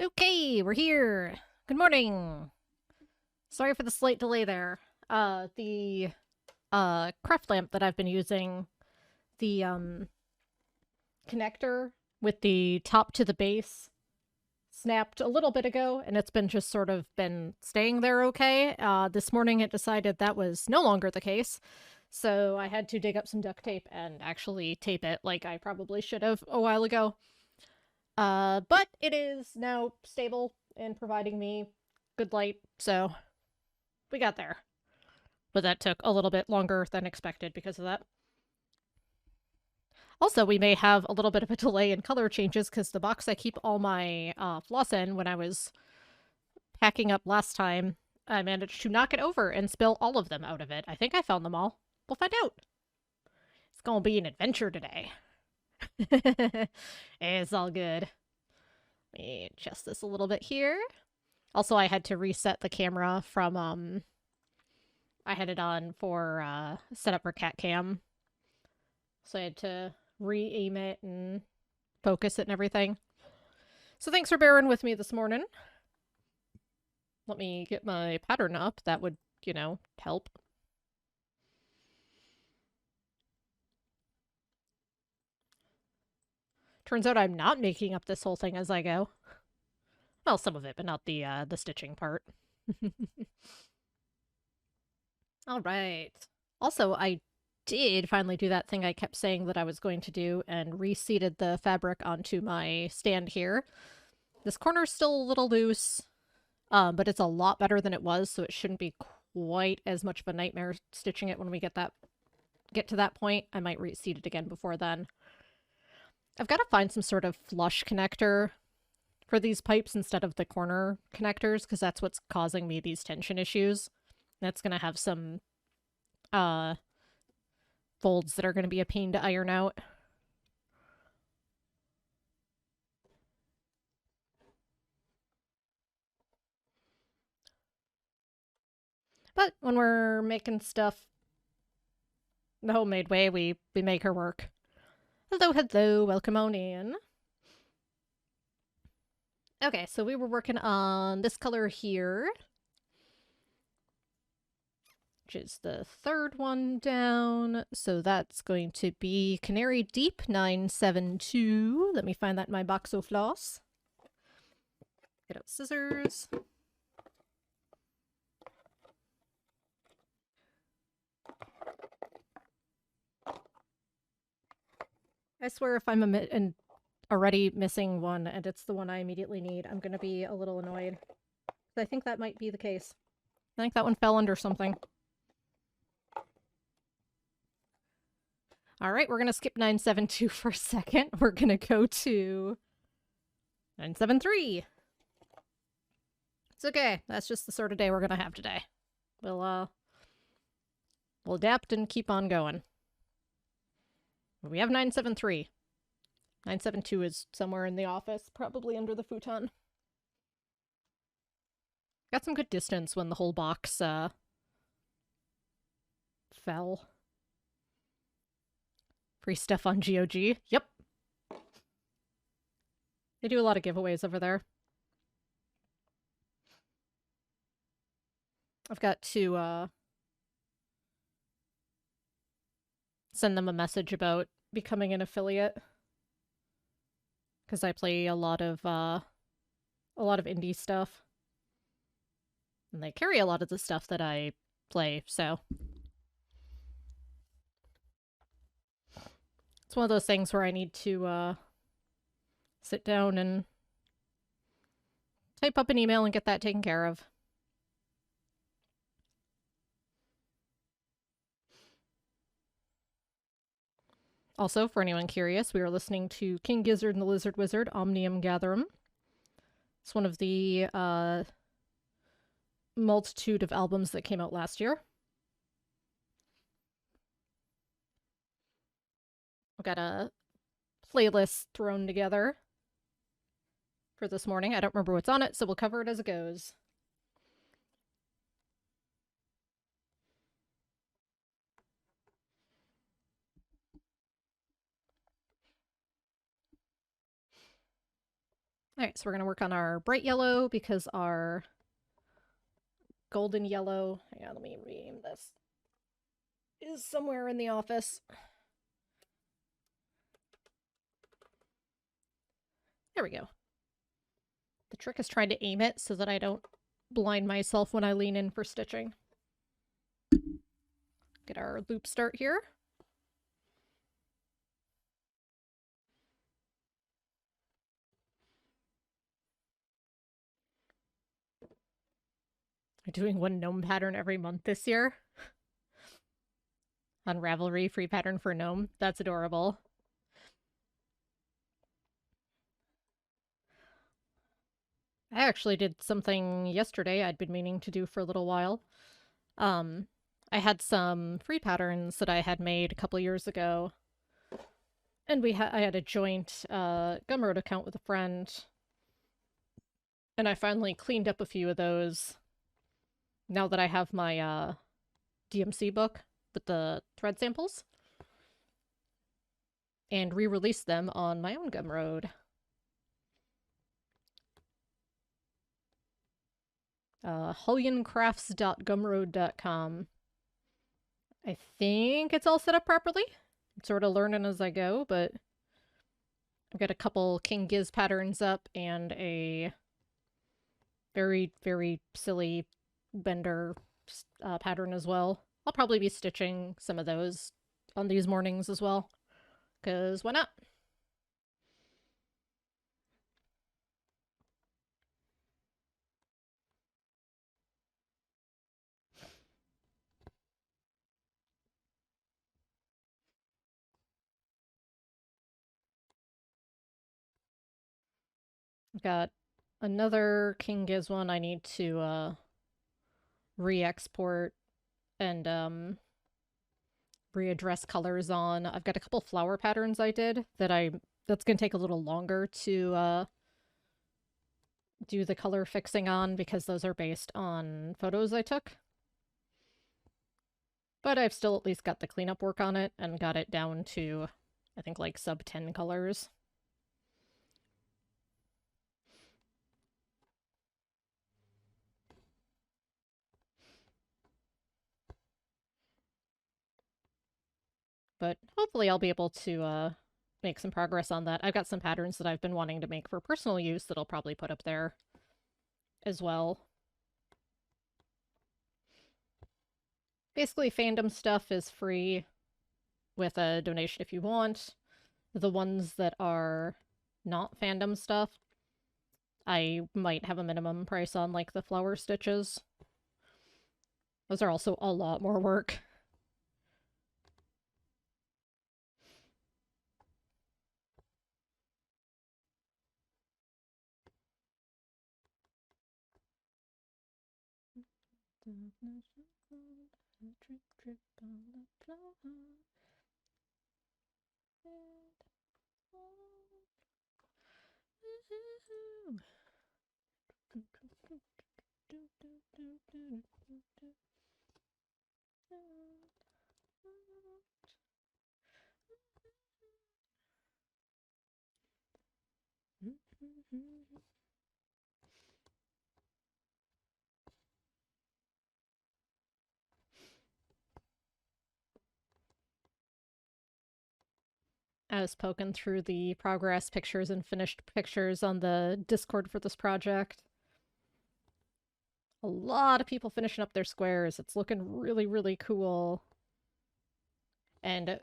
Okay, we're here. Good morning. Sorry for the slight delay there. The craft lamp that I've been using, the connector with the top to the base snapped a little bit ago, and it's been just sort of been staying there okay. This morning it decided that was no longer the case, so I had to dig up some duct tape and actually tape it like I probably should have a while ago. But it is now stable and providing me good light, so we got there. But that took a little bit longer than expected because of that. Also, we may have a little bit of a delay in color changes because the box I keep all my floss in when I was packing up last time, I managed to knock it over and spill all of them out of it. I think I found them all. We'll find out. It's gonna be an adventure today. It's all good. Let me adjust this a little bit here. Also, I had to reset the camera from, I had it on for, set up for cat cam. So I had to re-aim it and focus it and everything. So thanks for bearing with me this morning. Let me get my pattern up. That would, help. Turns out I'm not making up this whole thing as I go. Well, some of it, but not the stitching part. All right. Also, I did finally do that thing I kept saying that I was going to do and reseated the fabric onto my stand here. This corner's still a little loose, but it's a lot better than it was, so it shouldn't be quite as much of a nightmare stitching it when we get to that point. I might reseat it again before then. I've got to find some sort of flush connector for these pipes instead of the corner connectors, because that's what's causing me these tension issues. That's going to have some folds that are going to be a pain to iron out. But when we're making stuff the homemade way, we make her work. Hello, hello, welcome on in. Okay, so we were working on this color here, which is the third one down. So that's going to be Canary Deep 972. Let me find that in my box of floss. Get out scissors. I swear if I'm already missing one and it's the one I immediately need, I'm going to be a little annoyed. I think that might be the case. I think that one fell under something. All right, we're going to skip 972 for a second. We're going to go to 973. It's okay. That's just the sort of day we're going to have today. We'll adapt and keep on going. We have 973. 972 is somewhere in the office, probably under the futon. Got some good distance when the whole box fell. Free stuff on GOG. Yep. They do a lot of giveaways over there. I've got to send them a message about becoming an affiliate, because I play a lot of indie stuff, and they carry a lot of the stuff that I play, so it's one of those things where I need to sit down and type up an email and get that taken care of. Also, for anyone curious, we are listening to King Gizzard and the Lizard Wizard, Omnium Gatherum. It's one of the multitude of albums that came out last year. I've got a playlist thrown together for this morning. I don't remember what's on it, so we'll cover it as it goes. Alright, so we're going to work on our bright yellow because our golden yellow, hang on, let me rename this, is somewhere in the office. There we go. The trick is trying to aim it so that I don't blind myself when I lean in for stitching. Get our loop start here. I'm doing one gnome pattern every month this year. On Ravelry, free pattern for gnome. That's adorable. I actually did something yesterday I'd been meaning to do for a little while. I had some free patterns that I had made a couple years ago, and I had a joint Gumroad account with a friend, and I finally cleaned up a few of those now that I have my DMC book with the thread samples, and re-released them on my own Gumroad. hulyencrafts.gumroad.com. I think it's all set up properly. I'm sort of learning as I go, but I've got a couple King Giz patterns up and a very, very silly Bender pattern as well. I'll probably be stitching some of those on these mornings as well, because why not? I've got another King Giz one I need to re-export and readdress colors on. I've got a couple flower patterns I did that's gonna take a little longer to do the color fixing on because those are based on photos I took. But I've still at least got the cleanup work on it and got it down to, I think, like sub 10 colors. But hopefully I'll be able to make some progress on that. I've got some patterns that I've been wanting to make for personal use that I'll probably put up there as well. Basically, fandom stuff is free with a donation if you want. The ones that are not fandom stuff, I might have a minimum price on, like the flower stitches. Those are also a lot more work. Trip, trip on the floor. I was poking through the progress pictures and finished pictures on the Discord for this project. A lot of people finishing up their squares. It's looking really, really cool. And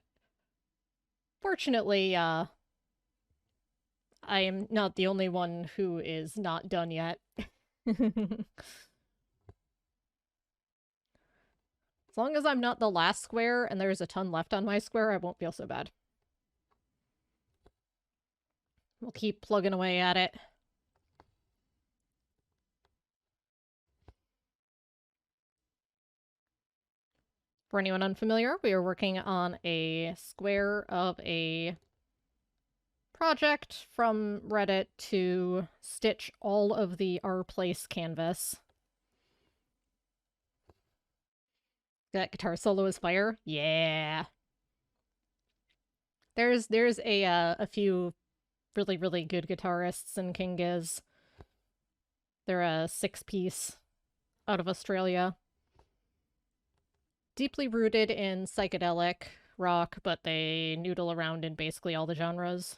fortunately, I am not the only one who is not done yet. As long as I'm not the last square and there's a ton left on my square, I won't feel so bad. We'll keep plugging away at it. For anyone unfamiliar, we are working on a square of a project from Reddit to stitch all of the Our Place canvas. That guitar solo is fire? Yeah. There's a few really, really good guitarists in King Giz. They're a six-piece out of Australia. Deeply rooted in psychedelic rock, but they noodle around in basically all the genres.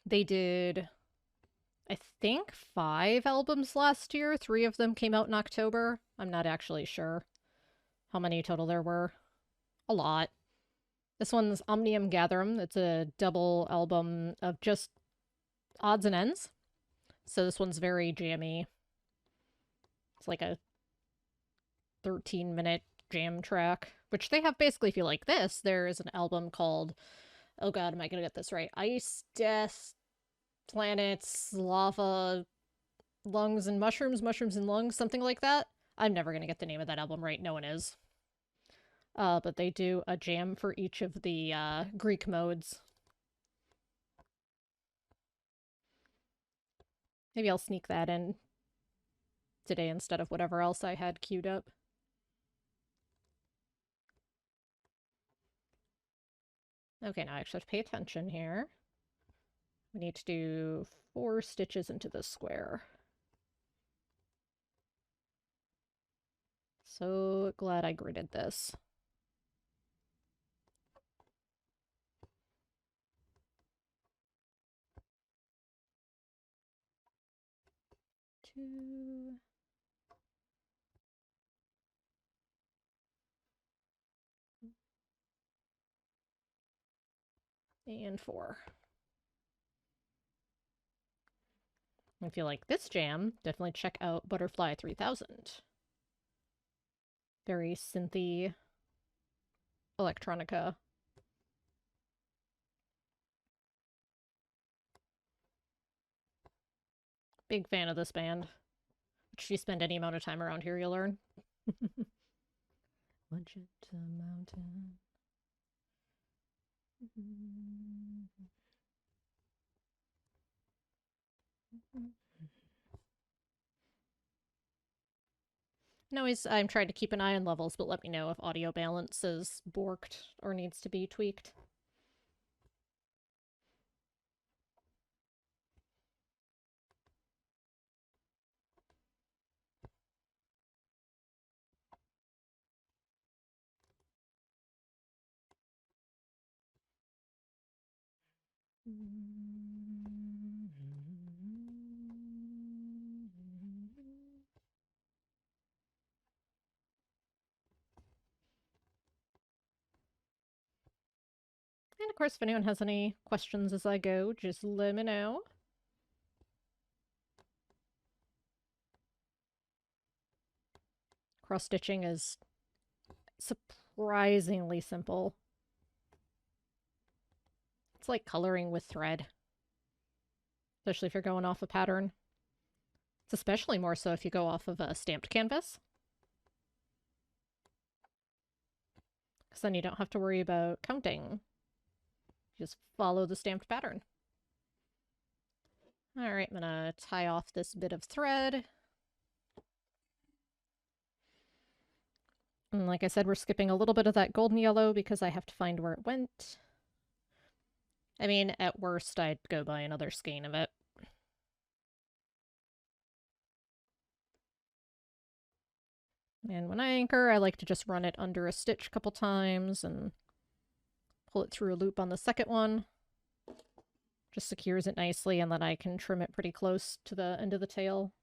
They did, I think, 5 albums last year. 3 of them came out in October. I'm not actually sure how many total there were. A lot. This one's Omnium Gatherum. It's a double album of just odds and ends. So this one's very jammy. It's like a 13-minute jam track, which they have basically, if you like this, there is an album called, oh god, am I gonna get this right? Ice, Death, Planets, Lava, Lungs and Mushrooms, Mushrooms and Lungs, something like that. I'm never gonna get the name of that album right, no one is. But they do a jam for each of the Greek modes. Maybe I'll sneak that in today instead of whatever else I had queued up. Okay, now I actually have to pay attention here. We need to do 4 stitches into this square. So glad I gridded this. Two. And 4. If you like this jam, definitely check out Butterfly 3000. Very synthy electronica. Big fan of this band. If you spend any amount of time around here, you'll learn. Magenta Mountain. And always, I'm trying to keep an eye on levels, but let me know if audio balance is borked or needs to be tweaked. And of course, if anyone has any questions as I go, just let me know. Cross stitching is surprisingly simple. It's like coloring with thread, especially if you're going off a pattern. It's especially more so if you go off of a stamped canvas, because then you don't have to worry about counting. You just follow the stamped pattern. All right, I'm gonna tie off this bit of thread. And like I said, we're skipping a little bit of that golden yellow because I have to find where it went. I mean, at worst, I'd go buy another skein of it. And when I anchor, I like to just run it under a stitch a couple times and pull it through a loop on the second one. Just secures it nicely, and then I can trim it pretty close to the end of the tail.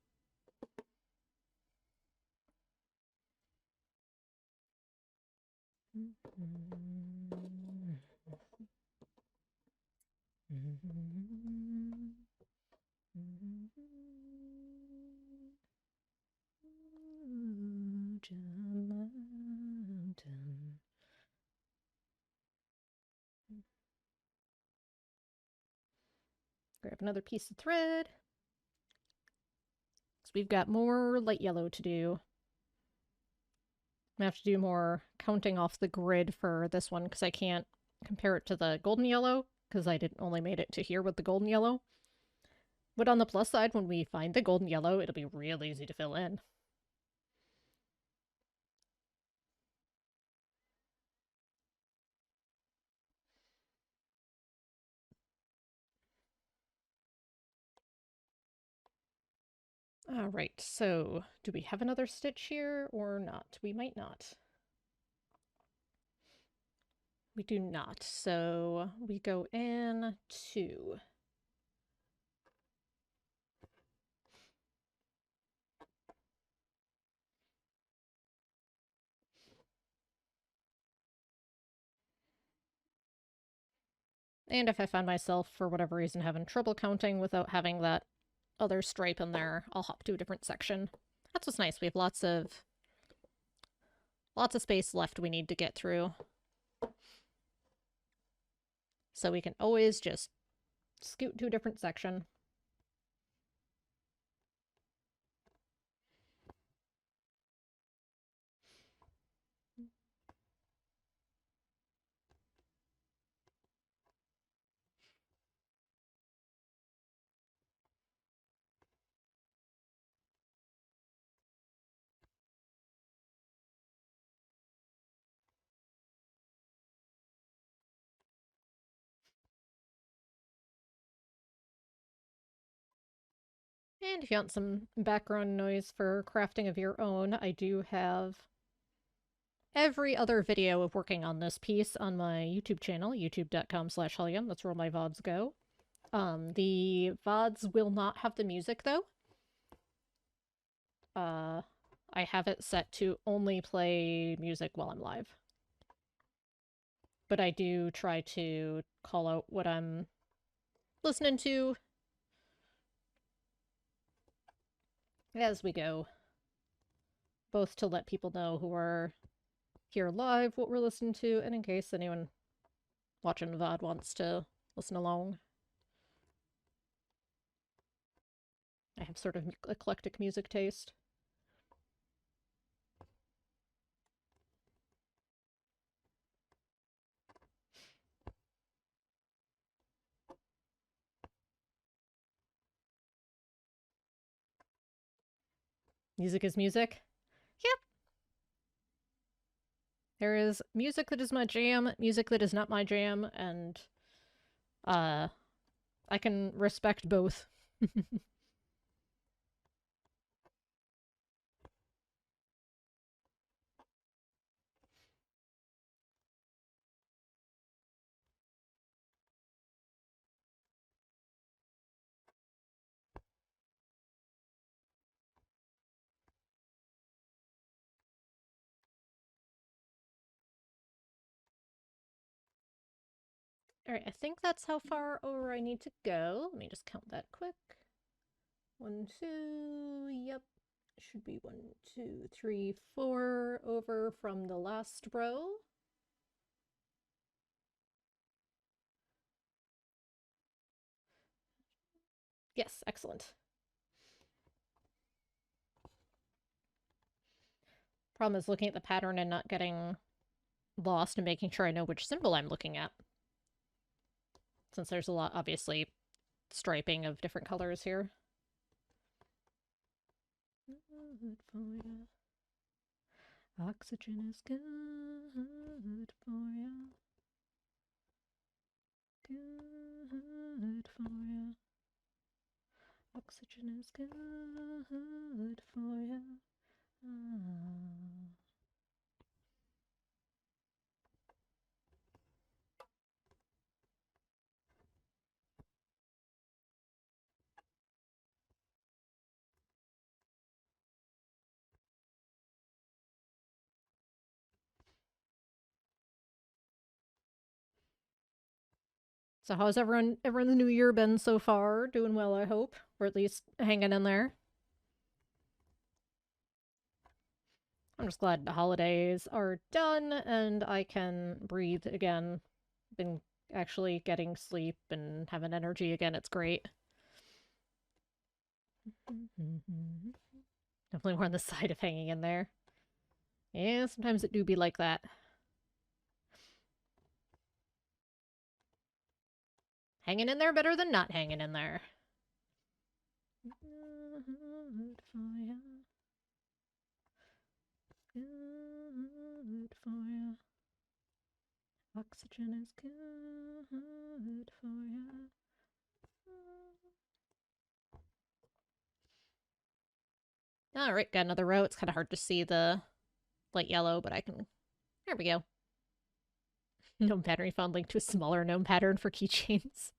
Grab another piece of thread. So we've got more light yellow to do. I have to do more counting off the grid for this one because I can't compare it to the golden yellow because I didn't only made it to here with the golden yellow. But on the plus side, when we find the golden yellow, it'll be real easy to fill in. Alright, so do we have another stitch here or not? We might not. We do not, so we go in 2. And if I find myself, for whatever reason, having trouble counting without having that other stripe in there, I'll hop to a different section. That's what's nice. We have lots of space left we need to get through. So we can always just scoot to a different section. And if you want some background noise for crafting of your own, I do have every other video of working on this piece on my YouTube channel, youtube.com/Hulyen. That's where all my VODs go. The VODs will not have the music, though. I have it set to only play music while I'm live. But I do try to call out what I'm listening to as we go, both to let people know who are here live what we're listening to, and in case anyone watching VOD wants to listen along. I have sort of eclectic music taste. Music is music. Yep. There is music that is my jam, music that is not my jam, and I can respect both. Alright, I think that's how far over I need to go. Let me just count that quick. 1, 2, yep. Should be 1, 2, 3, 4 over from the last row. Yes, excellent. Problem is looking at the pattern and not getting lost and making sure I know which symbol I'm looking at. Since there's a lot, obviously, striping of different colors here. Good for ya. Oxygen is good for ya. Good for ya. Oxygen is good for ya. So how's everyone in the new year been so far? Doing well, I hope, or at least hanging in there. I'm just glad the holidays are done and I can breathe again. Been actually getting sleep and having energy again. It's great. Definitely more on the side of hanging in there. Yeah, sometimes it do be like that. Hanging in there better than not hanging in there. Good for ya. Good for ya. Oxygen is good for ya. Alright, got another row. It's kind of hard to see the light yellow, but I can... There we go. Gnome pattern. We found link to a smaller gnome pattern for keychains.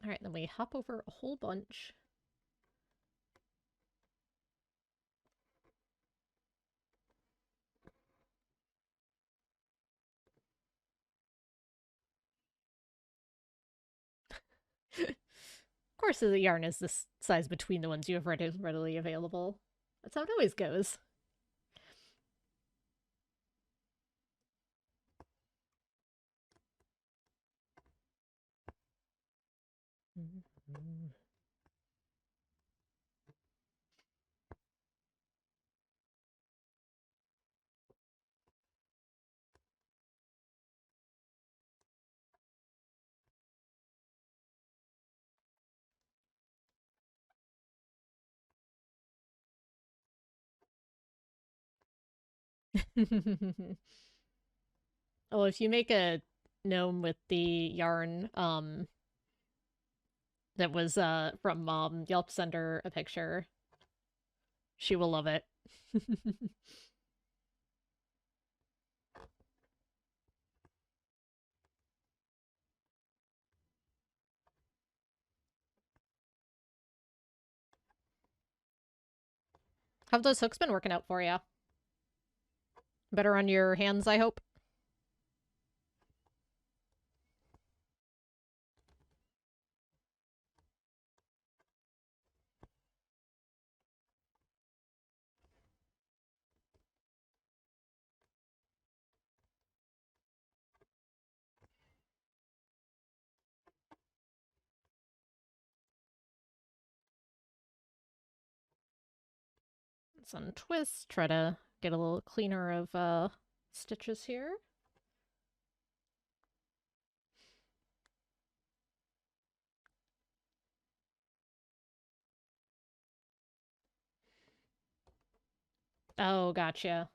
Alright, then we hop over a whole bunch. Of course, the yarn is this size between the ones you have readily available. That's how it always goes. Well, if you make a gnome with the yarn, that was from Mom, you'll have to send her a picture. She will love it. Have those hooks been working out for you? Better on your hands, I hope? Let's untwist, try to get a little cleaner of stitches here. Oh, gotcha.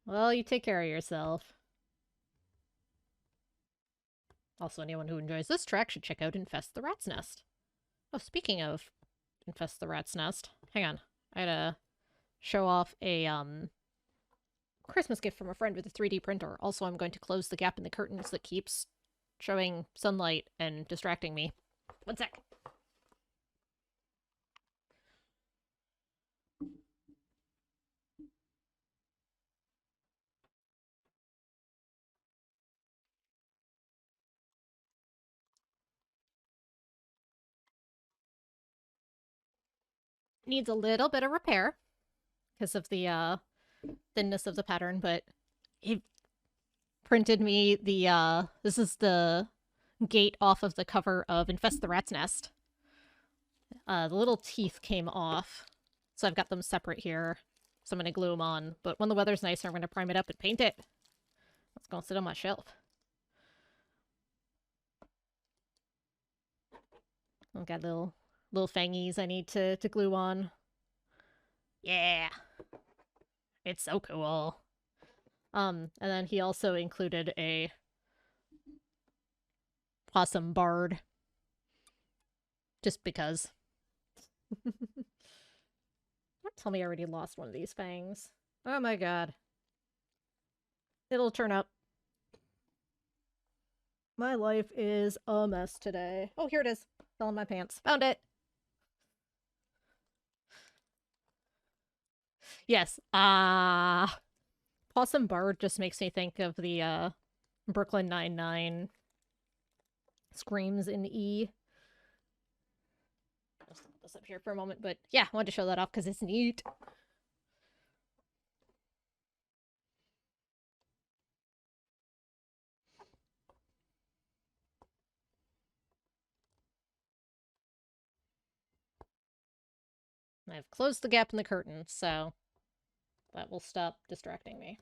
Well, you take care of yourself. Also, anyone who enjoys this track should check out Infest the Rat's Nest. Oh, speaking of Infest the Rat's Nest, hang on. I gotta show off a Christmas gift from a friend with a 3D printer. Also, I'm going to close the gap in the curtains that keeps showing sunlight and distracting me. One sec. Needs a little bit of repair because of the thinness of the pattern, but it printed me the this is the gate off of the cover of Infest the Rat's Nest. The little teeth came off, so I've got them separate here. So I'm gonna glue them on. But when the weather's nicer, I'm gonna prime it up and paint it. It's gonna sit on my shelf. I've got little fangies I need to glue on. Yeah, it's so cool. And then he also included a possum bard, just because. Don't tell me I already lost one of these fangs. Oh my god. It'll turn up. My life is a mess today. Oh, here it is. Fell in my pants. Found it. Yes. Possum Bard just makes me think of the Brooklyn Nine-Nine screams in E. I'll just put this up here for a moment, but yeah, I wanted to show that off because it's neat. I've closed the gap in the curtain, so that will stop distracting me.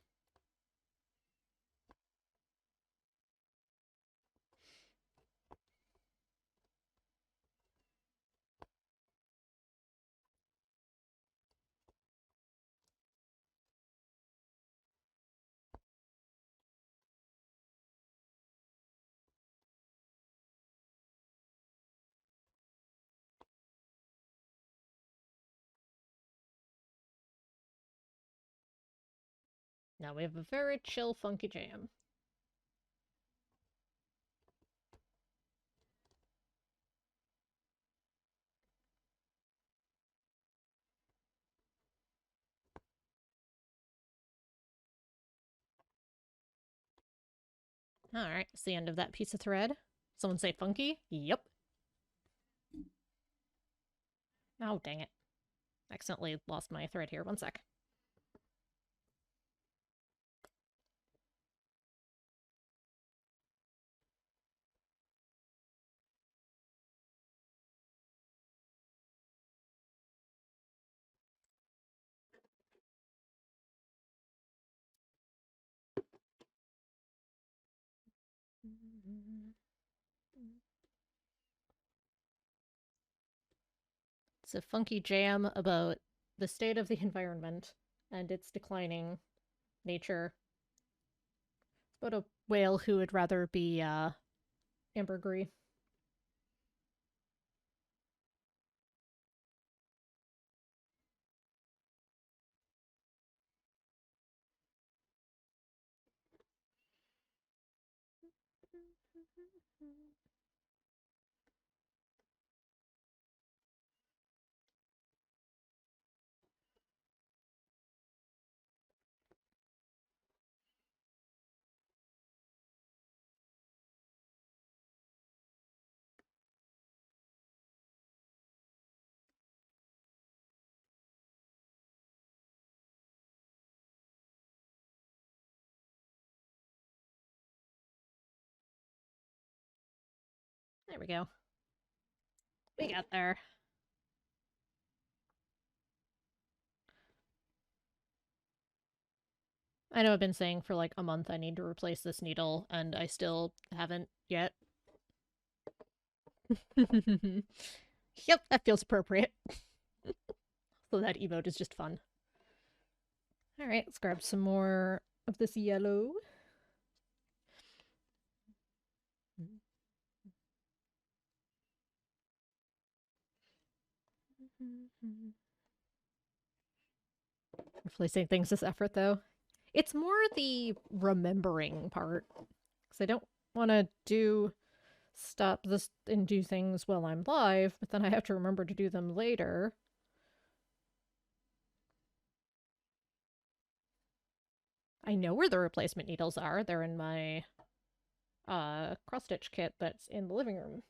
Now we have a very chill, funky jam. Alright, it's the end of that piece of thread. Someone say funky? Yep. Oh, dang it. Accidentally lost my thread here. One sec. It's a funky jam about the state of the environment and its declining nature. It's about a whale who would rather be ambergris. There we go. We got there. I know I've been saying for like a month I need to replace this needle, and I still haven't yet. Yep, that feels appropriate. So that emote is just fun. Alright, let's grab some more of this yellow. Replacing things is effort, though. It's more the remembering part. Because I don't want to stop this and do things while I'm live, but then I have to remember to do them later. I know where the replacement needles are. They're in my cross-stitch kit that's in the living room.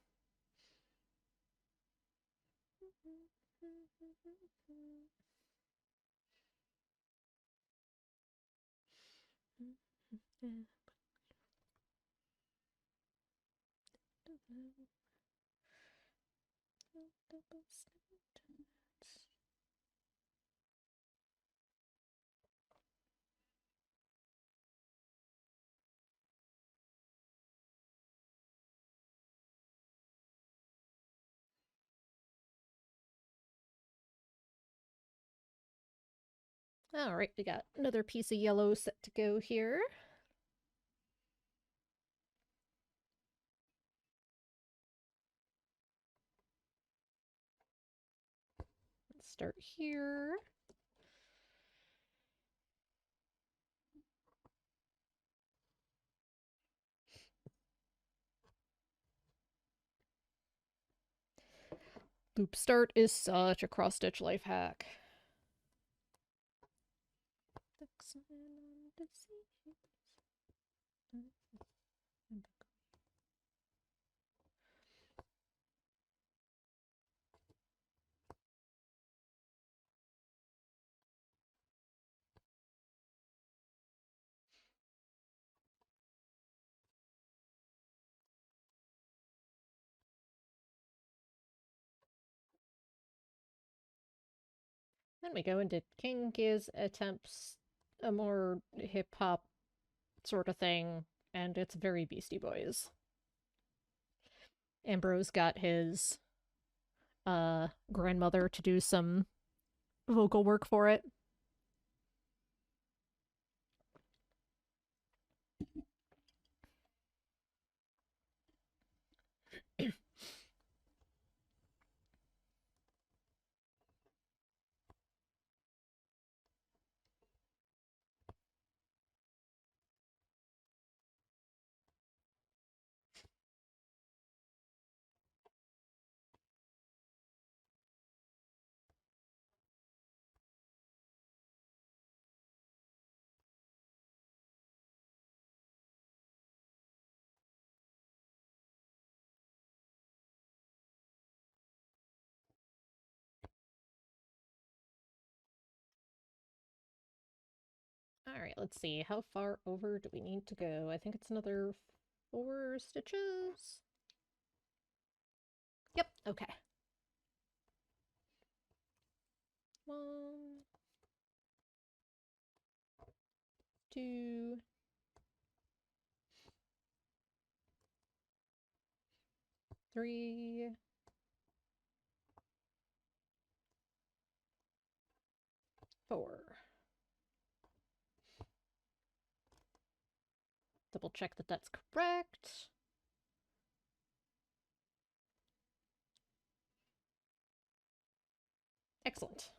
Alright, we got another piece of yellow set to go here. Let's start here. Loop start is such a cross-stitch life hack. Then we go into King Giz attempts a more hip-hop sort of thing, and it's very Beastie Boys. Ambrose got his grandmother to do some vocal work for it. All right, let's see. How far over do we need to go? I think it's another 4 stitches. Yep, okay. 1, 2, 3, 4. Double check that that's correct. Excellent.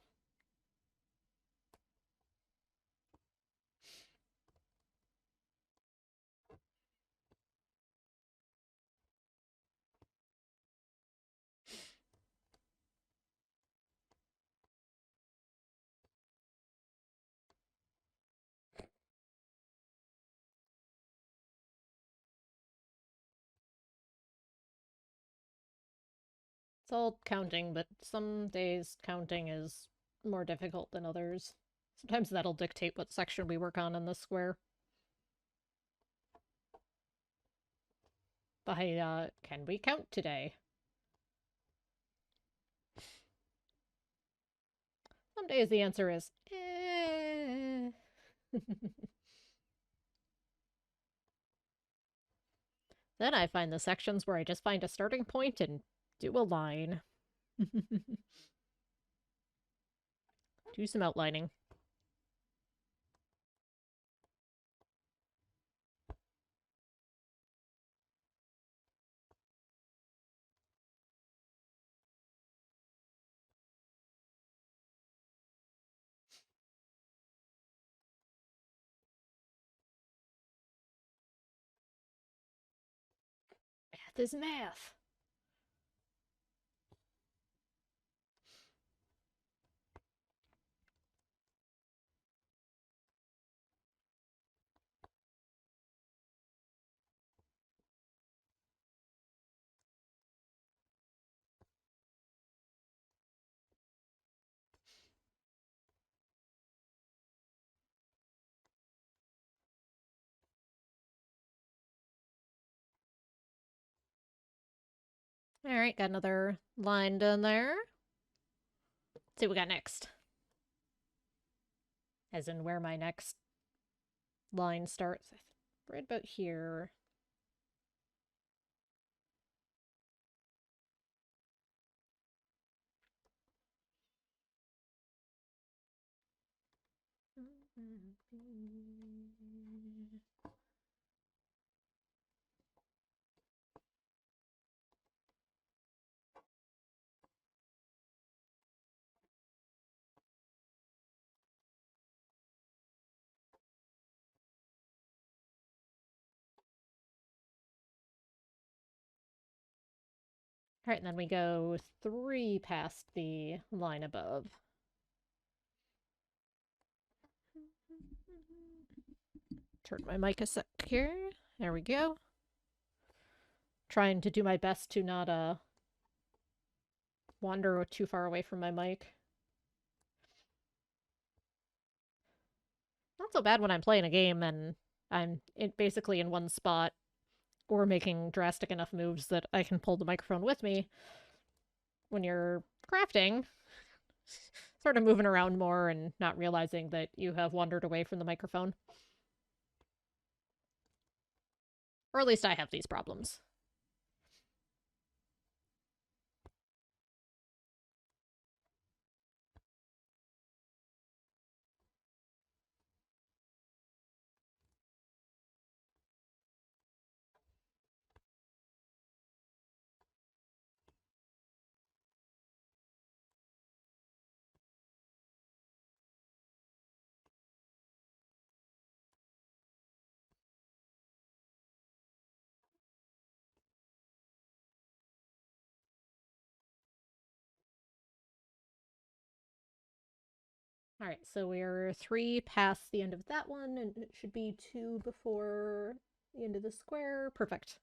It's all counting, but some days counting is more difficult than others. Sometimes that'll dictate what section we work on in this square. Can we count today? Some days the answer is, eh. Then I find the sections where I just find a starting point and do a line. Do some outlining. Math is math. All right, got another line done there. Let's see what we got next. As in where my next line starts. Right about here. All right, and then we go 3 past the line above. Turn my mic a sec here. There we go. Trying to do my best to not wander too far away from my mic. Not so bad when I'm playing a game and I'm basically in one spot or making drastic enough moves that I can pull the microphone with me. When you're crafting, sort of moving around more and not realizing that you have wandered away from the microphone. Or at least I have these problems. All right, so we're 3 past the end of that one, and it should be 2 before the end of the square. Perfect.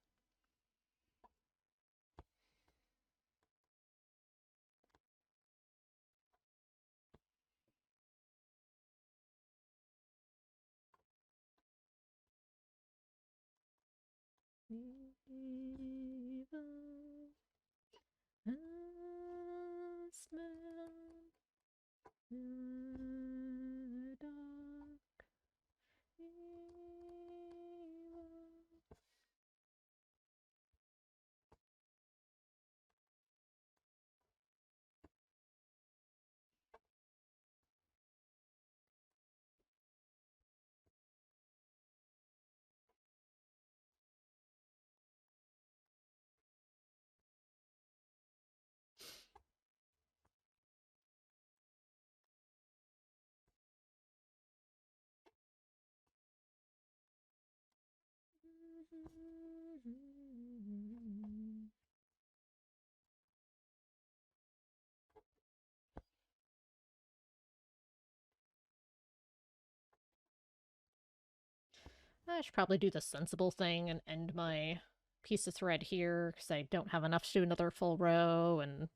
I should probably do the sensible thing and end my piece of thread here because I don't have enough to do another full row, and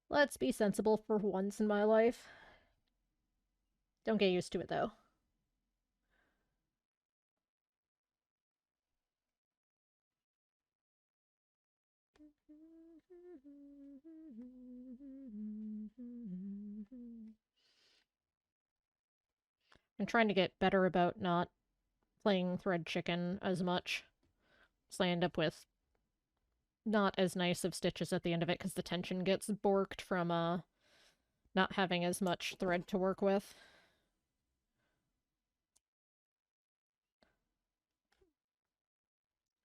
let's be sensible for once in my life. Don't get used to it though. I'm trying to get better about not playing thread chicken as much, so I end up with not as nice of stitches at the end of it because the tension gets borked from not having as much thread to work with.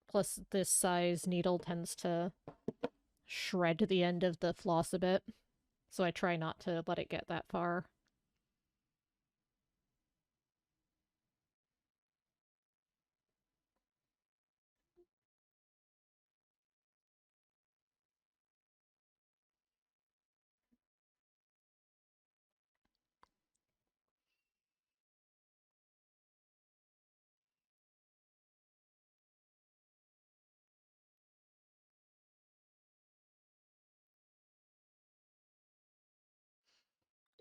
Plus, this size needle tends to shred the end of the floss a bit, so I try not to let it get that far.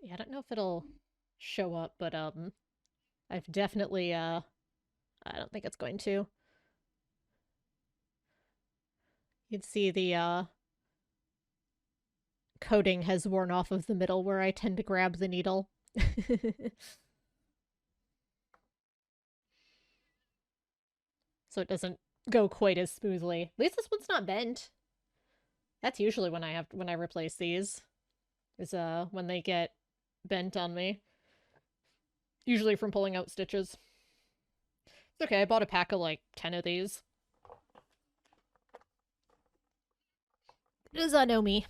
Yeah, I don't know if it'll show up, but I've definitely I don't think it's going to. You'd see the coating has worn off of the middle where I tend to grab the needle. So it doesn't go quite as smoothly. At least this one's not bent. That's usually when I replace these. Is when they get bent on me. Usually from pulling out stitches. It's okay, I bought a pack of like 10 of these. Does know me?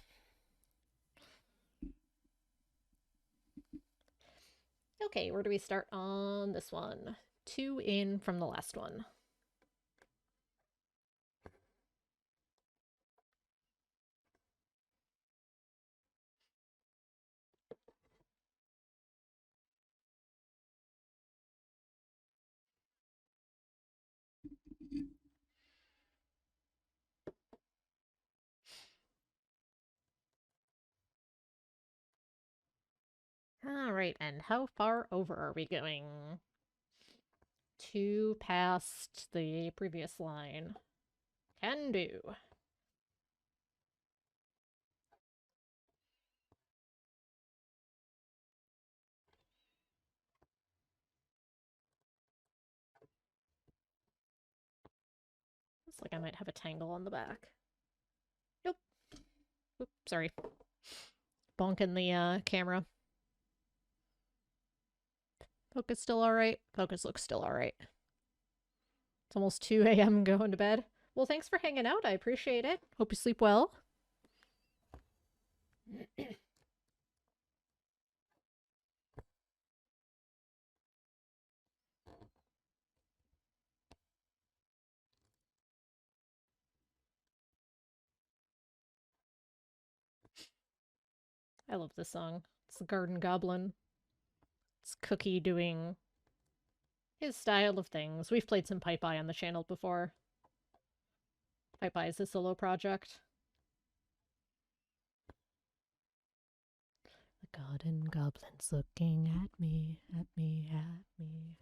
Okay, where do we start on this one? 2 in from the last one. Alright, and how far over are we going? 2 past the previous line. Can do. Looks like I might have a tangle on the back. Nope. Oops, sorry. Bonking the camera. Focus still alright? Focus looks still alright. It's almost 2 a.m. going to bed. Well, thanks for hanging out. I appreciate it. Hope you sleep well. I love this song. It's the Garden Goblin. It's Cookie doing his style of things. We've played some Pipe Eye on the channel before. Pipe Eye is a solo project. The Garden Goblin's looking at me, at me, at me.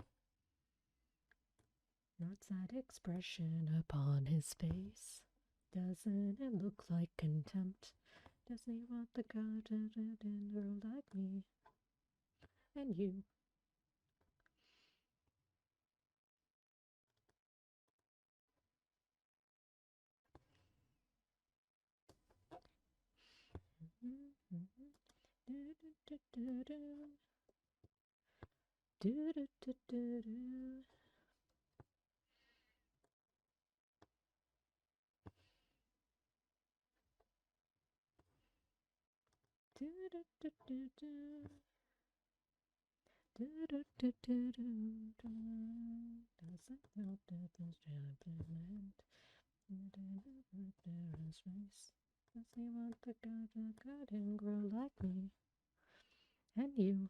What's that expression upon his face? Doesn't it look like contempt? Does he want the garden girl like me? And you. Does he want the garden grow like me? And you.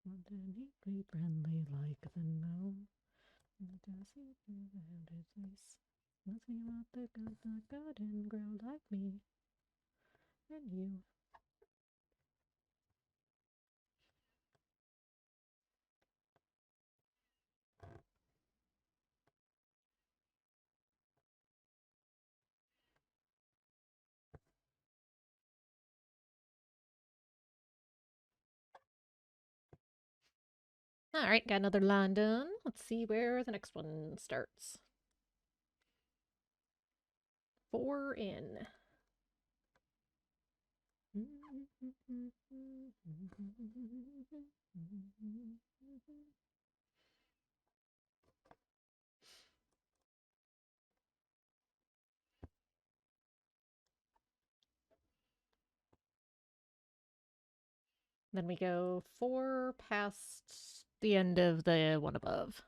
Wouldn't he be friendly like the gnome? Does he have his face? Does he want the garden grow like me? And you. Alright, got another line done. Let's see where the next one starts. 4 in. Then we go 4 past the end of the one above.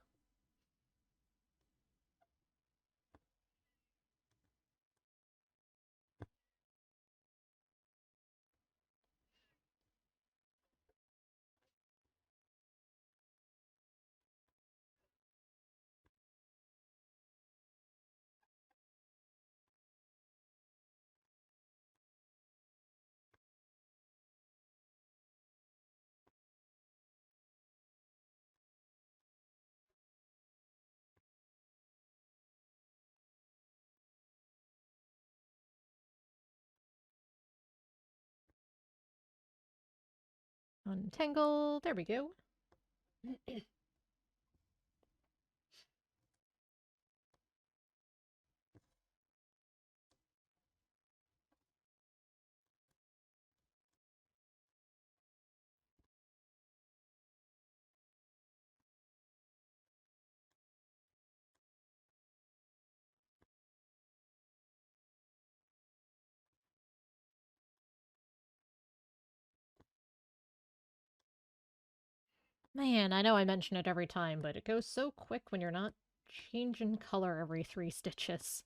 Untangle. There we go. Man, I know I mention it every time, but it goes so quick when you're not changing color every 3 stitches.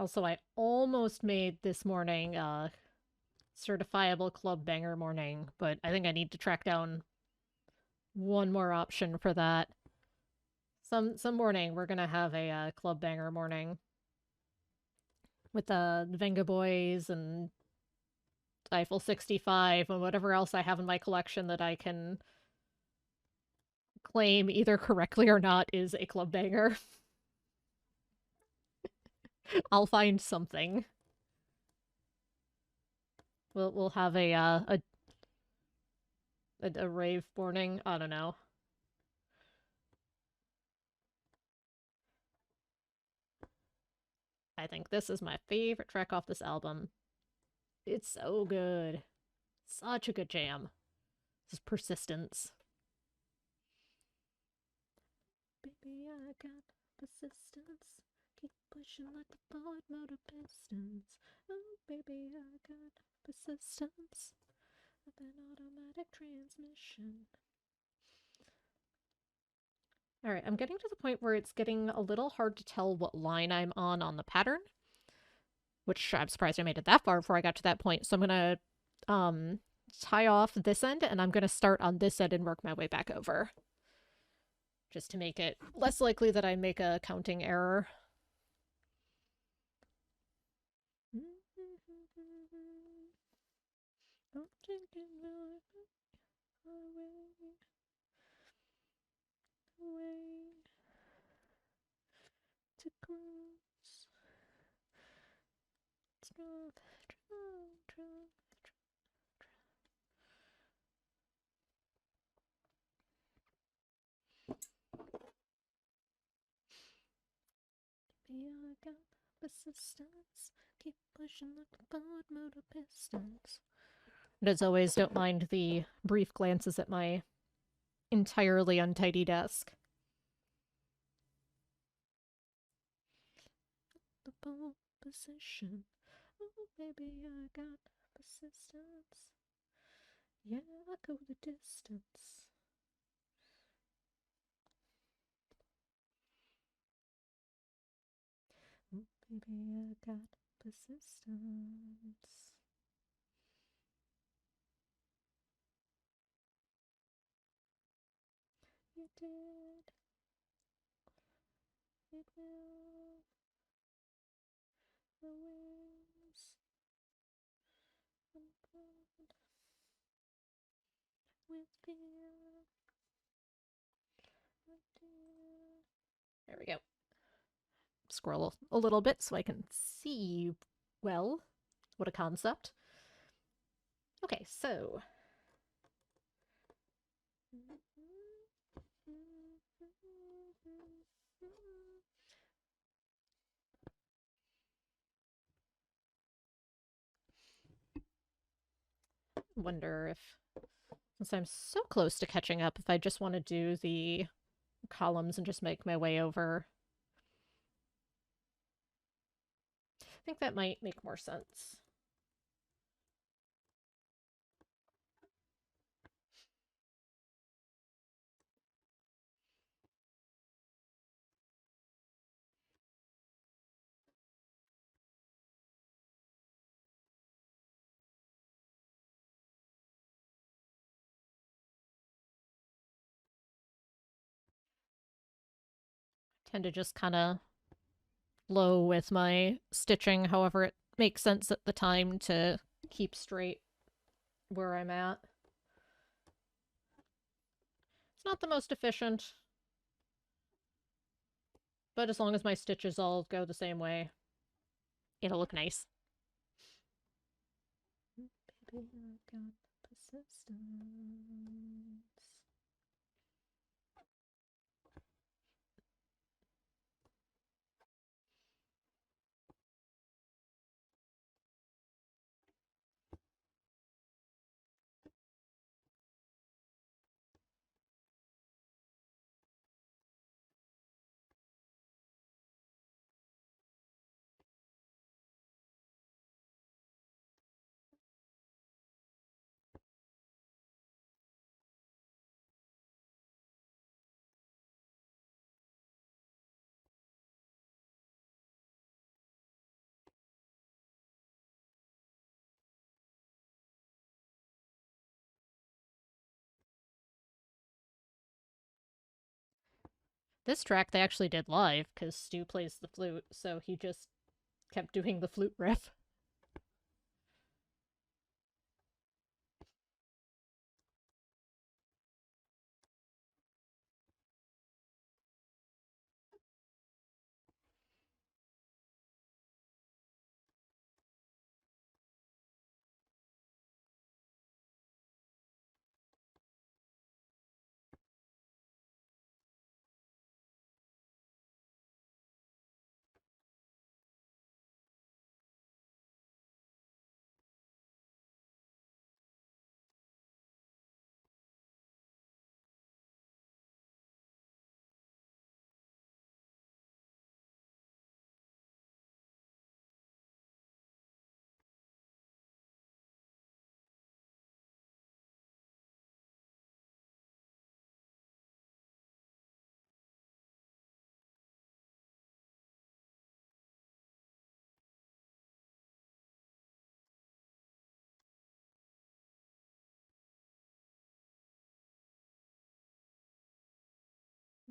Also, I almost made this morning certifiable club banger morning, but I think I need to track down one more option for that. Some morning we're gonna have a club banger morning with the Venga Boys and Eiffel 65 and whatever else I have in my collection that I can claim either correctly or not is a club banger. I'll find something. We'll have a rave morning. I don't know. I think this is my favorite track off this album. It's so good. Such a good jam. This is Persistence. Baby, I got persistence. Keep pushing like the Ford motor pistons. Oh, baby, I got persistence. Of an automatic transmission. Alright, I'm getting to the point where it's getting a little hard to tell what line I'm on the pattern. Which I'm surprised I made it that far before I got to that point. So I'm gonna tie off this end, and I'm gonna start on this end and work my way back over. Just to make it less likely that I make a counting error. Away to cruise. I got persistence. Keep pushing like the Ford motor pistons. And as always, don't mind the brief glances at my entirely untidy desk. The pole position. Oh, baby, I got persistence. Yeah, I go the distance. Oh, baby, I got persistence. You did. It will. The wings. Unfold. With fear. There we go. Scroll a little bit so I can see well. What a concept. Okay, so. Wonder if, since I'm so close to catching up, if I just want to do the columns and just make my way over. I think that might make more sense. Tend to just kind of flow with my stitching, however it makes sense at the time to keep straight where I'm at. It's not the most efficient, but as long as my stitches all go the same way, it'll look nice. Baby, I got persistence. This track they actually did live, because Stu plays the flute, so he just kept doing the flute riff.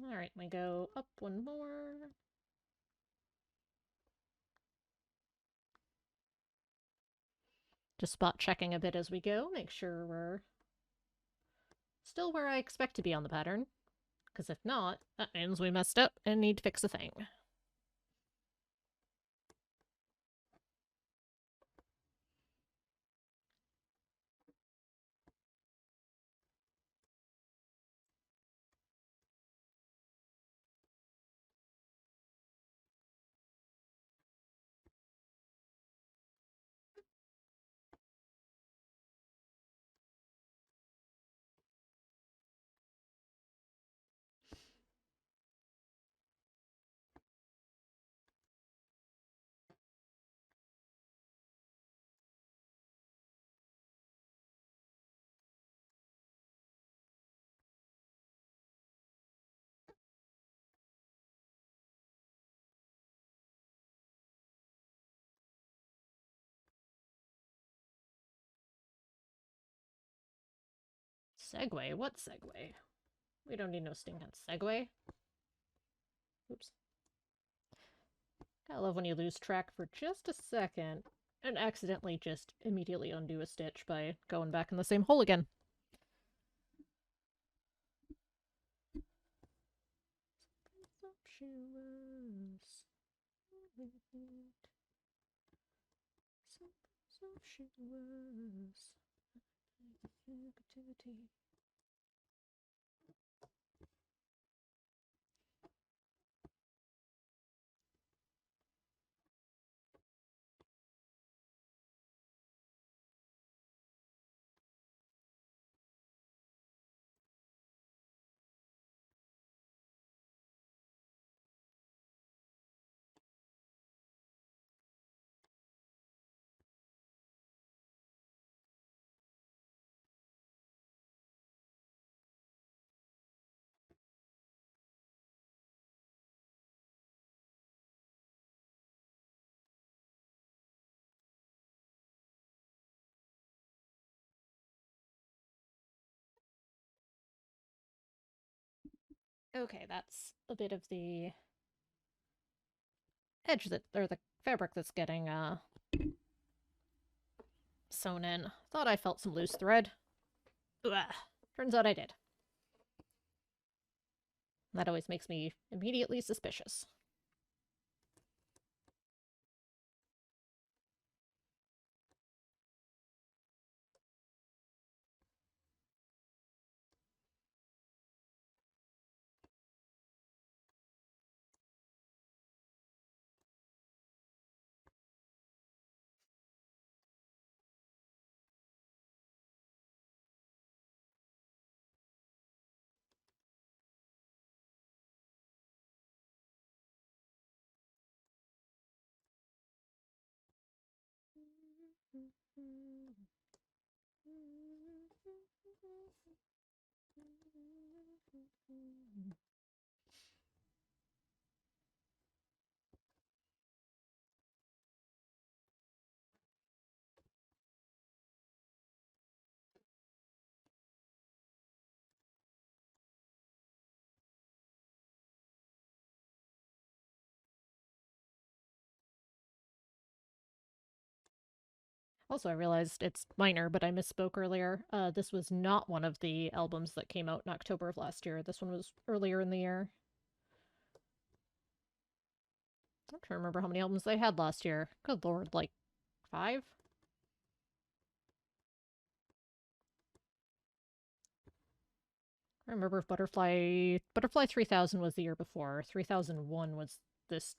Alright, we go up one more. Just spot checking a bit as we go, make sure we're still where I expect to be on the pattern. Because if not, that means we messed up and need to fix a thing. Segue? What segue? We don't need no stinking segue. Oops. I love when you lose track for just a second and accidentally just immediately undo a stitch by going back in the same hole again. Okay, that's a bit of the edge that, or the fabric that's getting sewn in. Thought I felt some loose thread. Ugh. Turns out I did. That always makes me immediately suspicious. Also, I realized it's minor, but I misspoke earlier. This was not one of the albums that came out in October of last year. This one was earlier in the year. I'm trying to remember how many albums they had last year. Good lord, like 5? I remember if Butterfly 3000 was the year before. 3001 was this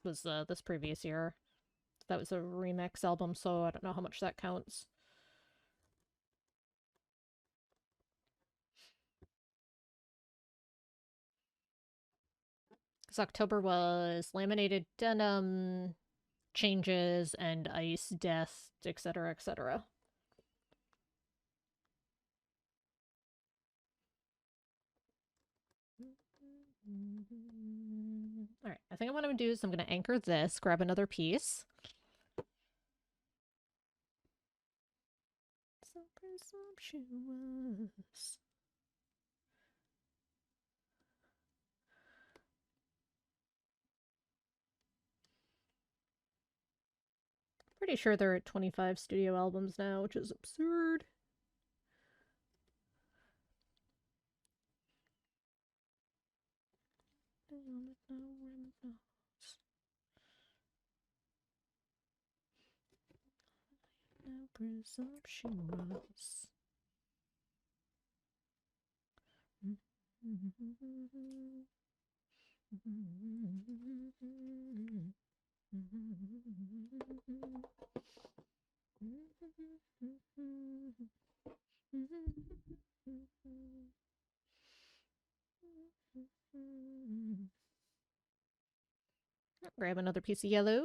previous year. That was a remix album, so I don't know how much that counts. Because October was Laminated Denim, Changes, and Ice, Death, etc., etc. Alright, I think what I'm going to do is I'm going to anchor this, grab another piece. So presumptuous. Pretty sure they're at 25 studio albums now, which is absurd. No presumptuous. Grab another piece of yellow.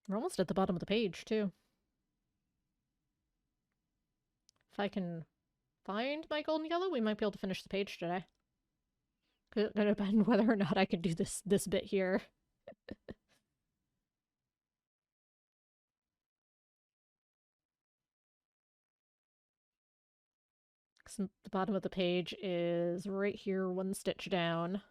We're almost at the bottom of the page, too. If I can find my golden yellow, we might be able to finish the page today. Could depend whether or not I can do this bit here. The bottom of the page is right here, one stitch down.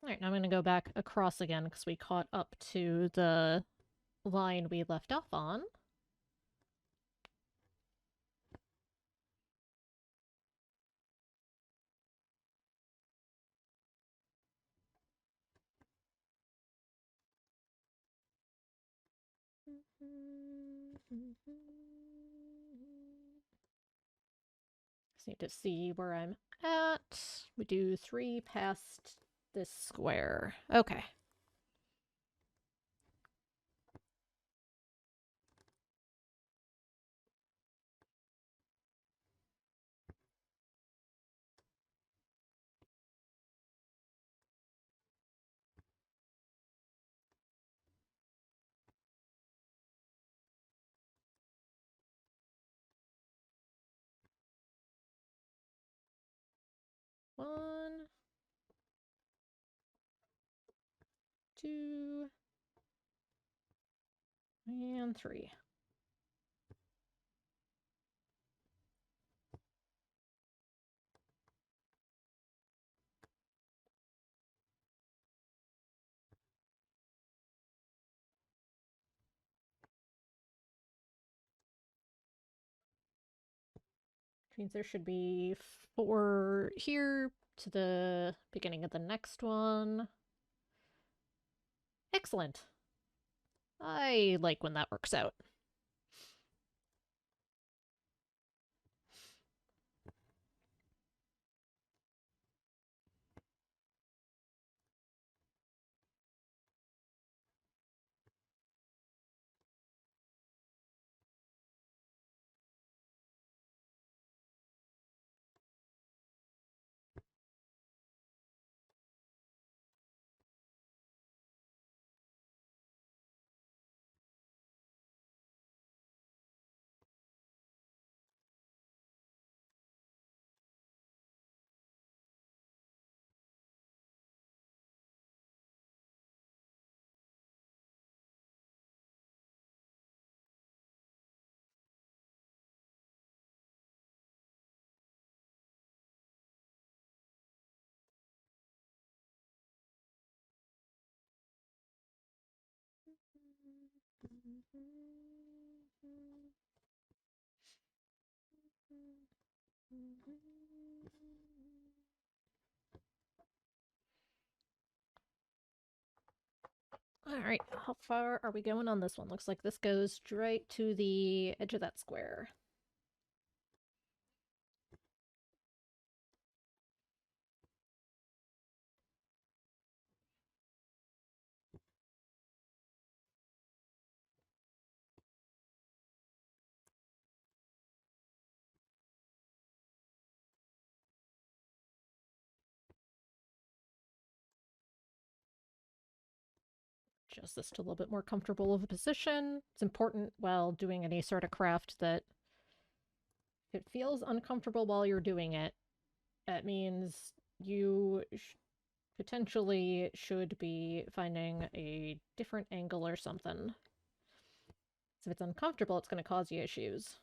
Alright, now I'm going to go back across again because we caught up to the line we left off on. Just need to see where I'm at. We do 3 past this square. Okay. One, two, and 3. Which means there should be 4 here to the beginning of the next one. Excellent. I like when that works out. Alright, how far are we going on this one? Looks like this goes straight to the edge of that square. Adjust this to a little bit more comfortable of a position. It's important while doing any sort of craft that if it feels uncomfortable while you're doing it, that means you potentially should be finding a different angle or something. So if it's uncomfortable, it's going to cause you issues.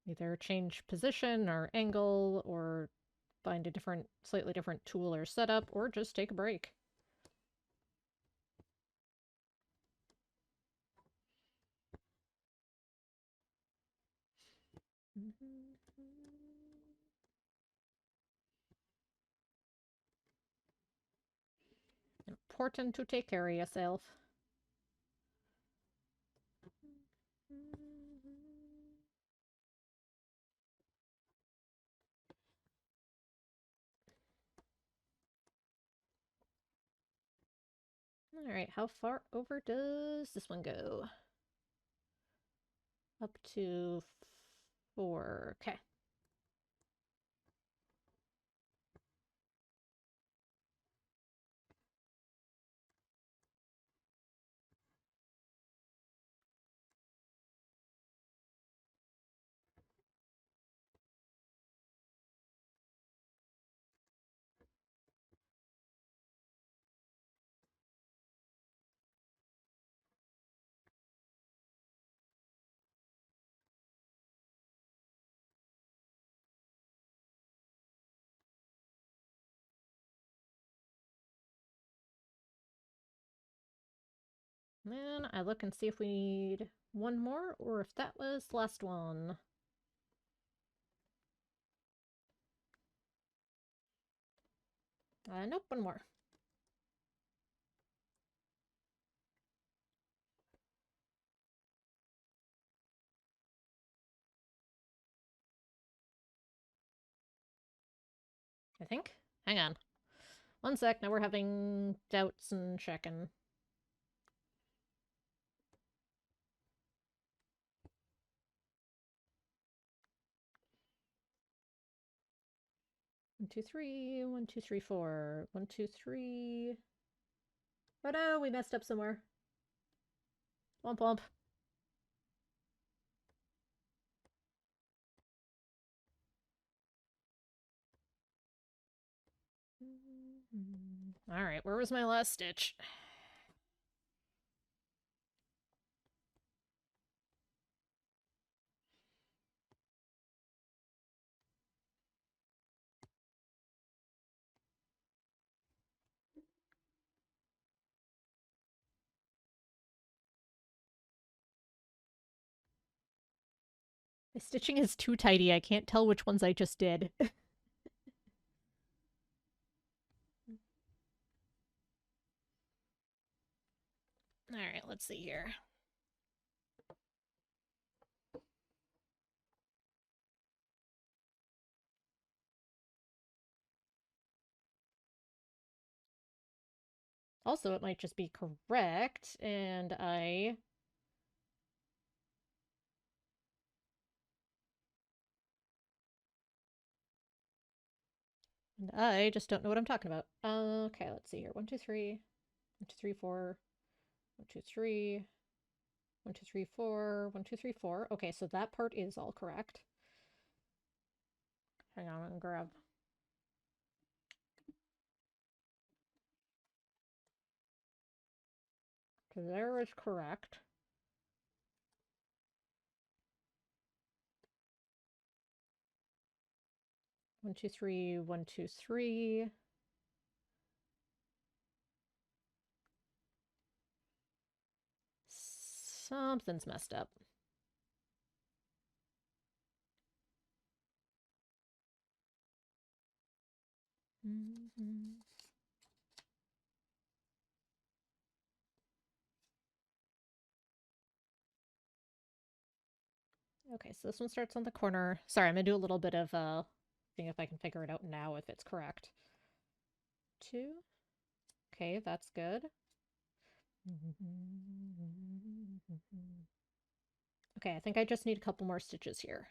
Either change position or angle, or find a slightly different tool or setup, or just take a break. Important to take care of yourself. Alright, how far over does this one go? Up to 4. Okay. Then I look and see if we need one more, or if that was the last one. Nope, one more. I think. Hang on. One sec, now we're having doubts and checking. One, two, three, 1, 2, 3, 4. 1, 2, 3. Oh no, we messed up somewhere. Womp womp. Alright, where was my last stitch? My stitching is too tidy, I can't tell which ones I just did. Alright, let's see here. Also, it might just be correct, and I just don't know what I'm talking about. Okay, let's see here. 1, 2, 3. 1, 2, 3, 4. 1, 2, 3. 1, 2, 3, 4. 1, 2, 3, 4. Okay, so that part is all correct. Hang on, I'm gonna grab. So there is correct. 1, 2, 3, 1, 2, 3. Something's messed up. Okay, so this one starts on the corner. Sorry, I'm gonna do a little bit of seeing if I can figure it out now if it's correct. 2. Okay, that's good. Okay, I think I just need a couple more stitches here.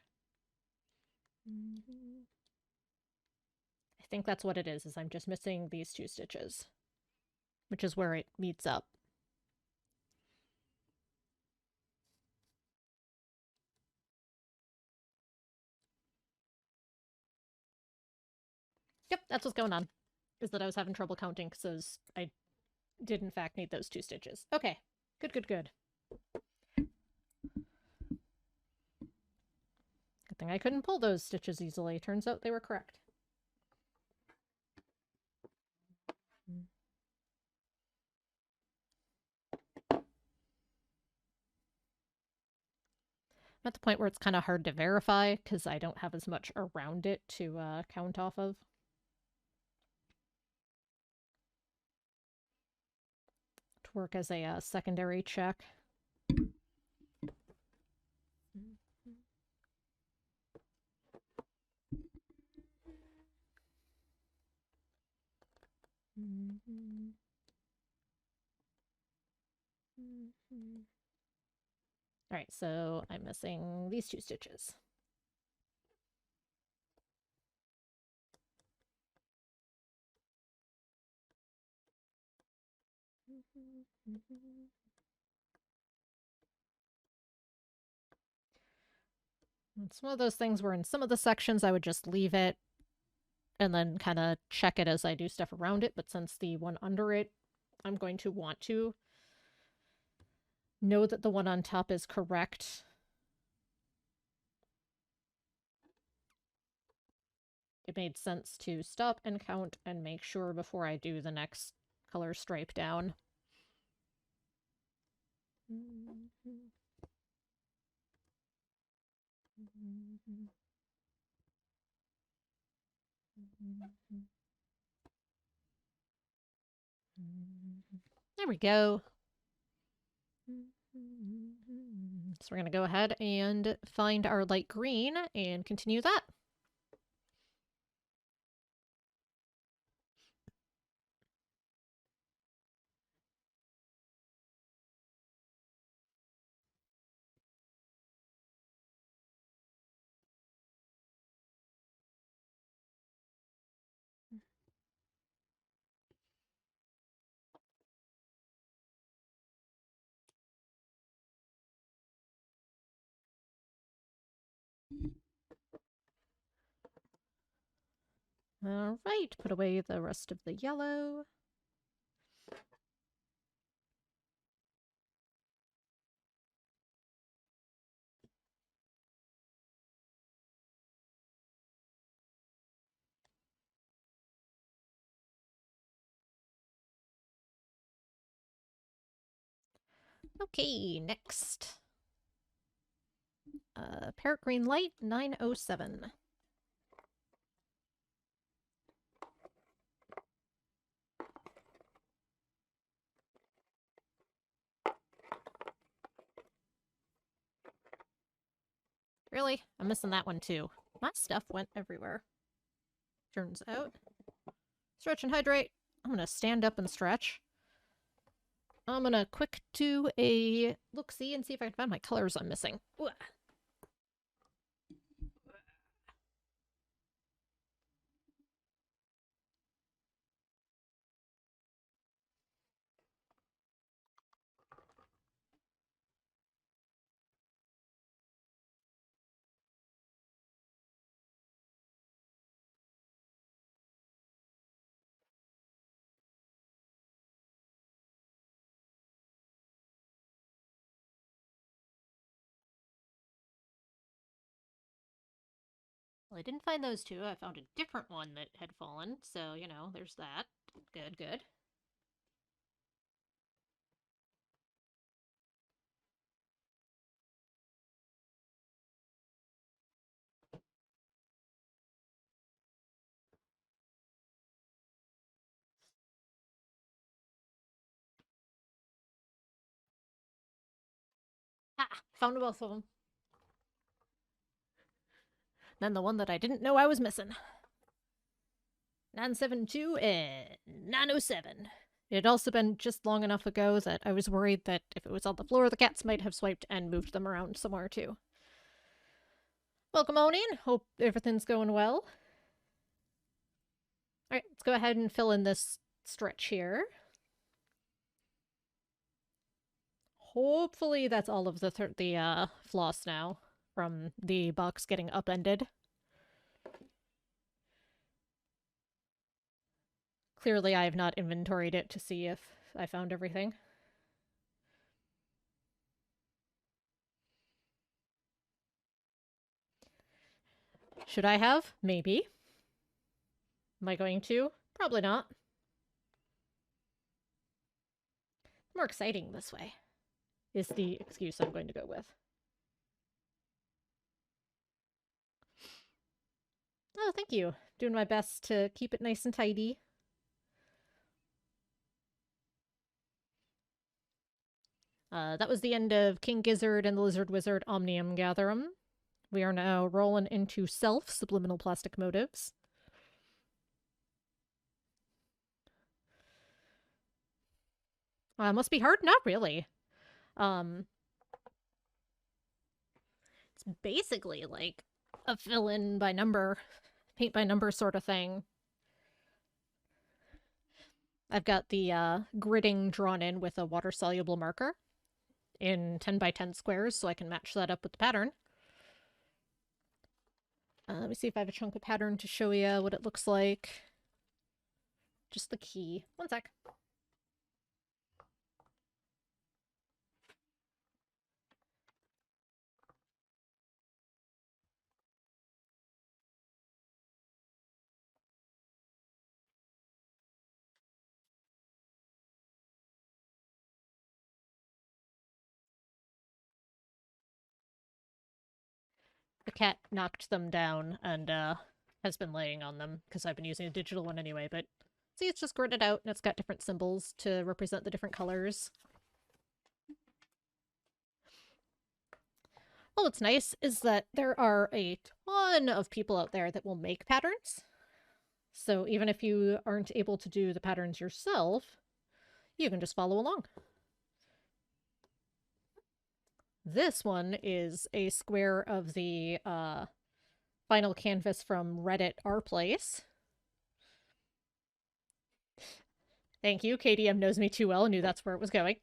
I think that's what it is I'm just missing these 2 stitches, which is where it meets up. Yep, that's what's going on. Is that I was having trouble counting because I did in fact need those 2 stitches. Okay, good, good, good. Good thing I couldn't pull those stitches easily. Turns out they were correct. I'm at the point where it's kind of hard to verify because I don't have as much around it to count off of. To work as a secondary check. All right, so I'm missing these 2 stitches. It's one of those things where in some of the sections I would just leave it and then kind of check it as I do stuff around it, but since the one under it, I'm going to want to know that the one on top is correct. It made sense to stop and count and make sure before I do the next color stripe down. There we go. So we're going to go ahead and find our light green and continue that. All right, put away the rest of the yellow. Okay, next. Parrot green light 907. Really? I'm missing that one too. My stuff went everywhere. Turns out. Stretch and hydrate. I'm gonna stand up and stretch. I'm gonna quick do a look-see and see if I can find my colors I'm missing. Ooh. Well, I didn't find those two. I found a different one that had fallen, so, you know, there's that. Good, good. Ah, found both of them. Then the one that I didn't know I was missing. 972 and 907. It had also been just long enough ago that I was worried that if it was on the floor, the cats might have swiped and moved them around somewhere too. Welcome on in. Hope everything's going well. Alright, let's go ahead and fill in this stretch here. Hopefully that's all of the floss now from the box getting upended. Clearly I have not inventoried it to see if I found everything. Should I have? Maybe. Am I going to? Probably not. More exciting this way is the excuse I'm going to go with. Oh, thank you. Doing my best to keep it nice and tidy. That was the end of King Gizzard and the Lizard Wizard Omnium Gatherum. We are now rolling into Self, Subliminal Plastic Motives. Must be hard? Not really. It's basically like a fill-in by number, paint by number sort of thing. I've got the gridding drawn in with a water-soluble marker in 10 by 10 squares, so I can match that up with the pattern. Let me see if I have a chunk of pattern to show you what it looks like. Just the key. One sec. The cat knocked them down and has been laying on them because I've been using a digital one anyway, but see, it's just gridded out and it's got different symbols to represent the different colors. Well, what's nice is that there are a ton of people out there that will make patterns. So even if you aren't able to do the patterns yourself, you can just follow along. This one is a square of the final canvas from Reddit Our Place. Thank you. KDM knows me too well and knew that's where it was going.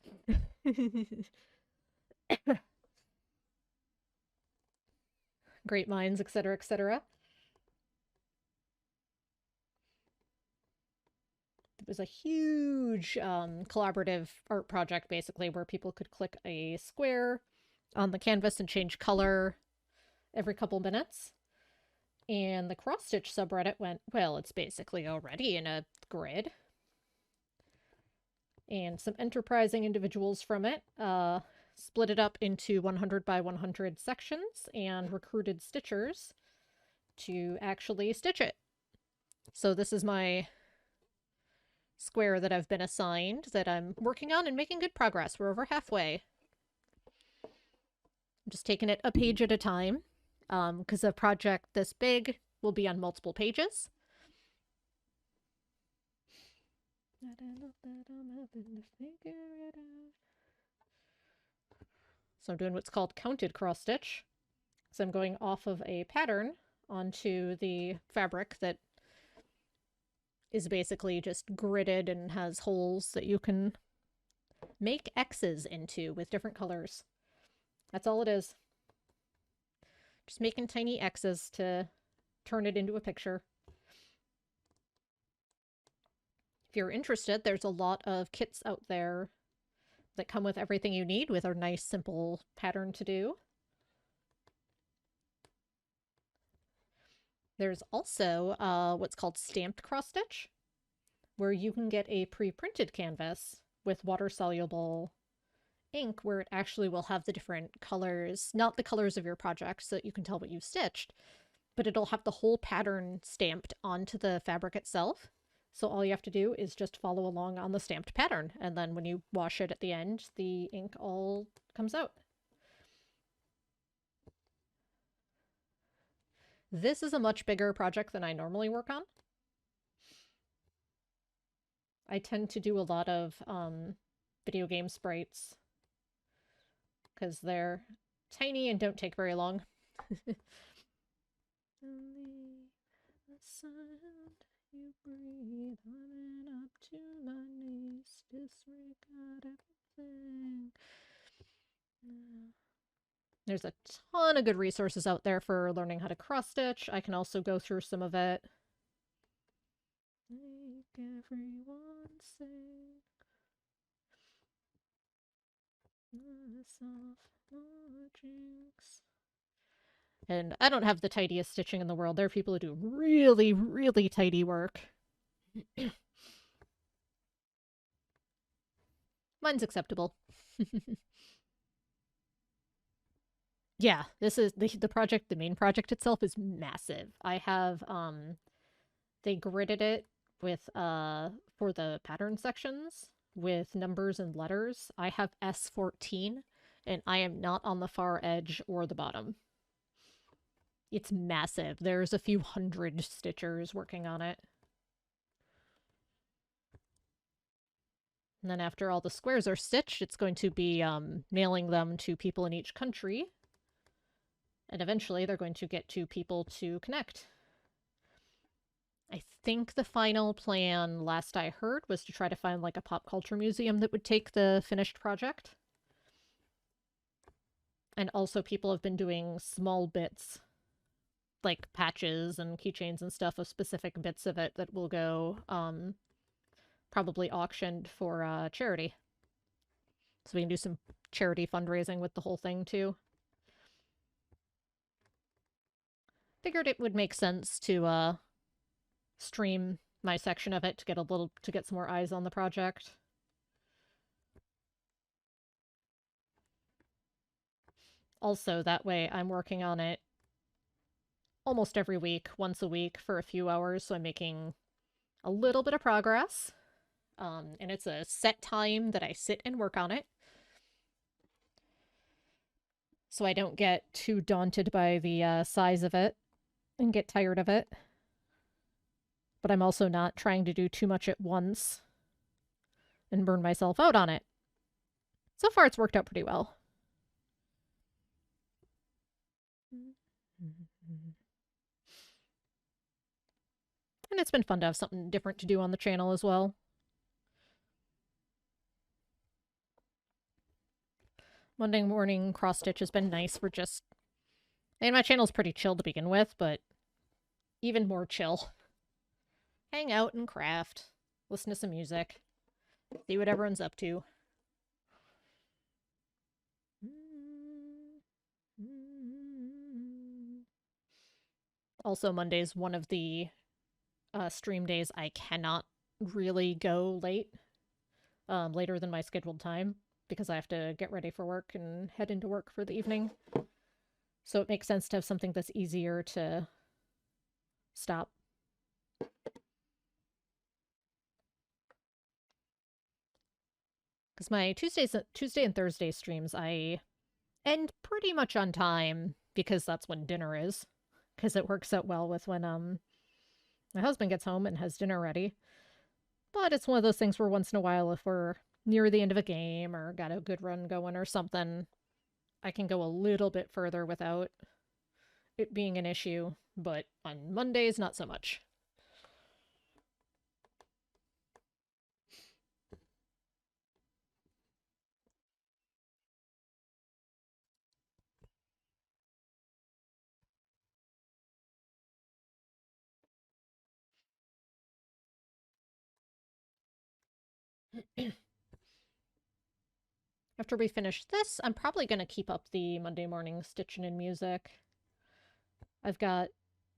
Great minds, etc., etc. It was a huge collaborative art project, basically, where people could click a square on the canvas and change color every couple minutes. And the cross-stitch subreddit went, well, it's basically already in a grid. And some enterprising individuals from it split it up into 100 by 100 sections and recruited stitchers to actually stitch it. So this is my square that I've been assigned that I'm working on and making good progress. We're over halfway. I'm just taking it a page at a time because a project this big will be on multiple pages. So I'm doing what's called counted cross stitch. So I'm going off of a pattern onto the fabric that is basically just gridded and has holes that you can make X's into with different colors. That's all it is. Just making tiny X's to turn it into a picture. If you're interested, there's a lot of kits out there that come with everything you need with a nice simple pattern to do. There's also what's called stamped cross stitch, where you can get a pre-printed canvas with water-soluble ink where it actually will have the different colors, not the colors of your project so that you can tell what you've stitched, but it'll have the whole pattern stamped onto the fabric itself. So all you have to do is just follow along on the stamped pattern, and then when you wash it at the end, the ink all comes out. This is a much bigger project than I normally work on. I tend to do a lot of video game sprites because they're tiny and don't take very long. The sound you breathe, running up to my knees, disregard everything. There's a ton of good resources out there for learning how to cross stitch. I can also go through some of it. Make everyone sing. And I don't have the tidiest stitching in the world. There are people who do really, really tidy work. Mine's acceptable. Yeah, this is the project, the main project itself is massive. I have they gridded it with for the pattern sections with numbers and letters. I have S14 and I am not on the far edge or the bottom. It's massive. There's a few hundred stitchers working on it. And then after all the squares are stitched, it's going to be mailing them to people in each country. And eventually they're going to get to people to connect. I think the final plan, last I heard, was to try to find like a pop culture museum that would take the finished project. And also people have been doing small bits, like patches and keychains and stuff of specific bits of it that will go probably auctioned for charity. So we can do some charity fundraising with the whole thing too. Figured it would make sense to stream my section of it to get some more eyes on the project. Also, that way I'm working on it almost every week, once a week for a few hours, so I'm making a little bit of progress. And it's a set time that I sit and work on it. So I don't get too daunted by the size of it and get tired of it. But I'm also not trying to do too much at once and burn myself out on it. So far, it's worked out pretty well. And it's been fun to have something different to do on the channel as well. Monday morning cross stitch has been nice for just... And my channel's pretty chill to begin with, but even more chill. Hang out and craft. Listen to some music. See what everyone's up to. Also, Monday's one of the stream days I cannot really go later than my scheduled time, because I have to get ready for work and head into work for the evening. So it makes sense to have something that's easier to stop. Because my Tuesday and Thursday streams, I end pretty much on time, because that's when dinner is. Because it works out well with when my husband gets home and has dinner ready. But it's one of those things where once in a while, if we're near the end of a game or got a good run going or something, I can go a little bit further without it being an issue. But on Mondays, not so much. After we finish this, I'm probably going to keep up the Monday morning stitching and music. I've got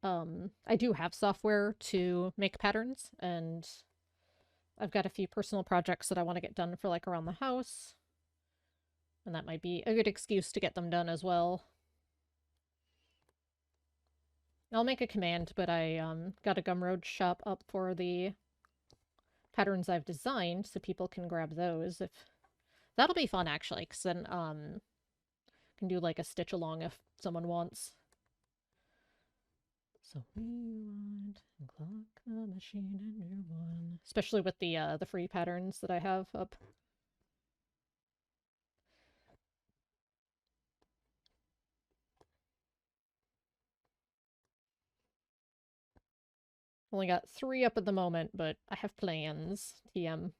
I do have software to make patterns, and I've got a few personal projects that I want to get done for like around the house. And that might be a good excuse to get them done as well. I'll make a command, but I got a Gumroad shop up for the patterns I've designed so people can grab those. If that'll be fun actually, because then can do like a stitch along if someone wants. So rewind and clock the machine and you're one. Especially with the free patterns that I have up. Only got 3 up at the moment, but I have plans. TM.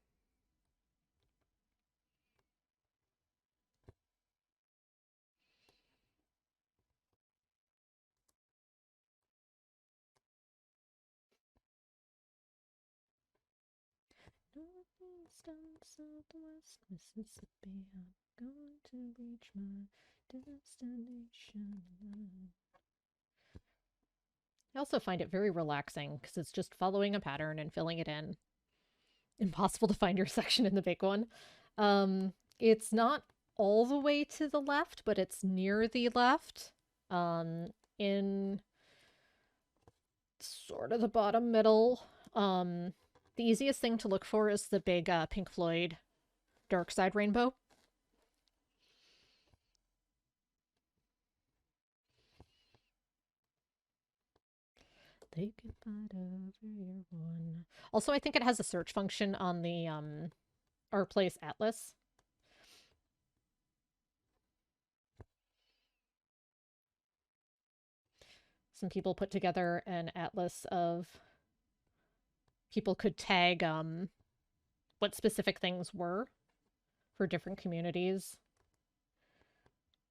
Northeast and southwest Mississippi, I'm going to reach my destination. I also find it very relaxing because it's just following a pattern and filling it in. Impossible to find your section in the big one. It's not all the way to the left, but it's near the left. In sort of the bottom middle. The easiest thing to look for is the big Pink Floyd Dark Side rainbow. They can fight over your one. Also, I think it has a search function on the our place atlas. Some people put together an atlas of people could tag what specific things were for different communities.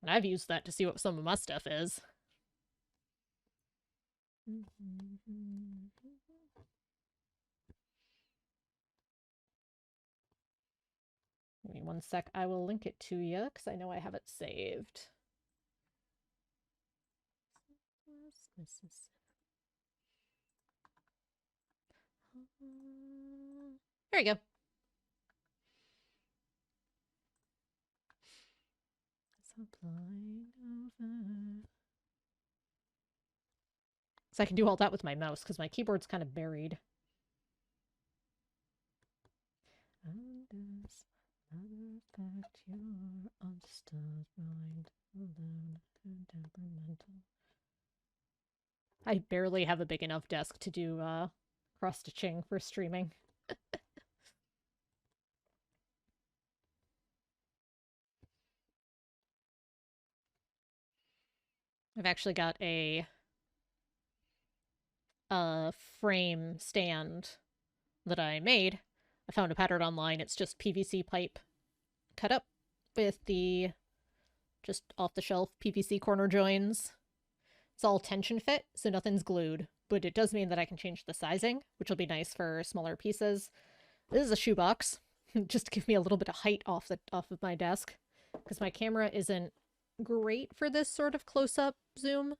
And I've used that to see what some of my stuff is. Give me 1 sec. I will link it to you because I know I have it saved. There you go. So I can do all that with my mouse because my keyboard's kind of buried. Another fact, you're undisturbed mind, alone and temperamental. I barely have a big enough desk to do cross-stitching for streaming. I've actually got a frame stand that I made. I found a pattern online. It's just PVC pipe cut up with the just off-the-shelf PVC corner joins. It's all tension fit, so nothing's glued, but it does mean that I can change the sizing, which will be nice for smaller pieces. This is a shoebox, just to give me a little bit of height off of my desk, because my camera isn't great for this sort of close-up zoom.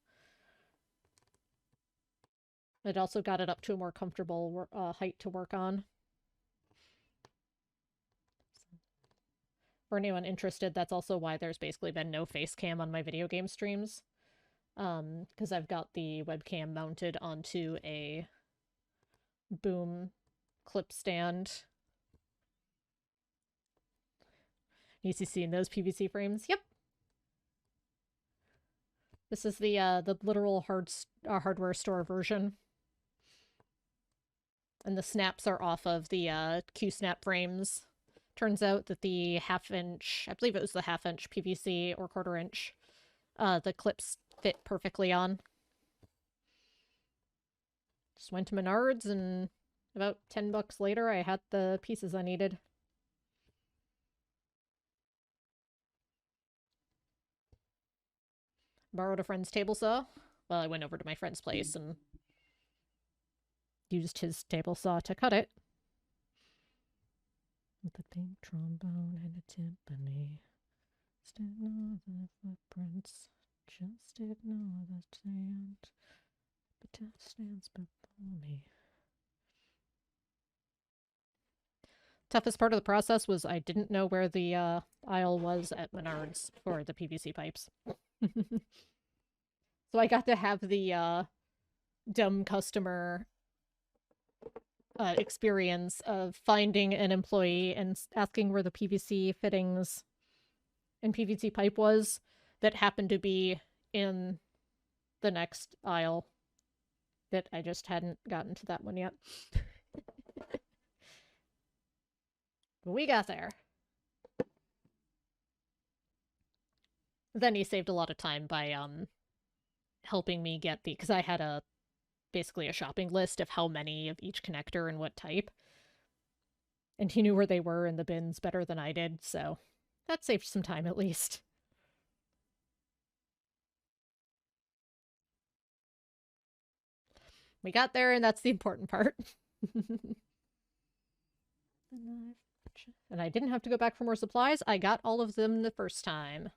It also got it up to a more comfortable height to work on. For anyone interested, that's also why there's basically been no face cam on my video game streams. Because I've got the webcam mounted onto a boom clip stand. You see in those PVC frames? Yep. This is the literal hardware store version. And the snaps are off of the Q-snap frames. Turns out that the half-inch, I believe it was the half-inch PVC or quarter-inch, the clips fit perfectly on. Just went to Menards, and about $10 later, I had the pieces I needed. Borrowed a friend's table saw. Well, I went over to my friend's place and used his table saw to cut it. With a pink trombone and a timpani. Just ignore the footprints. Just ignore the sand. Death stands before me. Toughest part of the process was I didn't know where the aisle was at Menards for the PVC pipes. So I got to have the dumb customer experience of finding an employee and asking where the PVC fittings and PVC pipe was that happened to be in the next aisle. That I just hadn't gotten to that one yet. But we got there. Then he saved a lot of time by helping me get because I had basically a shopping list of how many of each connector and what type. And he knew where they were in the bins better than I did, so that saved some time at least. We got there, and that's the important part. And I didn't have to go back for more supplies. I got all of them the first time.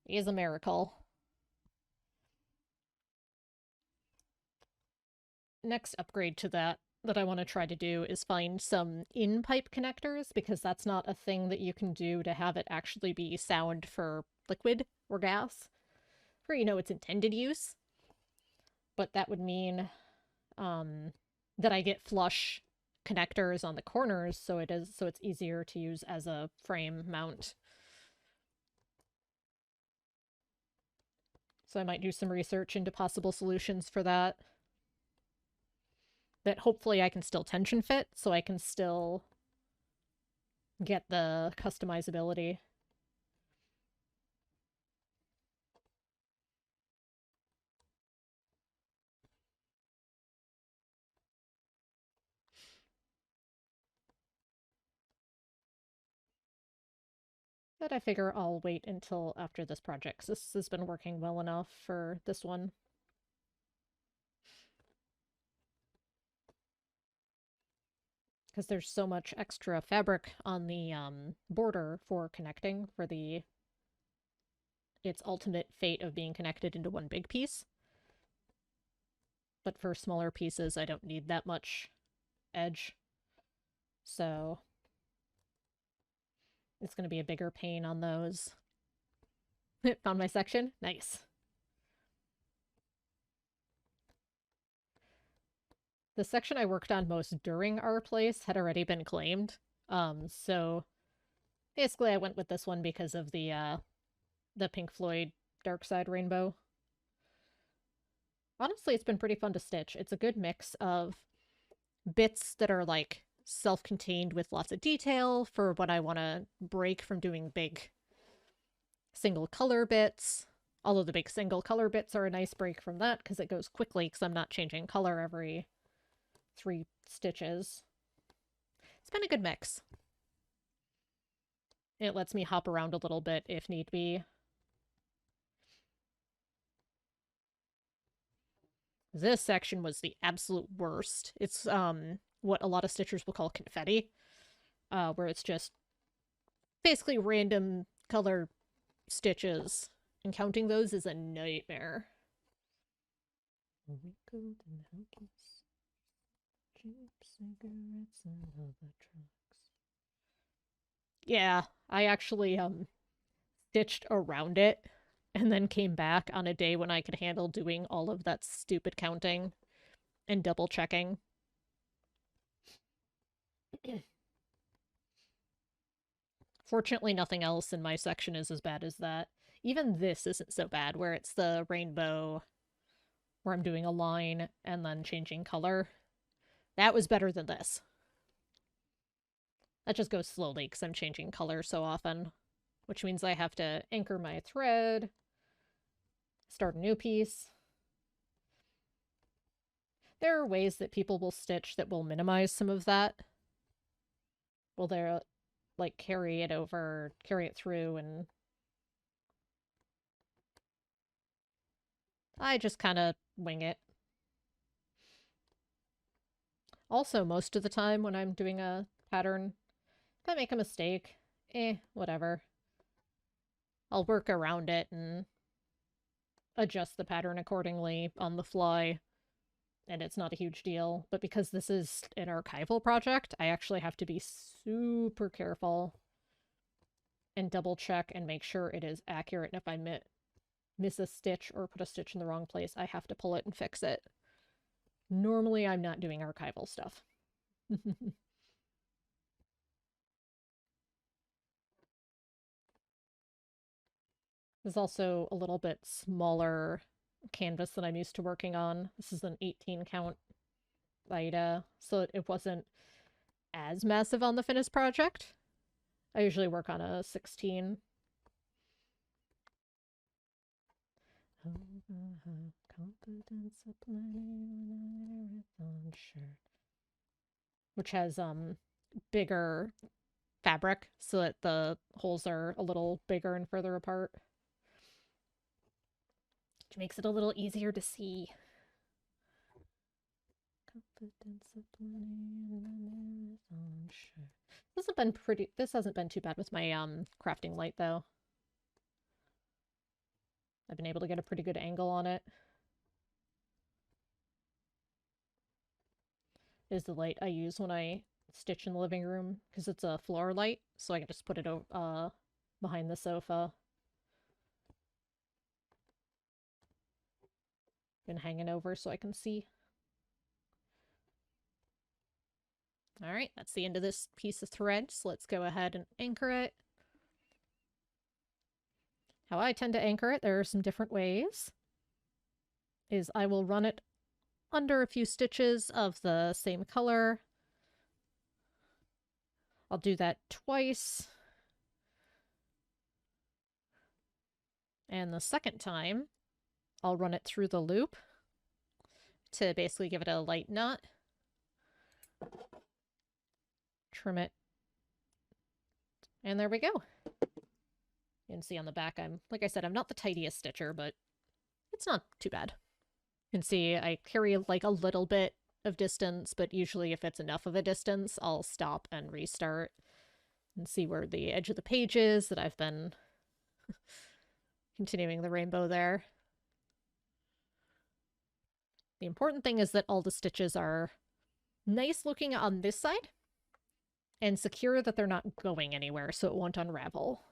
It is a miracle. Next upgrade to that I want to try to do is find some in-pipe connectors, because that's not a thing that you can do to have it actually be sound for liquid or gas for, its intended use. But that would mean that I get flush connectors on the corners, so it's easier to use as a frame mount. So I might do some research into possible solutions for that. That hopefully I can still tension fit, so I can still get the customizability. But I figure I'll wait until after this project, 'cause this has been working well enough for this one. Because there's so much extra fabric on the border for connecting for its ultimate fate of being connected into one big piece. But for smaller pieces, I don't need that much edge. So it's going to be a bigger pain on those. Found my section? Nice. The section I worked on most during our place had already been claimed. So basically I went with this one because of the Pink Floyd Dark Side Rainbow. Honestly, it's been pretty fun to stitch. It's a good mix of bits that are like self-contained with lots of detail for when I want to break from doing big single color bits. Although the big single color bits are a nice break from that because it goes quickly because I'm not changing color every 3 stitches. It's been a good mix. It lets me hop around a little bit if need be. This section was the absolute worst. It's what a lot of stitchers will call confetti, where it's just basically random color stitches, and counting those is a nightmare. Wrinkled and helpless, cheap cigarettes and other trucks. Yeah, I actually stitched around it and then came back on a day when I could handle doing all of that stupid counting and double checking. Fortunately, nothing else in my section is as bad as that. Even this isn't so bad, where it's the rainbow, where I'm doing a line and then changing color. That was better than this. That just goes slowly because I'm changing color so often, which means I have to anchor my thread, start a new piece. There are ways that people will stitch that will minimize some of that. Will they're like carry it through, and I just kind of wing it. Also, most of the time when I'm doing a pattern, if I make a mistake, whatever. I'll work around it and adjust the pattern accordingly on the fly. and it's not a huge deal. But because this is an archival project, I actually have to be super careful and double check and make sure it is accurate. And if I miss a stitch or put a stitch in the wrong place, I have to pull it and fix it. Normally, I'm not doing archival stuff. This is also a little bit smaller canvas than I'm used to working on. This is an 18 count Ida, so it wasn't as massive on the finished project. I usually work on a 16. Which has bigger fabric so that the holes are a little bigger and further apart. Which makes it a little easier to see. This hasn't been too bad with my crafting light though. I've been able to get a pretty good angle on it. Is the light I use when I stitch in the living room because it's a floor light, so I can just put it behind the sofa. Been hanging over so I can see. All right, that's the end of this piece of thread, so let's go ahead and anchor it. How I tend to anchor it, there are some different ways, is I will run it under a few stitches of the same color. I'll do that twice. And the second time, I'll run it through the loop to basically give it a light knot. Trim it. And there we go. You can see on the back, like I said, I'm not the tidiest stitcher, but it's not too bad. You can see I carry like a little bit of distance, but usually if it's enough of a distance, I'll stop and restart and see where the edge of the page is that I've been continuing the rainbow there. The important thing is that all the stitches are nice looking on this side and secure that they're not going anywhere so it won't unravel.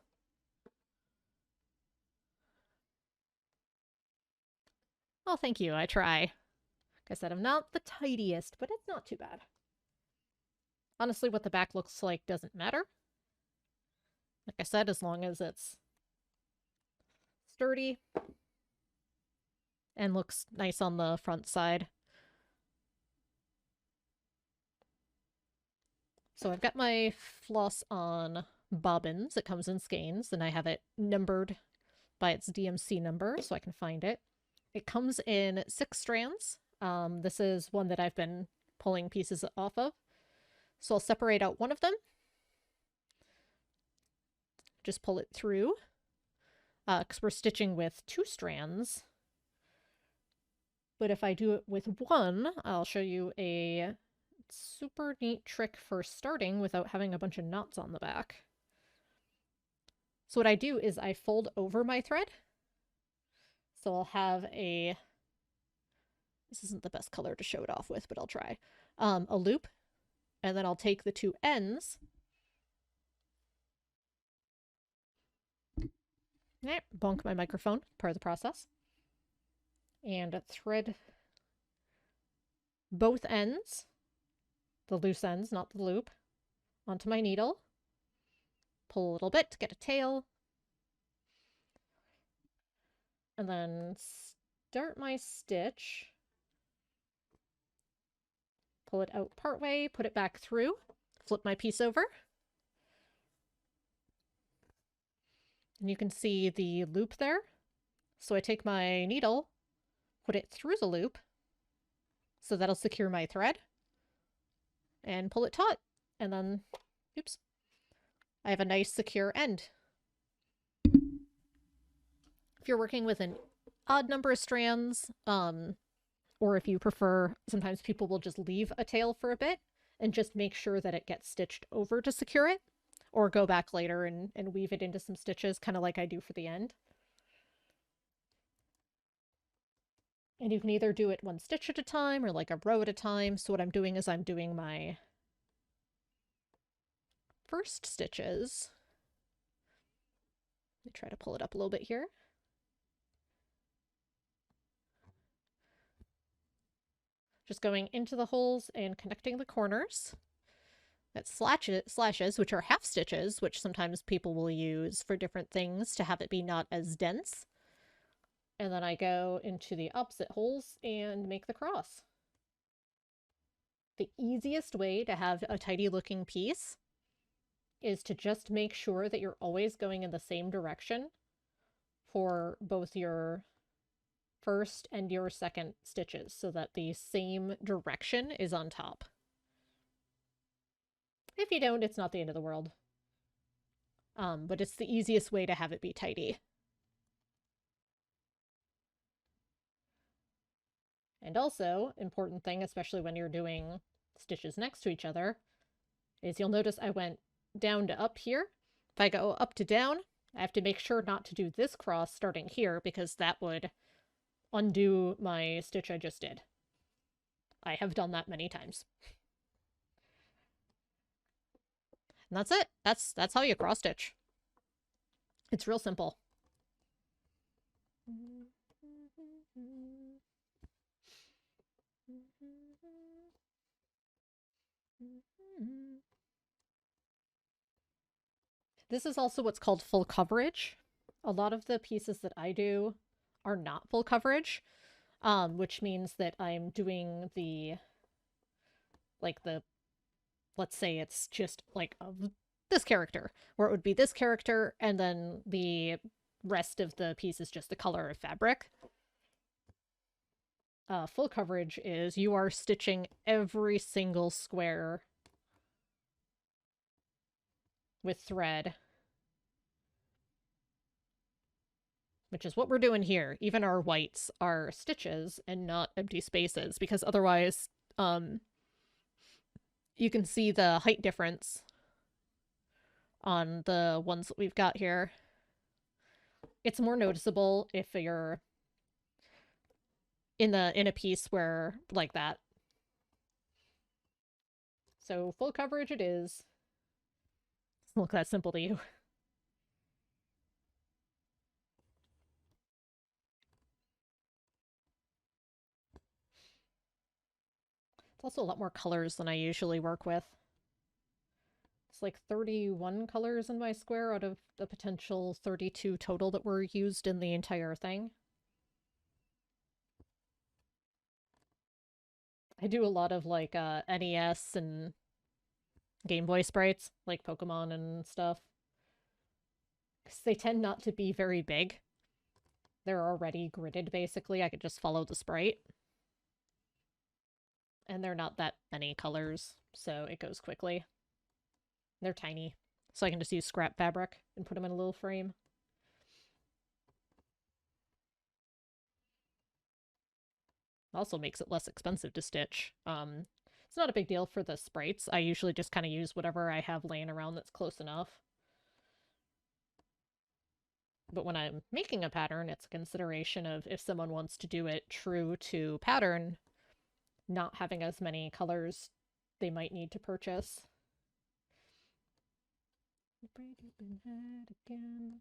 Oh, thank you. I try. Like I said, I'm not the tidiest, but it's not too bad. Honestly, what the back looks like doesn't matter. Like I said, as long as it's sturdy and looks nice on the front side. So I've got my floss on bobbins. It comes in skeins, and I have it numbered by its DMC number so I can find it. It comes in 6 strands. This is one that I've been pulling pieces off of. So I'll separate out one of them. Just pull it through. Because we're stitching with 2 strands. But if I do it with one, I'll show you a super neat trick for starting without having a bunch of knots on the back. So what I do is I fold over my thread. So I'll have a, this isn't the best color to show it off with, but I'll try, a loop, and then I'll take the 2 ends. Bonk my microphone, part of the process. And thread both ends, the loose ends, not the loop, onto my needle. Pull a little bit to get a tail. And then start my stitch. Pull it out partway, put it back through, flip my piece over. And you can see the loop there. So I take my needle, put it through the loop, so that'll secure my thread, and pull it taut. And then, oops, I have a nice secure end. If you're working with an odd number of strands, or if you prefer, sometimes people will just leave a tail for a bit and just make sure that it gets stitched over to secure it, or go back later and weave it into some stitches, kind of like I do for the end. And you can either do it one stitch at a time or like a row at a time. So what I'm doing is I'm doing my first stitches. Let me try to pull it up a little bit here. Just going into the holes and connecting the corners. That's slashes, which are half stitches, which sometimes people will use for different things to have it be not as dense. And then I go into the opposite holes and make the cross. The easiest way to have a tidy looking piece is to just make sure that you're always going in the same direction for both your first and your second stitches so that the same direction is on top. If you don't, it's not the end of the world. But it's the easiest way to have it be tidy. And also, important thing, especially when you're doing stitches next to each other, is you'll notice I went down to up here. If I go up to down, I have to make sure not to do this cross starting here because that would undo my stitch I just did. I have done that many times. And that's it. That's how you cross stitch. It's real simple. This is also what's called full coverage. A lot of the pieces that I do are not full coverage, which means that I'm doing let's say it's just like this character, where it would be this character, and then the rest of the piece is just the color of fabric. Full coverage is you are stitching every single square with thread, which is what we're doing here. Even our whites are stitches and not empty spaces, because otherwise, you can see the height difference on the ones that we've got here. It's more noticeable if you're in a piece where like that. So full coverage it is. Doesn't look that simple to you. It's also a lot more colors than I usually work with. It's like 31 colors in my square out of the potential 32 total that were used in the entire thing. I do a lot of like NES and Game Boy sprites, like Pokemon and stuff. Because they tend not to be very big. They're already gridded, basically. I could just follow the sprite. And they're not that many colors, so it goes quickly. They're tiny, so I can just use scrap fabric and put them in a little frame. Also makes it less expensive to stitch. It's not a big deal for the sprites. I usually just kind of use whatever I have laying around that's close enough. But when I'm making a pattern, it's a consideration of if someone wants to do it true to pattern, not having as many colors they might need to purchase. Again.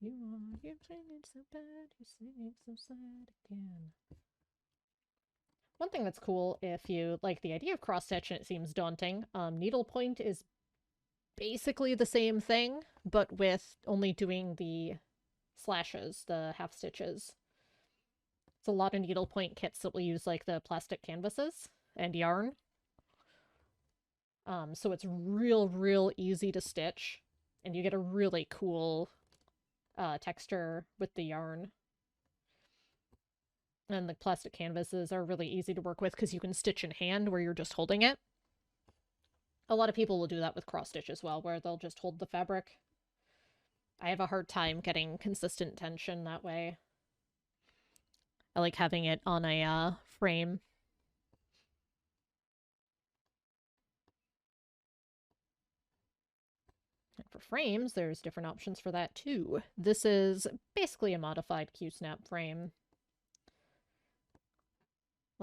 You're singing so bad, you're singing so sad again. One thing that's cool if you like the idea of cross stitch and it seems daunting, needlepoint is basically the same thing, but with only doing the slashes, the half stitches. It's a lot of needlepoint kits that will use like the plastic canvases and yarn. So it's real easy to stitch, and you get a really cool texture with the yarn. And the plastic canvases are really easy to work with because you can stitch in hand where you're just holding it. A lot of people will do that with cross stitch as well, where they'll just hold the fabric. I have a hard time getting consistent tension that way. I like having it on a frame. And for frames, there's different options for that too. This is basically a modified Q-snap frame.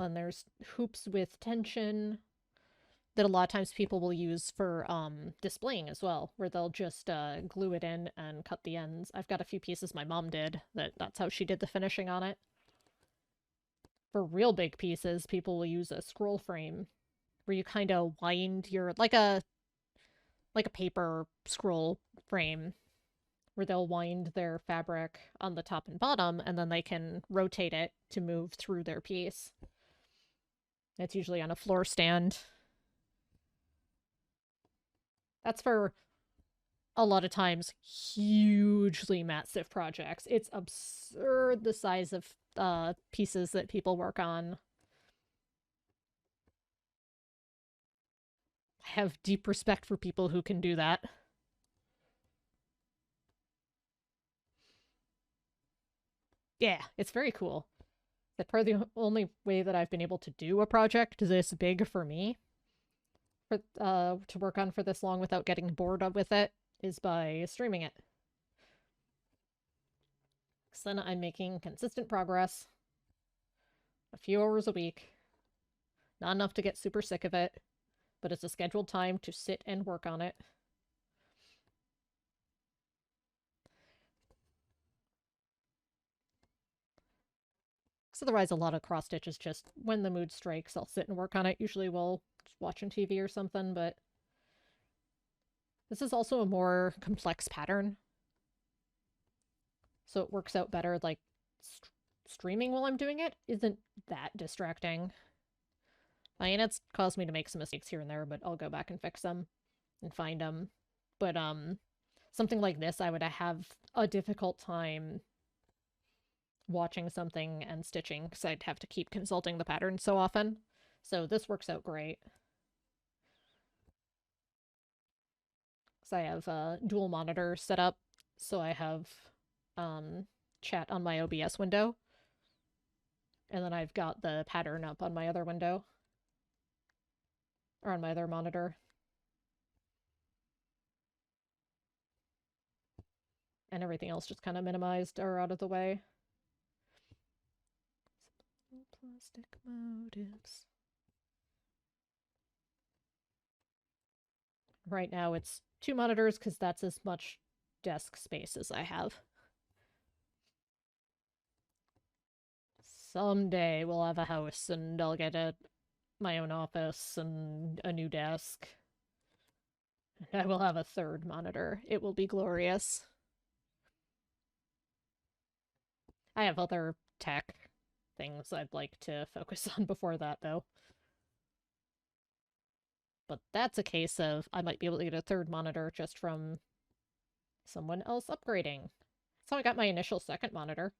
And there's hoops with tension that a lot of times people will use for displaying as well, where they'll just glue it in and cut the ends. I've got a few pieces my mom did that's how she did the finishing on it. For real big pieces, people will use a scroll frame where you kind of wind your like a paper scroll frame where they'll wind their fabric on the top and bottom and then they can rotate it to move through their piece. It's usually on a floor stand. That's for a lot of times hugely massive projects. It's absurd the size of pieces that people work on. I have deep respect for people who can do that. Yeah, it's very cool. That's probably the only way that I've been able to do a project this big for me for to work on for this long without getting bored with it is by streaming it. So then I'm making consistent progress, a few hours a week. Not enough to get super sick of it, but it's a scheduled time to sit and work on it. Because otherwise, a lot of cross stitch is just when the mood strikes, I'll sit and work on it. Usually, we'll just watching TV or something, but this is also a more complex pattern, so it works out better. Like streaming while I'm doing it isn't that distracting. I mean, it's caused me to make some mistakes here and there, but I'll go back and fix them and find them. But something like this, I would have a difficult time watching something and stitching because I'd have to keep consulting the pattern so often. So this works out great. Because I have a dual monitor set up, so I have chat on my OBS window, and then I've got the pattern up on my other window, or on my other monitor. And everything else just kind of minimized or out of the way. Plastic motives. Right now it's 2 monitors because that's as much desk space as I have. Someday we'll have a house and I'll get my own office and a new desk. And I will have a 3rd monitor. It will be glorious. I have other tech things I'd like to focus on before that, though. But that's a case of I might be able to get a 3rd monitor just from someone else upgrading. So I got my initial 2nd monitor.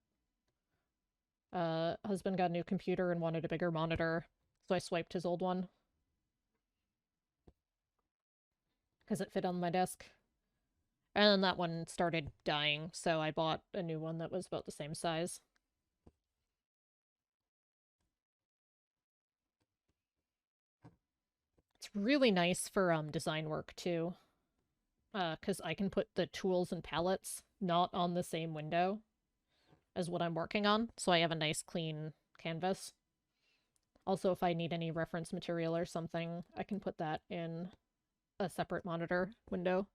Husband got a new computer and wanted a bigger monitor, so I swiped his old one. Because it fit on my desk. And then that one started dying, so I bought a new one that was about the same size. It's really nice for design work too. Because I can put the tools and palettes not on the same window as what I'm working on, so I have a nice clean canvas. Also, if I need any reference material or something, I can put that in a separate monitor window.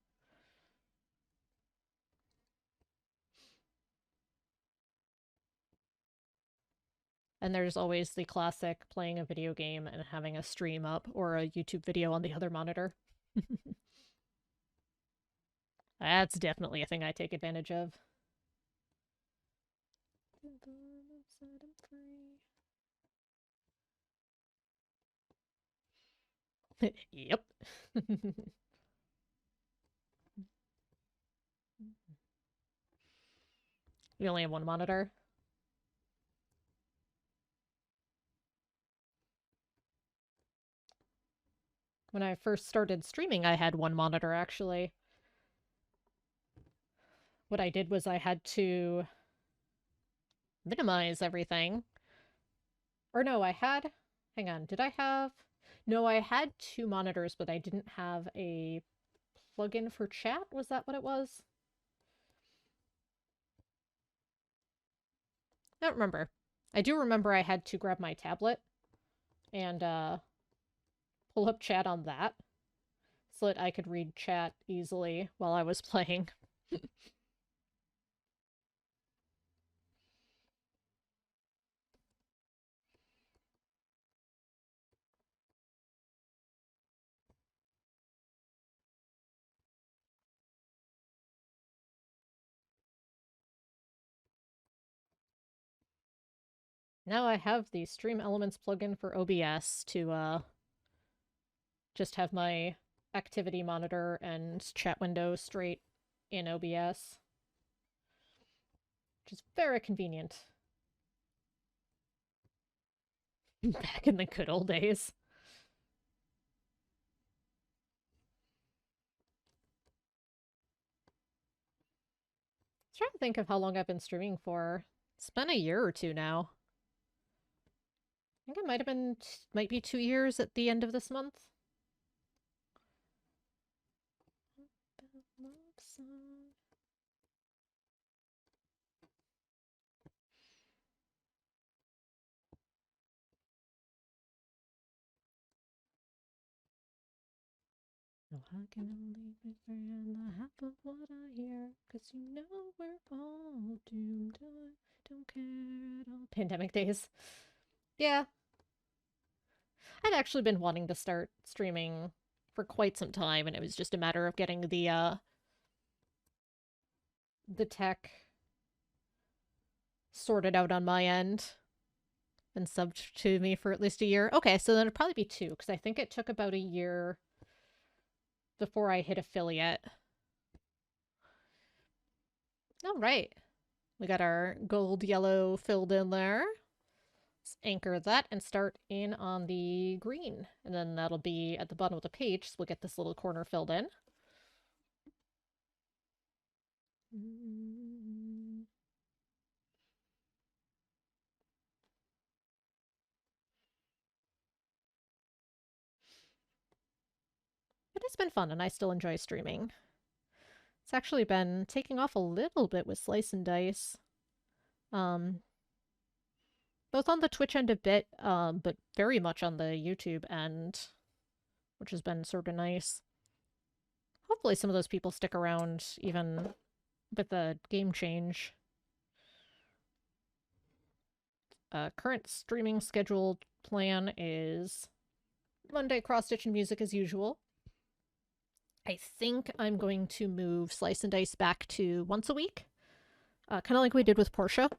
And there's always the classic playing a video game and having a stream up or a YouTube video on the other monitor. That's definitely a thing I take advantage of. Yep. We only have one monitor. When I first started streaming, I had one monitor, actually. What I did was I had to minimize everything. Or no, I had... Hang on, did I have... No, I had 2 monitors, but I didn't have a plug-in for chat? Was that what it was? I don't remember. I do remember I had to grab my tablet and pull up chat on that so that I could read chat easily while I was playing. Now I have the Stream Elements plugin for OBS to just have my activity monitor and chat window straight in OBS, which is very convenient. Back in the good old days. I was trying to think of how long I've been streaming for. It's been a year or two now. I think it might be 2 years at the end of this month. No, I can only befriend the half of what I hear, 'cause you know we're all doomed. I don't care at all. Pandemic days. Yeah, I'd actually been wanting to start streaming for quite some time, and it was just a matter of getting the tech sorted out on my end and subbed to me for at least a year. Okay, so then it'd probably be 2, because I think it took about a year before I hit affiliate. All right. We got our gold yellow filled in there. Let's anchor that and start in on the green. And then that'll be at the bottom of the page, so we'll get this little corner filled in. It has been fun, and I still enjoy streaming. It's actually been taking off a little bit with Slice and Dice. Both on the Twitch end a bit, but very much on the YouTube end, which has been sort of nice. Hopefully some of those people stick around even with the game change. Current streaming scheduled plan is Monday cross-stitch and music as usual. I think I'm going to move Slice and Dice back to once a week, kind of like we did with Portia.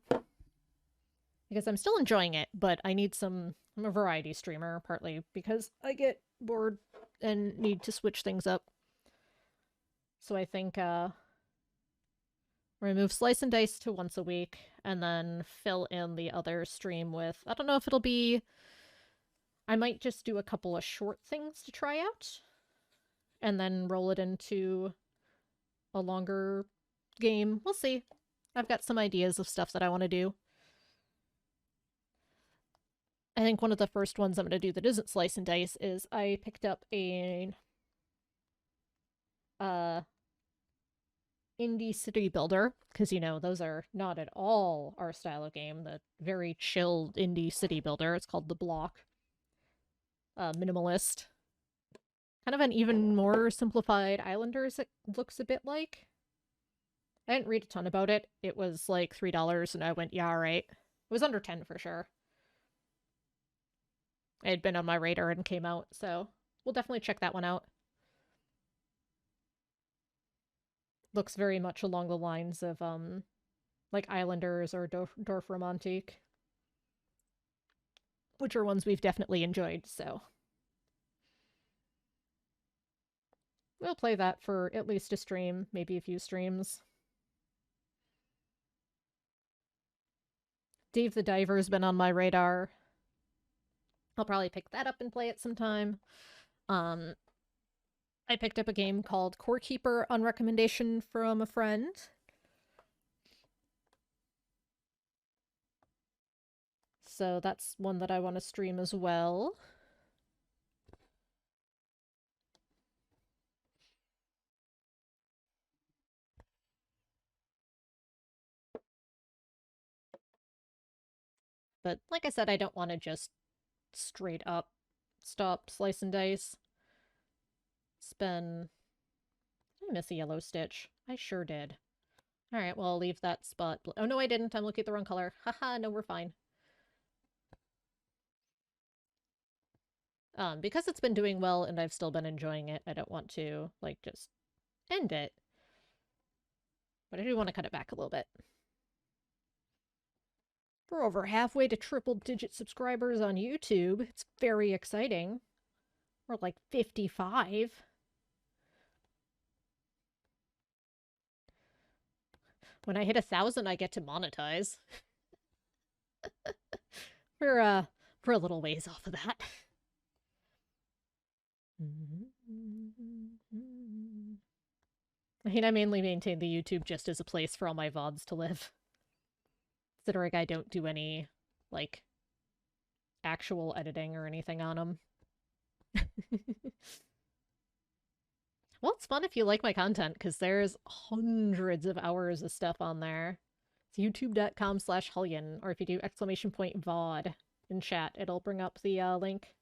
Because I'm still enjoying it, but I need I'm a variety streamer, partly because I get bored and need to switch things up. So I think we're gonna move Slice and Dice to once a week, and then fill in the other stream with, I don't know if it'll be, I might just do a couple of short things to try out, and then roll it into a longer game. We'll see. I've got some ideas of stuff that I want to do. I think one of the first ones I'm going to do that isn't Slice and Dice is I picked up a indie city builder, because, you know, those are not at all our style of game. The very chilled indie city builder. It's called The Block. Minimalist. Kind of an even more simplified Islanders, it looks a bit like. I didn't read a ton about it. It was like $3, and I went, yeah, alright. It was under 10 for sure. It had been on my radar and came out, so we'll definitely check that one out. Looks very much along the lines of, like Islanders or Dorfromantik, which are ones we've definitely enjoyed, so. We'll play that for at least a stream, maybe a few streams. Dave the Diver's been on my radar. I'll probably pick that up and play it sometime. I picked up a game called Core Keeper on recommendation from a friend. So that's one that I want to stream as well. But like I said, I don't want to just straight up stop slice and dice. It's been... Did I miss a yellow stitch? I sure did. Alright, well, I'll leave that spot. Oh, no, I didn't. I'm looking at the wrong color. Haha, no, we're fine. Because it's been doing well and I've still been enjoying it, I don't want to, like, just end it. But I do want to cut it back a little bit. We're over halfway to triple-digit subscribers on YouTube. It's very exciting. We're like 55. When I hit 1,000, I get to monetize. we're a little ways off of that. I mean, I mainly maintain the YouTube just as a place for all my VODs to live. Considering I don't do any, like, actual editing or anything on them. Well, it's fun if you like my content, because there's hundreds of hours of stuff on there. It's youtube.com/Hulyen, or if you do !VOD in chat, it'll bring up the link.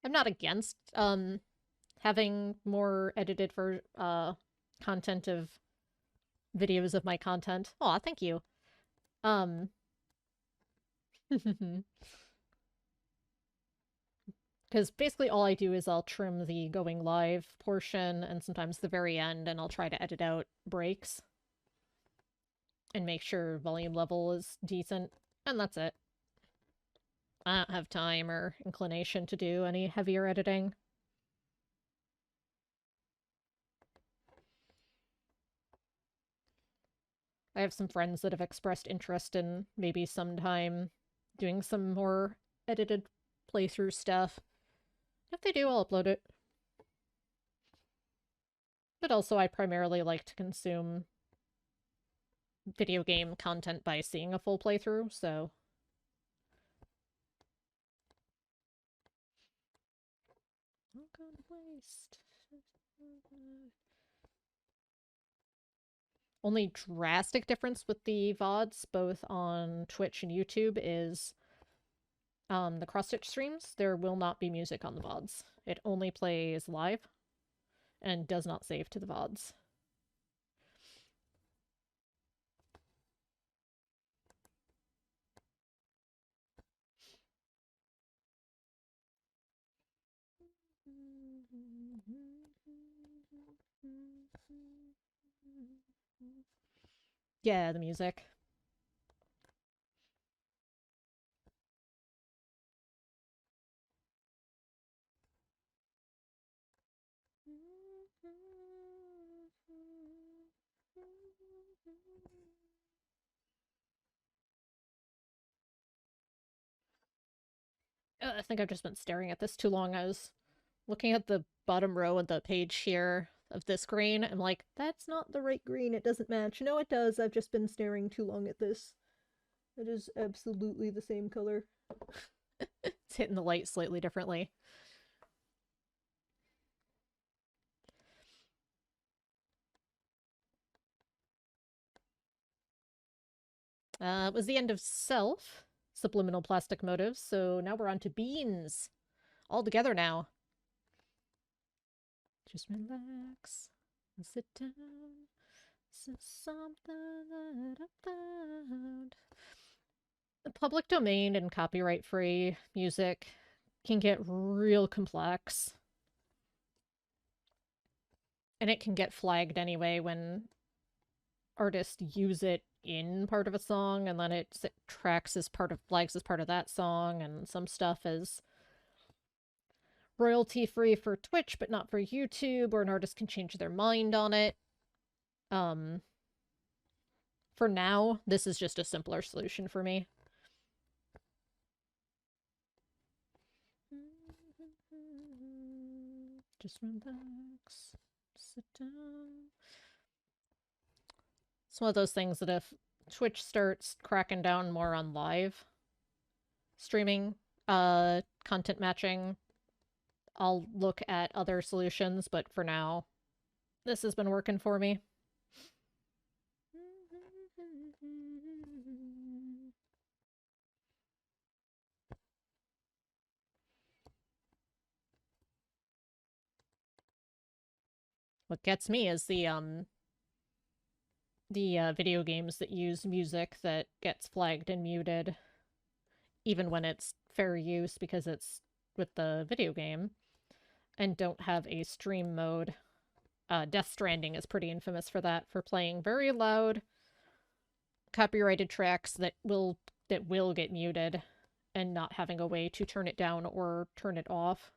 I'm not against having more edited for content of videos of my content. Aw, thank you. Because basically all I do is I'll trim the going live portion and sometimes the very end, and I'll try to edit out breaks and make sure volume level is decent, and that's it. I don't have time or inclination to do any heavier editing. I have some friends that have expressed interest in maybe sometime doing some more edited playthrough stuff. If they do, I'll upload it. But also, I primarily like to consume video game content by seeing a full playthrough, so... Oh god, waste. Only drastic difference with the VODs, both on Twitch and YouTube, is the cross-stitch streams. There will not be music on the VODs. It only plays live and does not save to the VODs. Yeah, the music. I think I've just been staring at this too long. I was looking at the bottom row of the page here of this green. I'm like, that's not the right green. It doesn't match. No, it does. I've just been staring too long at this. It is absolutely the same color. It's hitting the light slightly differently. It was the end of Self, subliminal plastic motives, so now we're on to Beans. All together now. Just relax and sit down. This is something that I found. The public domain and copyright-free music can get real complex. And it can get flagged anyway when artists use it in part of a song, and then it tracks as part of, flags as part of that song, and some stuff is royalty-free for Twitch, but not for YouTube, or an artist can change their mind on it. For now, this is just a simpler solution for me. Just relax, sit down. It's one of those things that if Twitch starts cracking down more on live streaming, content matching, I'll look at other solutions, but for now, This has been working for me. What gets me is the video games that use music that gets flagged and muted, even when it's fair use because it's with the video game, and don't have a stream mode. Death Stranding is pretty infamous for that, for playing very loud, copyrighted tracks that will get muted, and not having a way to turn it down or turn it off.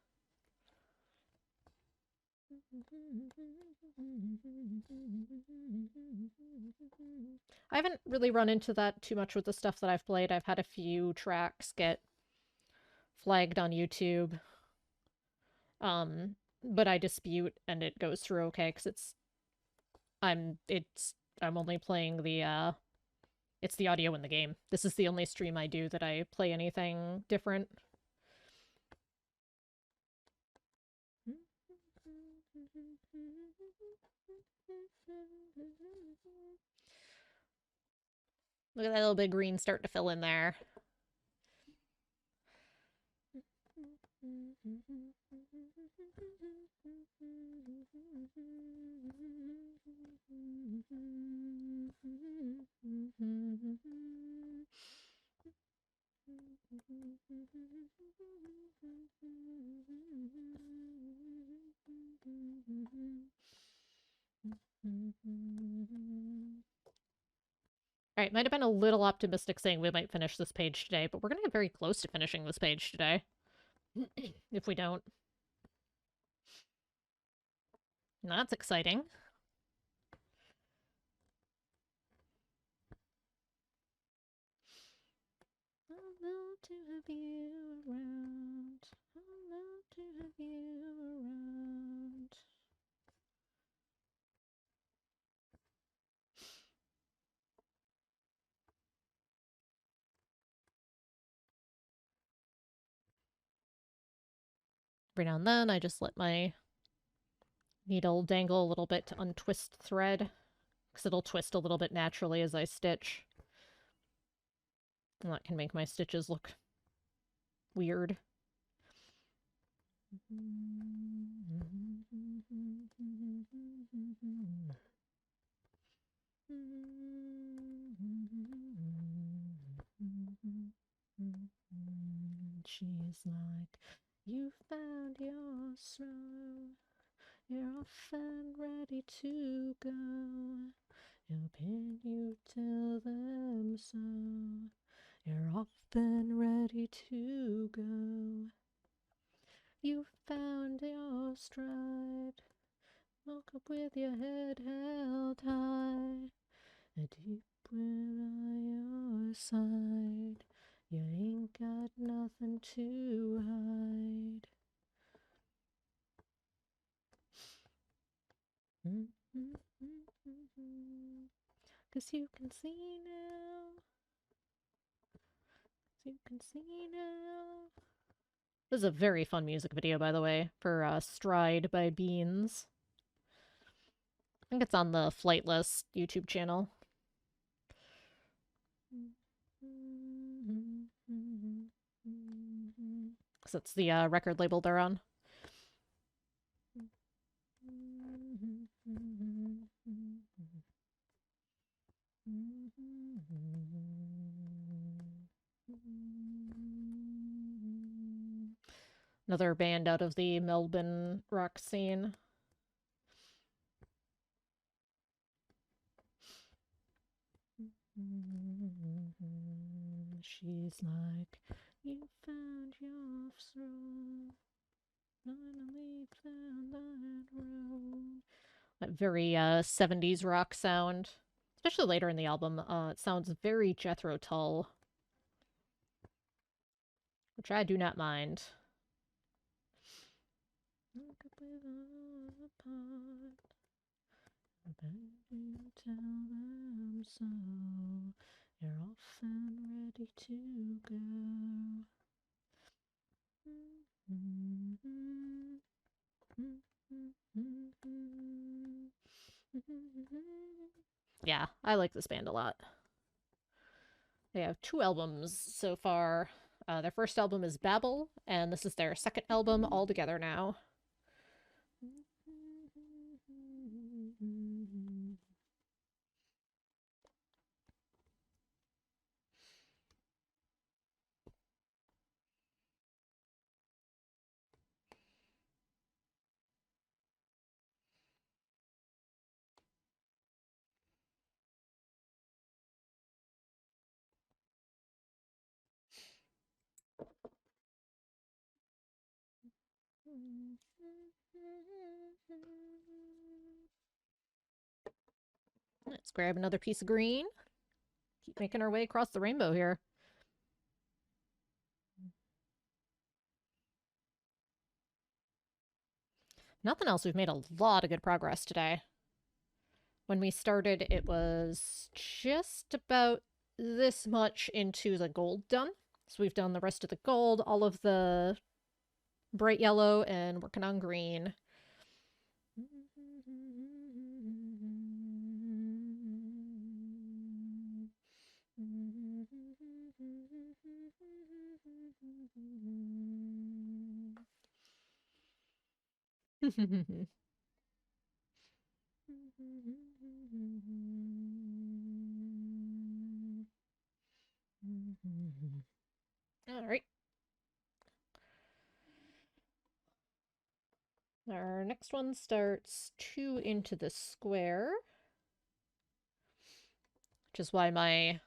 I haven't really run into that too much with the stuff that I've played. I've had a few tracks get flagged on YouTube. But I dispute and it goes through okay because I'm only playing it's the audio in the game. This is the only stream I do that I play anything different. Look at that little bit of green starting to fill in there. Alright, might have been a little optimistic saying we might finish this page today, but we're gonna get very close to finishing this page today. If we don't. That's exciting. I'd love to have you around. I'd love to have you around. Every now and then, I just let my needle dangle a little bit to untwist thread, because it'll twist a little bit naturally as I stitch. And that can make my stitches look weird. She's like, you found your snow. You're off and ready to go. Can you tell them so? You're off and ready to go. You found your stride. Woke up with your head held high. A deep breath on your side. You ain't got nothing to hide. Cause you can see now. You can see now. This is a very fun music video, by the way, for Stride by Beans. I think it's on the Flightless YouTube channel. Because it's the record label they're on. Another band out of the Melbourne rock scene. She's like, you found your soul. Finally found that road. That very 70s rock sound. Especially later in the album. It sounds very Jethro Tull. Which I do not mind. You tell them so. You're off and ready to go. Yeah, I like this band a lot. They have 2 albums so far. Their first album is Babel, and this is their second album all together now. Let's grab another piece of green. Keep making our way across the rainbow here. Nothing else. We've made a lot of good progress today. When we started, it was just about this much into the gold done. So we've done the rest of the gold, all of the bright yellow, and working on green. All right. Our next one starts 2 into the square, which is why my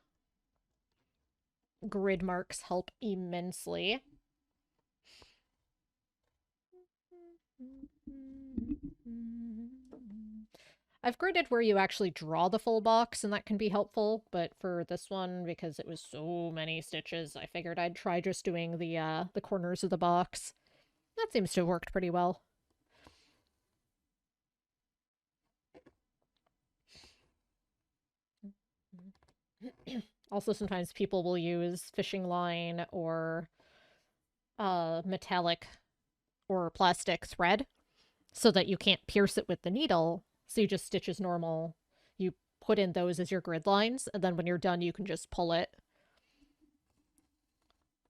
grid marks help immensely. I've gridded where you actually draw the full box, and that can be helpful, but for this one, because it was so many stitches, I figured I'd try just doing the corners of the box. That seems to have worked pretty well. Also, sometimes people will use fishing line or metallic or plastic thread so that you can't pierce it with the needle, so you just stitch as normal. You put in those as your grid lines, and then when you're done, you can just pull it.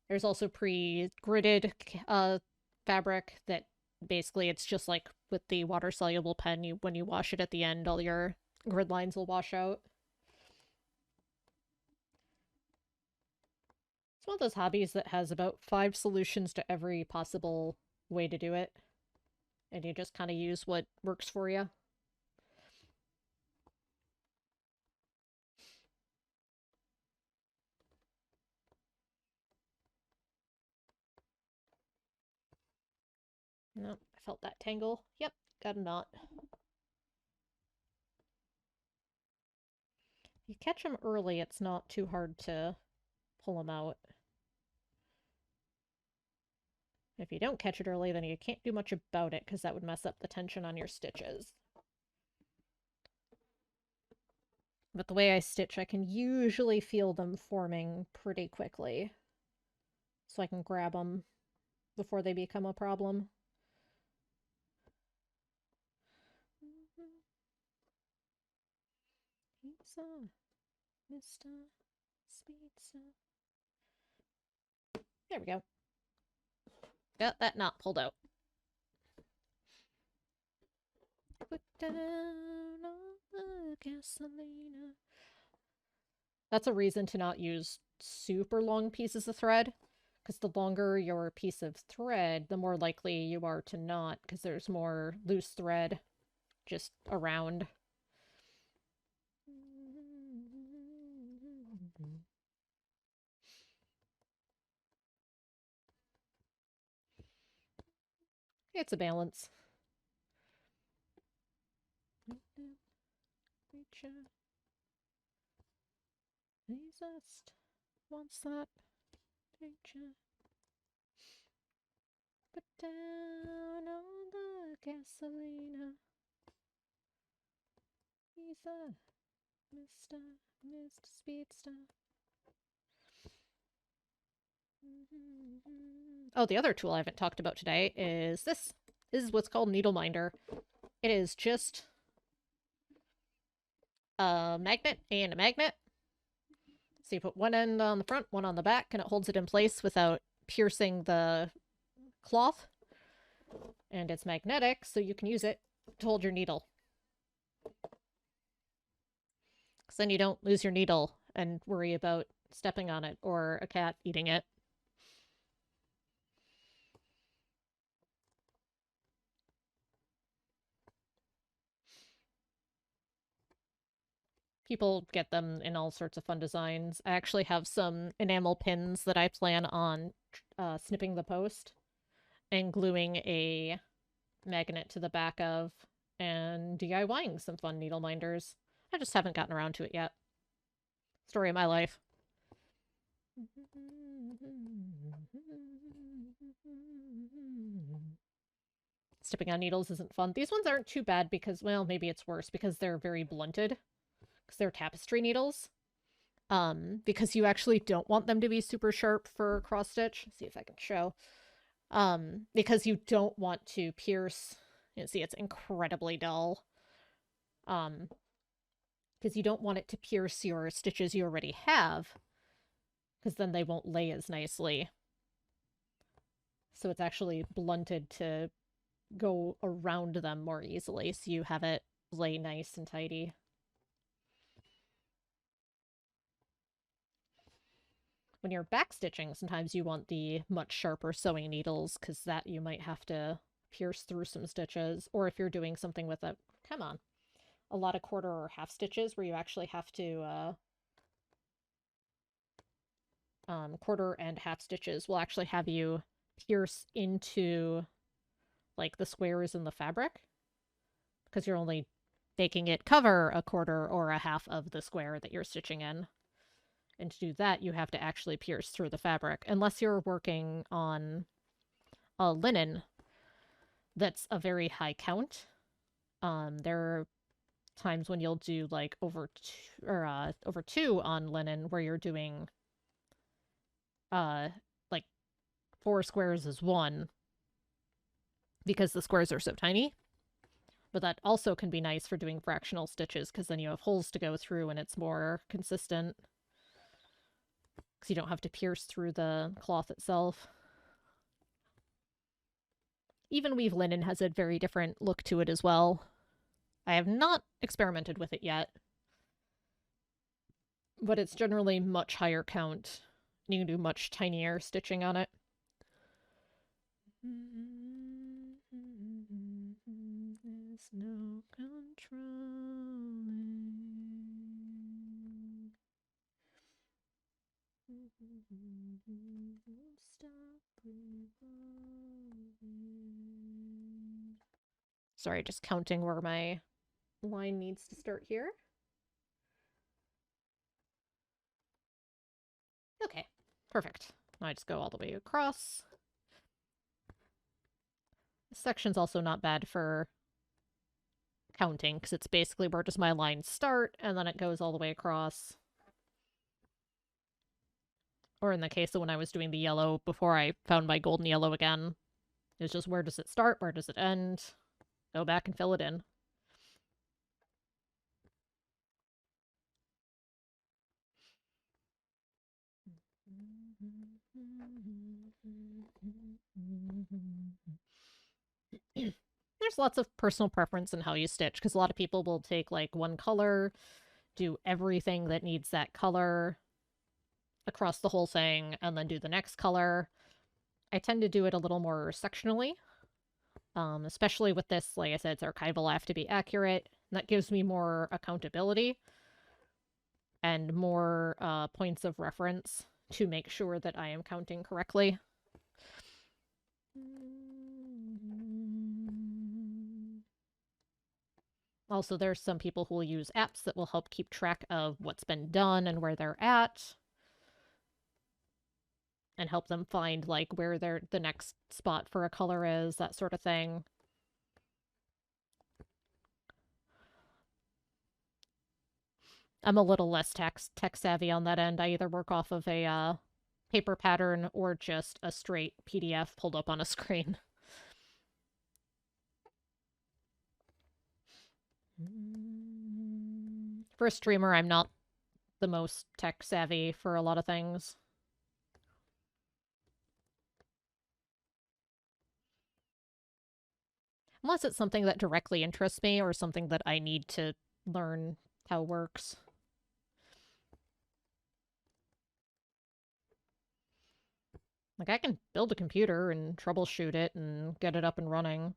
There's also pre-gridded fabric that basically it's just like with the water-soluble pen, when you wash it at the end, all your grid lines will wash out. It's one of those hobbies that has about 5 solutions to every possible way to do it, and you just kind of use what works for you. Nope, I felt that tangle. Yep, got a knot. If you catch them early, it's not too hard to pull them out. If you don't catch it early, then you can't do much about it because that would mess up the tension on your stitches. But the way I stitch, I can usually feel them forming pretty quickly. So I can grab them before they become a problem. Pizza, Mr. Pizza. There we go. Got that knot pulled out. Put down all the gasolina. That's a reason to not use super long pieces of thread, because the longer your piece of thread, the more likely you are to knot, because there's more loose thread just around. It's a balance. Jesus wants that picture. Put down all the gasolina. He's a Mr. Speedster. Oh, the other tool I haven't talked about today is this. This is what's called Needle Minder. It is just a magnet and a magnet. So you put one end on the front, one on the back, and it holds it in place without piercing the cloth. And it's magnetic, so you can use it to hold your needle. Because then you don't lose your needle and worry about stepping on it or a cat eating it. People get them in all sorts of fun designs. I actually have some enamel pins that I plan on snipping the post and gluing a magnet to the back of and DIYing some fun needle minders. I just haven't gotten around to it yet. Story of my life. Stepping on needles isn't fun. These ones aren't too bad because, well, maybe it's worse because they're very blunted. Because they're tapestry needles. Because you actually don't want them to be super sharp for cross stitch. Let's see if I can show. Because you don't want to pierce. You see, it's incredibly dull. Because you don't want it to pierce your stitches you already have. Because then they won't lay as nicely. So it's actually blunted to go around them more easily. So you have it lay nice and tidy. When you're backstitching, sometimes you want the much sharper sewing needles because that you might have to pierce through some stitches. Or if you're doing something with a lot of quarter or half stitches where you actually have to quarter and half stitches will actually have you pierce into like the squares in the fabric because you're only making it cover a quarter or a half of the square that you're stitching in. And to do that, you have to actually pierce through the fabric. Unless you're working on a linen that's a very high count. There are times when you'll do like over two on linen where you're doing like 4 squares is 1 because the squares are so tiny. But that also can be nice for doing fractional stitches because then you have holes to go through and it's more consistent. Because you don't have to pierce through the cloth itself. Even weave linen has a very different look to it as well. I have not experimented with it yet. But it's generally much higher count. You can do much tinier stitching on it. There's no controlling. Stop revolving. Sorry, just counting where my line needs to start here. Okay, perfect. Now I just go all the way across. This section's also not bad for counting, because it's basically where does my line start, and then it goes all the way across. Or in the case of when I was doing the yellow, before I found my golden yellow again, it's just where does it start, where does it end? Go back and fill it in. There's lots of personal preference in how you stitch, because a lot of people will take like one color, do everything that needs that color across the whole thing, and then do the next color. I tend to do it a little more sectionally, especially with this, like I said, it's archival, I have to be accurate. That gives me more accountability and more points of reference to make sure that I am counting correctly. Also, there's some people who will use apps that will help keep track of what's been done and where they're at, and help them find like where the next spot for a color is, that sort of thing. I'm a little less tech savvy on that end. I either work off of a paper pattern or just a straight PDF pulled up on a screen. For a streamer, I'm not the most tech savvy for a lot of things. Unless it's something that directly interests me or something that I need to learn how it works. Like, I can build a computer and troubleshoot it and get it up and running.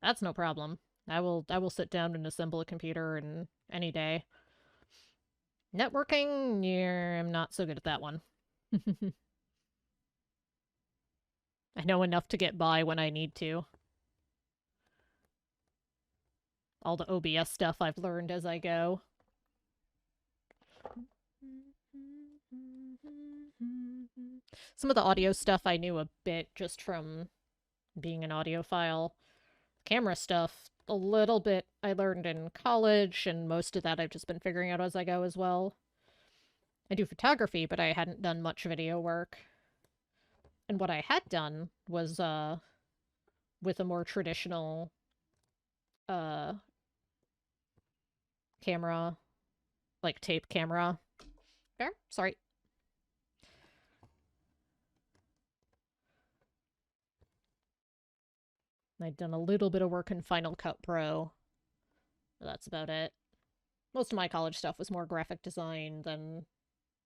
That's no problem. I will sit down and assemble a computer in any day. Networking, yeah, I'm not so good at that one. I know enough to get by when I need to. All the OBS stuff I've learned as I go. Some of the audio stuff I knew a bit just from being an audiophile. Camera stuff, a little bit I learned in college, and most of that I've just been figuring out as I go as well. I do photography, but I hadn't done much video work. And what I had done was, with a more traditional, uh, camera, like tape camera. There? Sorry. I'd done a little bit of work in Final Cut Pro. That's about it. Most of my college stuff was more graphic design than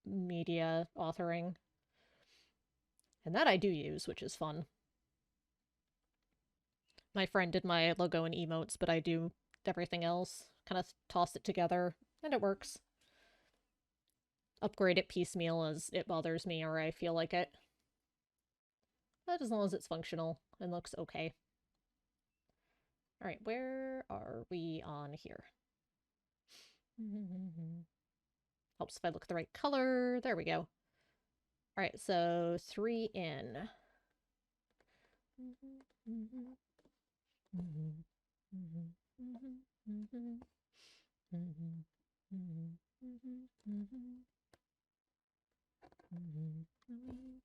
media authoring. And that I do use, which is fun. My friend did my logo and emotes, but I do everything else. Kind of toss it together, and it works. Upgrade it piecemeal as it bothers me or I feel like it. But as long as it's functional and looks okay. Alright, where are we on here? Helps if I look at the right color. There we go. Alright, so 3 in.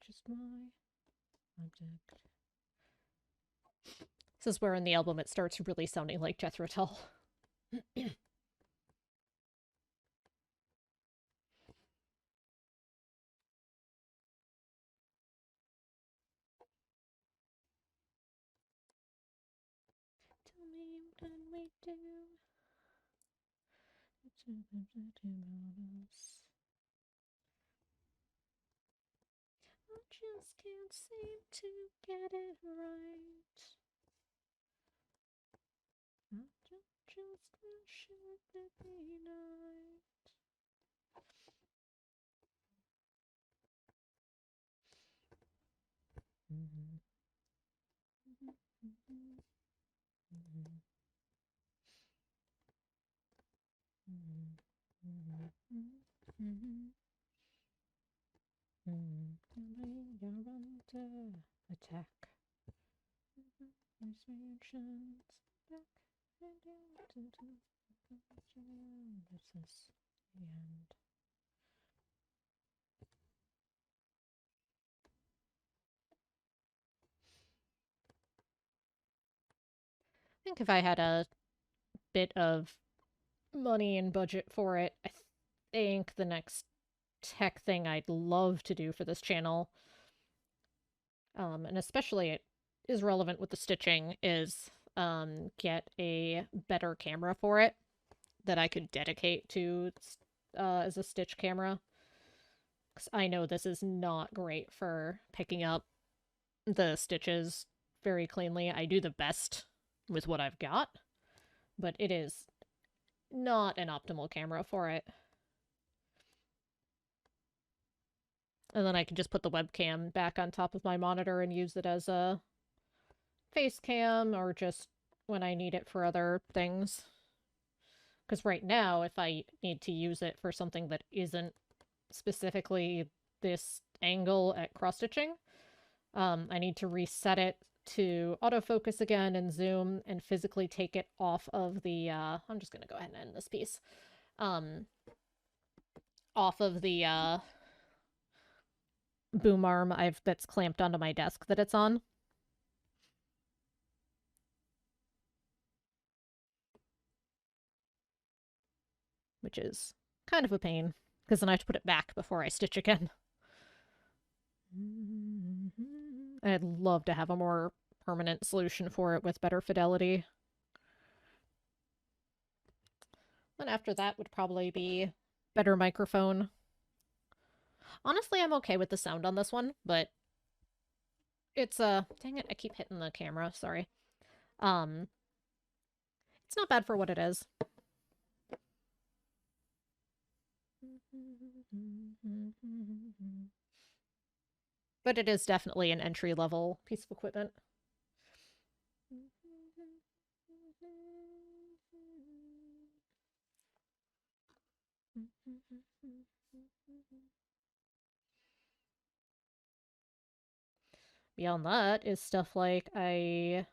Just my object. This is where in the album it starts really sounding like Jethro Tull. Tell me, what can we do? I just can't seem to get it right. I just wish it would be night. You're under attack. Resurrections back and out into this is the end. I think if I had a bit of money and budget for it, I think the next tech thing I'd love to do for this channel, and especially it is relevant with the stitching, is get a better camera for it that I could dedicate to as a stitch camera. Because I know this is not great for picking up the stitches very cleanly. I do the best with what I've got, but it is not an optimal camera for it. And then I can just put the webcam back on top of my monitor and use it as a face cam or just when I need it for other things. Because right now, if I need to use it for something that isn't specifically this angle at cross-stitching, I need to reset it to autofocus again and zoom and physically take it off of the, I'm just gonna go ahead and end this piece, off of the, boom arm that's clamped onto my desk that it's on. which is kind of a pain, because then I have to put it back before I stitch again. I'd love to have a more permanent solution for it with better fidelity. Then after that would probably be better microphone. Honestly, I'm okay with the sound on this one, but it's dang it, I keep hitting the camera, sorry. It's not bad for what it is. But it is definitely an entry-level piece of equipment. Beyond that is stuff like well,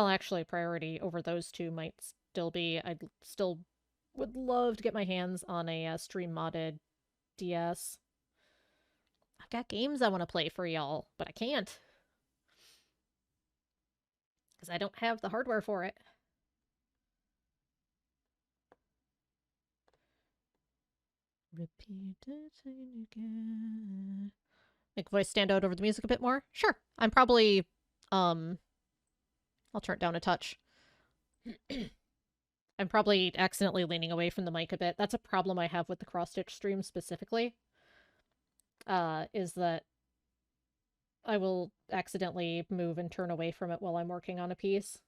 actually, priority over those two might still be, I'd still would love to get my hands on a stream modded DS. I've got games I want to play for y'all, but I can't. Because I don't have the hardware for it. Repeat it again. Make voice stand out over the music a bit more? Sure. I'm probably, I'll turn it down a touch. I'm probably accidentally leaning away from the mic a bit. That's a problem I have with the cross-stitch stream specifically. Is that I will accidentally move and turn away from it while I'm working on a piece.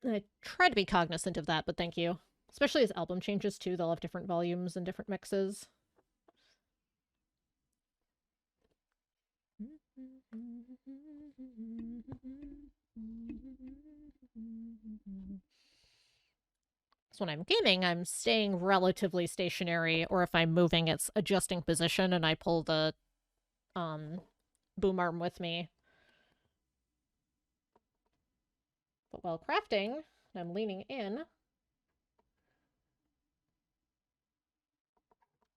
I try to be cognizant of that, but thank you. Especially as album changes too, they'll have different volumes and different mixes. So when I'm gaming, I'm staying relatively stationary, or if I'm moving, it's adjusting position and I pull the boom arm with me. But while crafting, I'm leaning in.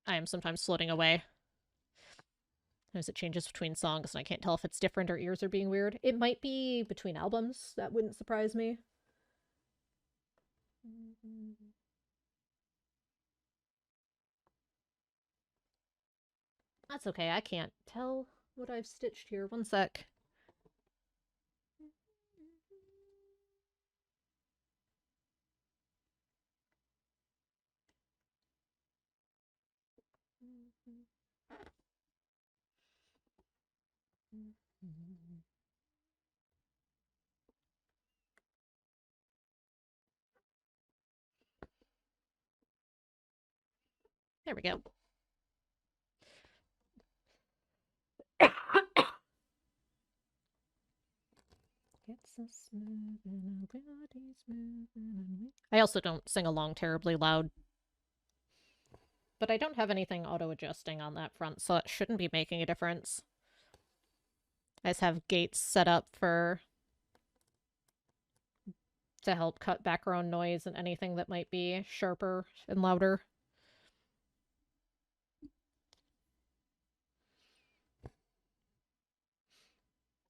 I am sometimes floating away. As it changes between songs, and I can't tell if it's different or ears are being weird. It might be between albums. That wouldn't surprise me. That's okay, I can't tell what I've stitched here. One sec. There we go. I also don't sing along terribly loud. But I don't have anything auto-adjusting on that front, so it shouldn't be making a difference. I just have gates set up to help cut background noise and anything that might be sharper and louder.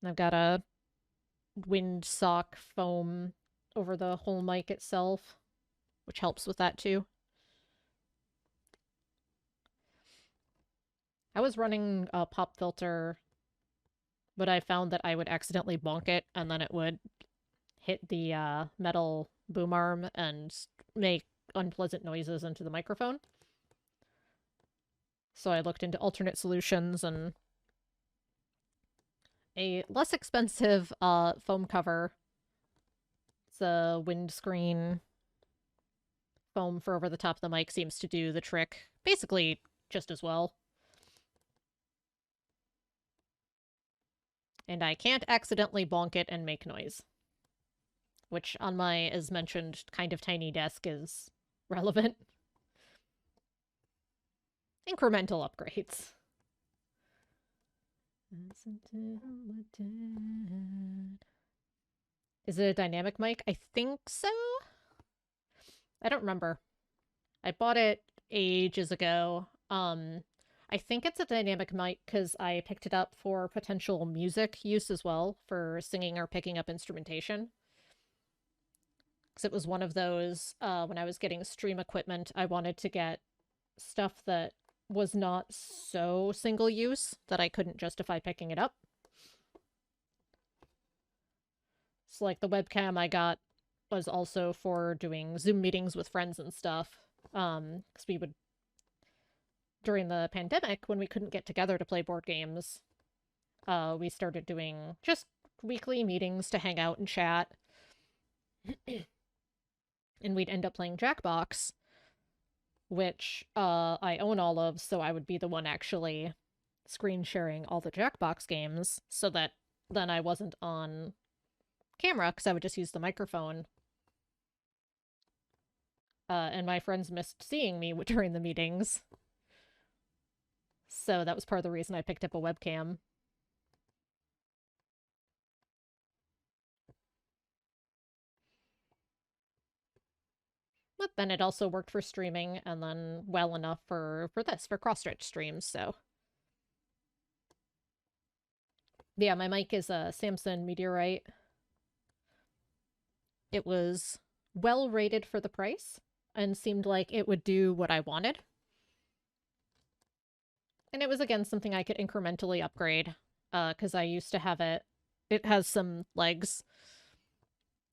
I've got a windsock foam over the whole mic itself, which helps with that too. I was running a pop filter, but I found that I would accidentally bonk it, and then it would hit the metal boom arm and make unpleasant noises into the microphone. So I looked into alternate solutions, and a less expensive foam cover. It's a windscreen foam for over the top of the mic seems to do the trick basically just as well. And I can't accidentally bonk it and make noise. Which on my, as mentioned, kind of tiny desk is relevant. Incremental upgrades. Is it a dynamic mic? I think so? I don't remember. I bought it ages ago. I think it's a dynamic mic because I picked it up for potential music use as well, for singing or picking up instrumentation. Because it was one of those, when I was getting stream equipment, I wanted to get stuff that was not so single use that I couldn't justify picking it up. So, like, the webcam I got was also for doing Zoom meetings with friends and stuff. Because we would, during the pandemic, when we couldn't get together to play board games, we started doing just weekly meetings to hang out and chat. And we'd end up playing Jackbox, which I own all of, so I would be the one actually screen sharing all the Jackbox games, so that then I wasn't on camera, because I would just use the microphone. And my friends missed seeing me during the meetings. So that was part of the reason I picked up a webcam. But then it also worked for streaming, and then well enough for cross-stretch streams, so. Yeah, my mic is a Samsung Meteorite. It was well rated for the price, and seemed like it would do what I wanted. And it was, again, something I could incrementally upgrade, because I used to have it. It has some legs,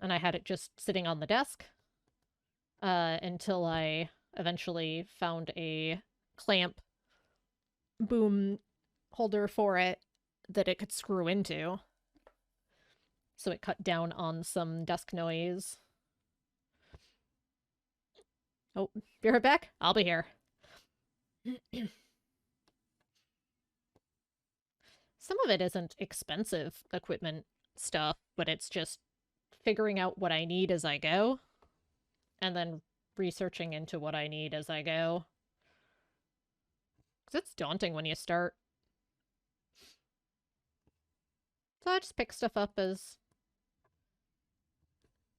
and I had it just sitting on the desk, until I eventually found a clamp boom holder for it that it could screw into. So it cut down on some desk noise. Oh, be right back? I'll be here. Some of it isn't expensive equipment stuff, but it's just figuring out what I need as I go, and then researching into what I need as I go. Because it's daunting when you start. So I just pick stuff up as...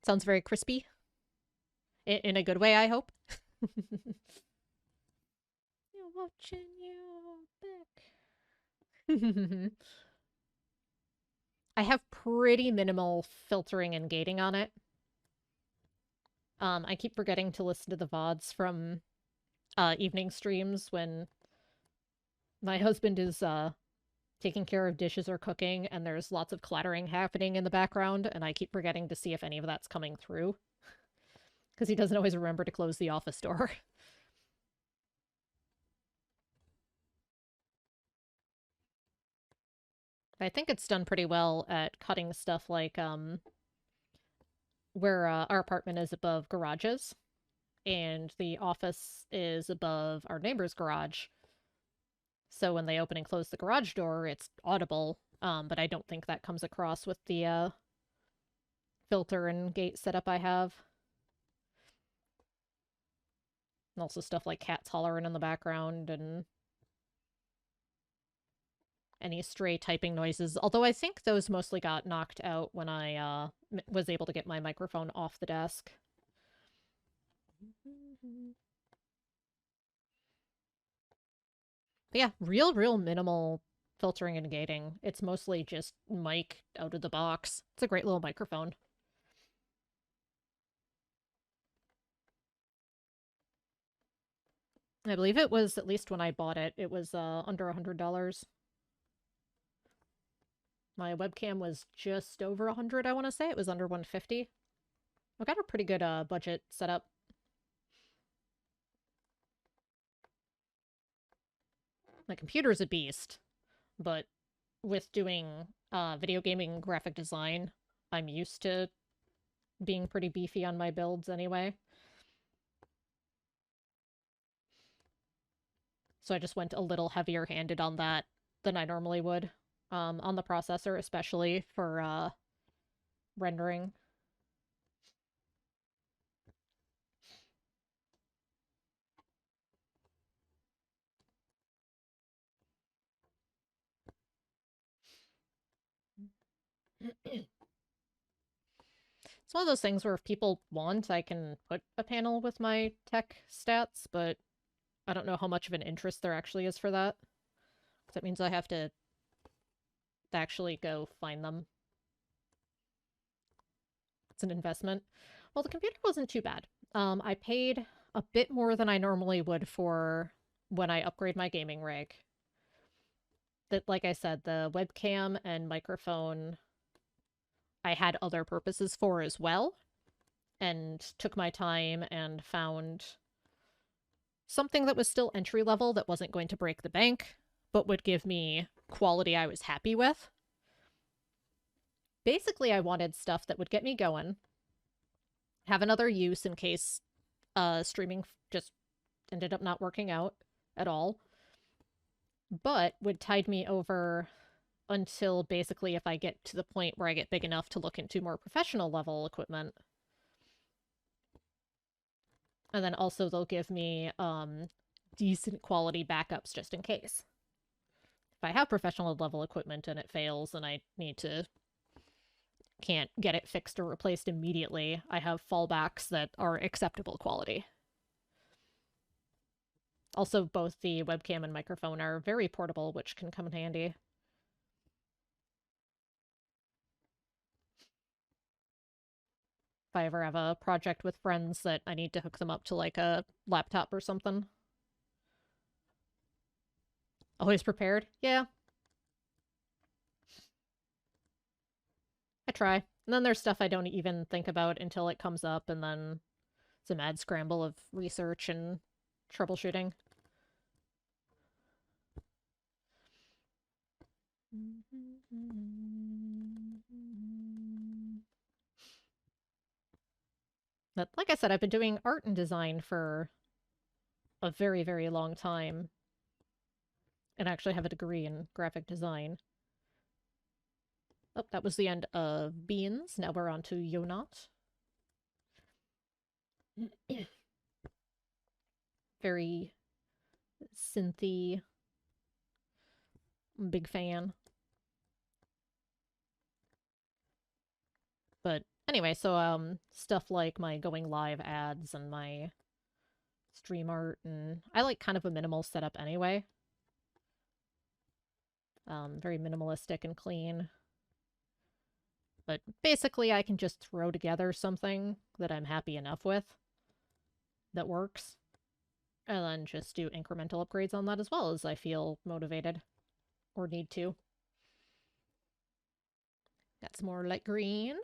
Sounds very crispy. In a good way, I hope. You're watching your back. I have pretty minimal filtering and gating on it. I keep forgetting to listen to the VODs from evening streams when my husband is taking care of dishes or cooking, and there's lots of clattering happening in the background, and I keep forgetting to see if any of that's coming through. Because he doesn't always remember to close the office door. I think it's done pretty well at cutting stuff like, where our apartment is above garages, and the office is above our neighbor's garage. So when they open and close the garage door, it's audible, but I don't think that comes across with the filter and gate setup I have. And also stuff like cats hollering in the background and any stray typing noises, although I think those mostly got knocked out when I was able to get my microphone off the desk. But yeah, real minimal filtering and gating. It's mostly just mic out of the box. It's a great little microphone. I believe it was, at least when I bought it, it was under $100. My webcam was just over 100, I want to say. It was under 150. I got a pretty good budget setup. My computer's a beast, but with doing video gaming graphic design, I'm used to being pretty beefy on my builds anyway. So I just went a little heavier-handed on that than I normally would. On the processor, especially for rendering. It's one of those things where if people want, I can put a panel with my tech stats, but I don't know how much of an interest there actually is for that. That means I have to actually go find them. It's an investment. Well, the computer wasn't too bad. I paid a bit more than I normally would for when I upgrade my gaming rig. That, like I said, the webcam and microphone I had other purposes for as well, and took my time and found something that was still entry level that wasn't going to break the bank, but would give me quality I was happy with. Basically, I wanted stuff that would get me going, have another use in case streaming just ended up not working out at all, but would tide me over until basically if I get to the point where I get big enough to look into more professional level equipment. And then also they'll give me decent quality backups just in case. If I have professional level equipment and it fails and I can't get it fixed or replaced immediately, I have fallbacks that are acceptable quality. Also, both the webcam and microphone are very portable, which can come in handy. If I ever have a project with friends that I need to hook them up to like a laptop or something. Always prepared? Yeah, I try. And then there's stuff I don't even think about until it comes up, and then it's a mad scramble of research and troubleshooting. But like I said, I've been doing art and design for a very, very long time, and I actually have a degree in graphic design. Oh, that was the end of Beans. Now we're on to Yonat. Very synthy. Big fan. But anyway, so stuff like my going live ads and my stream art, and I like kind of a minimal setup anyway. Very minimalistic and clean. But basically I can just throw together something that I'm happy enough with that works, and then just do incremental upgrades on that as well as I feel motivated or need to. Got some more light green.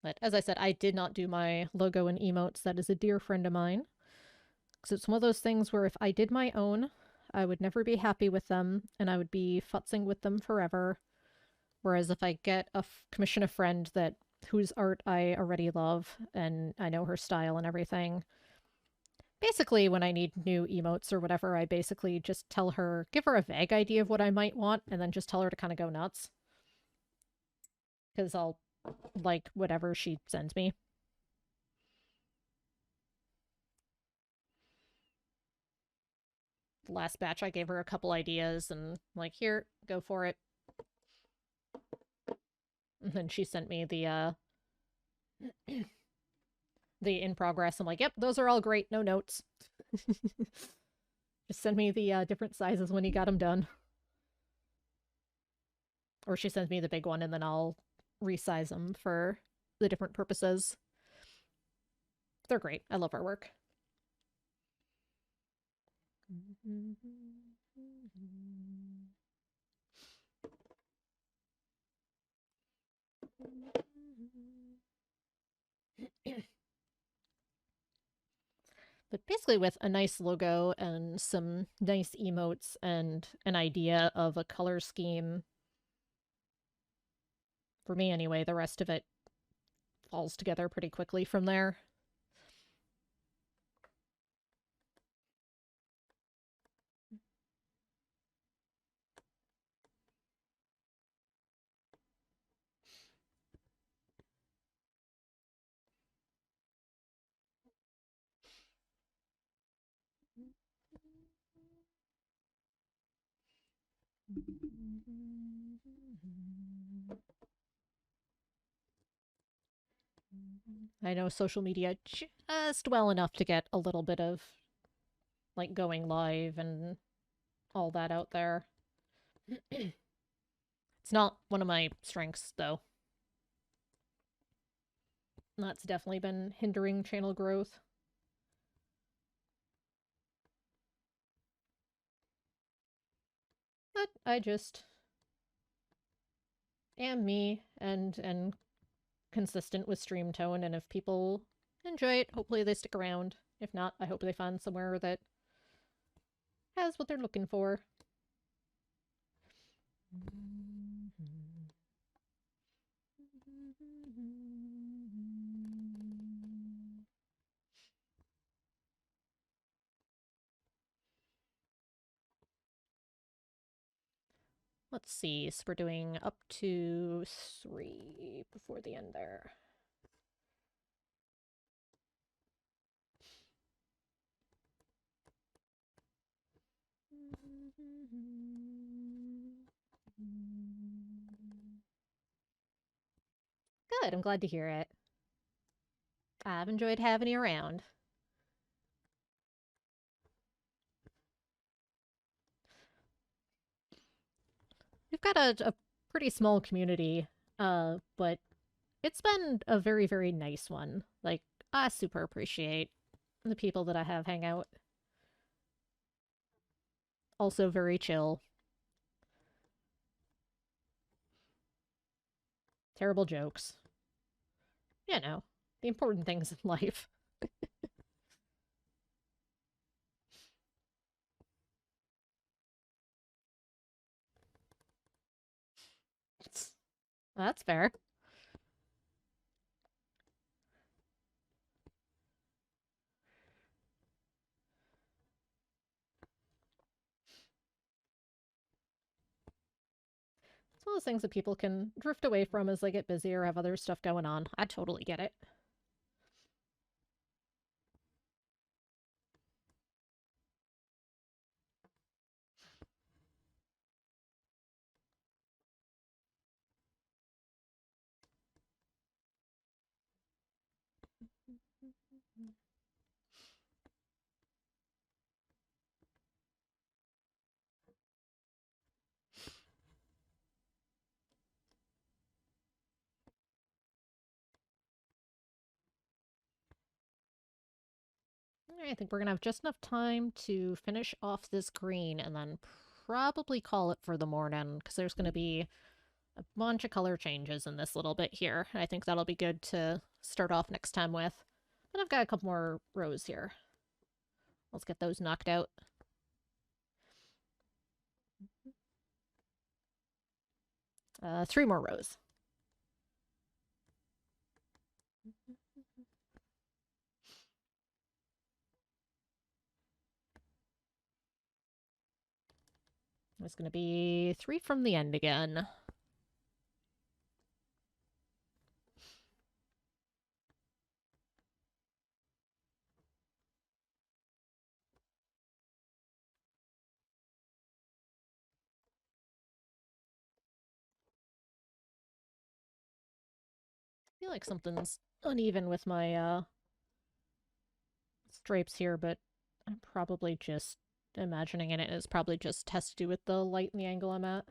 But as I said, I did not do my logo and emotes. That is a dear friend of mine. Because it's one of those things where if I did my own, I would never be happy with them, and I would be futzing with them forever. Whereas if I commission a friend that whose art I already love and I know her style and everything, basically when I need new emotes or whatever, I basically just give her a vague idea of what I might want, and then just tell her to kind of go nuts. Because I'll like whatever she sends me. Last batch I gave her a couple ideas and like, here, go for it. And then she sent me the in progress. I'm like, yep, those are all great, no notes. Just send me the different sizes when you got them done. Or she sends me the big one and then I'll resize them for the different purposes. They're great. I love her work. But basically, with a nice logo and some nice emotes and an idea of a color scheme, for me anyway, the rest of it falls together pretty quickly from there. I know social media just well enough to get a little bit of like going live and all that out there. It's not one of my strengths though. That's definitely been hindering channel growth. But I just am me and consistent with stream tone, and if people enjoy it, hopefully they stick around. If not, I hope they find somewhere that has what they're looking for. Let's see, so we're doing up to 3 before the end there. Good, I'm glad to hear it. I've enjoyed having you around. We've got a pretty small community, but it's been a very, very nice one. Like, I super appreciate the people that I have hang out. Also very chill. Terrible jokes. You know, the important things in life. That's fair. It's one of those things that people can drift away from as they get busy or have other stuff going on. I totally get it. I think we're gonna have just enough time to finish off this green and then probably call it for the morning because there's gonna be a bunch of color changes in this little bit here. I think that'll be good to start off next time with. But I've got a couple more rows here. Let's get those knocked out. 3 more rows. It's going to be 3 from the end again. I feel like something's uneven with my stripes here, but I'm probably just imagining it. It's probably just has to do with the light and the angle I'm at.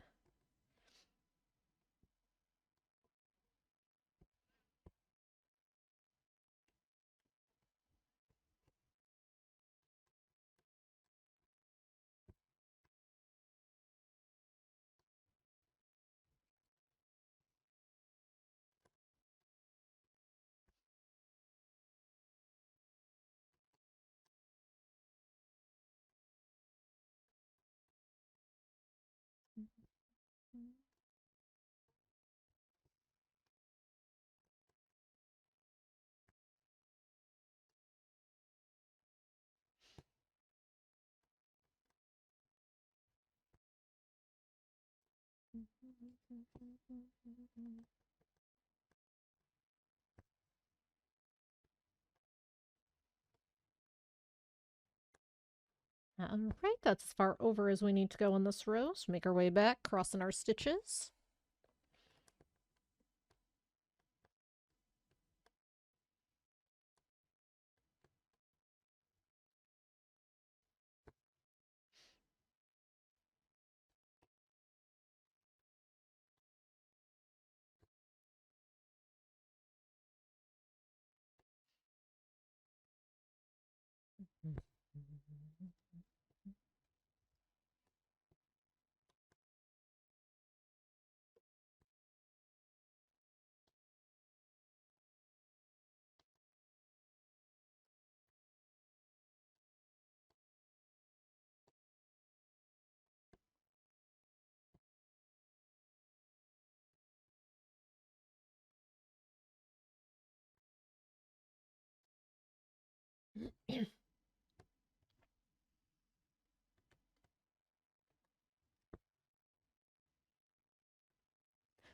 Alright, that's as far over as we need to go on this row. So make our way back, crossing our stitches.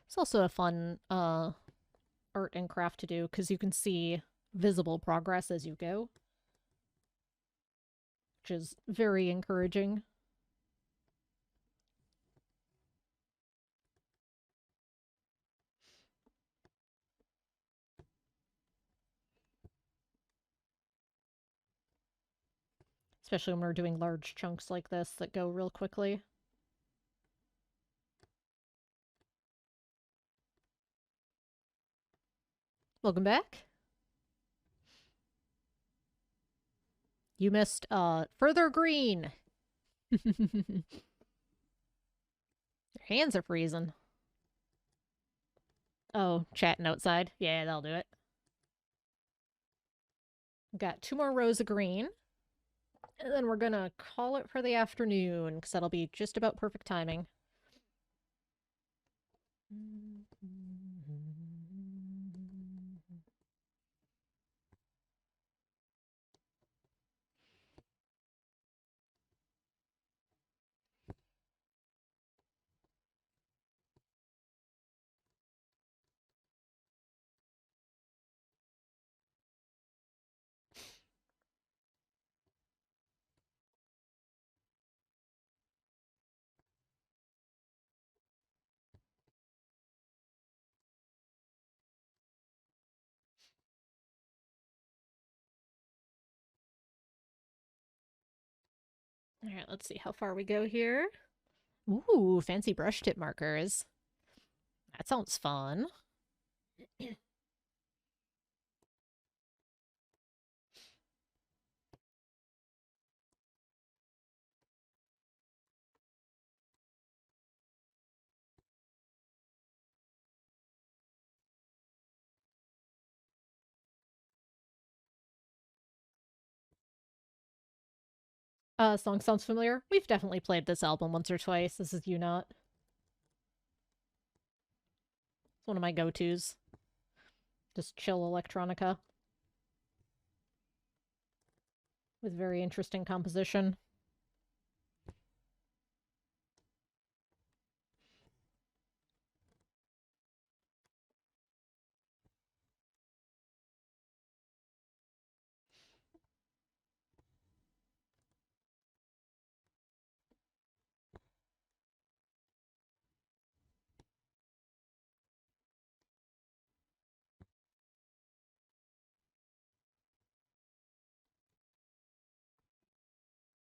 It's also a fun art and craft to do because you can see visible progress as you go, which is very encouraging. Especially when we're doing large chunks like this that go real quickly. Welcome back. You missed further green. Your hands are freezing. Oh, chatting outside. Yeah, that'll do it. Got 2 more rows of green. And then we're gonna call it for the afternoon, because that'll be just about perfect timing. All right, let's see how far we go here. Ooh, fancy brush tip markers. That sounds fun. Song sounds familiar. We've definitely played this album once or twice. This is You Not. It's one of my go-tos. Just chill electronica with very interesting composition.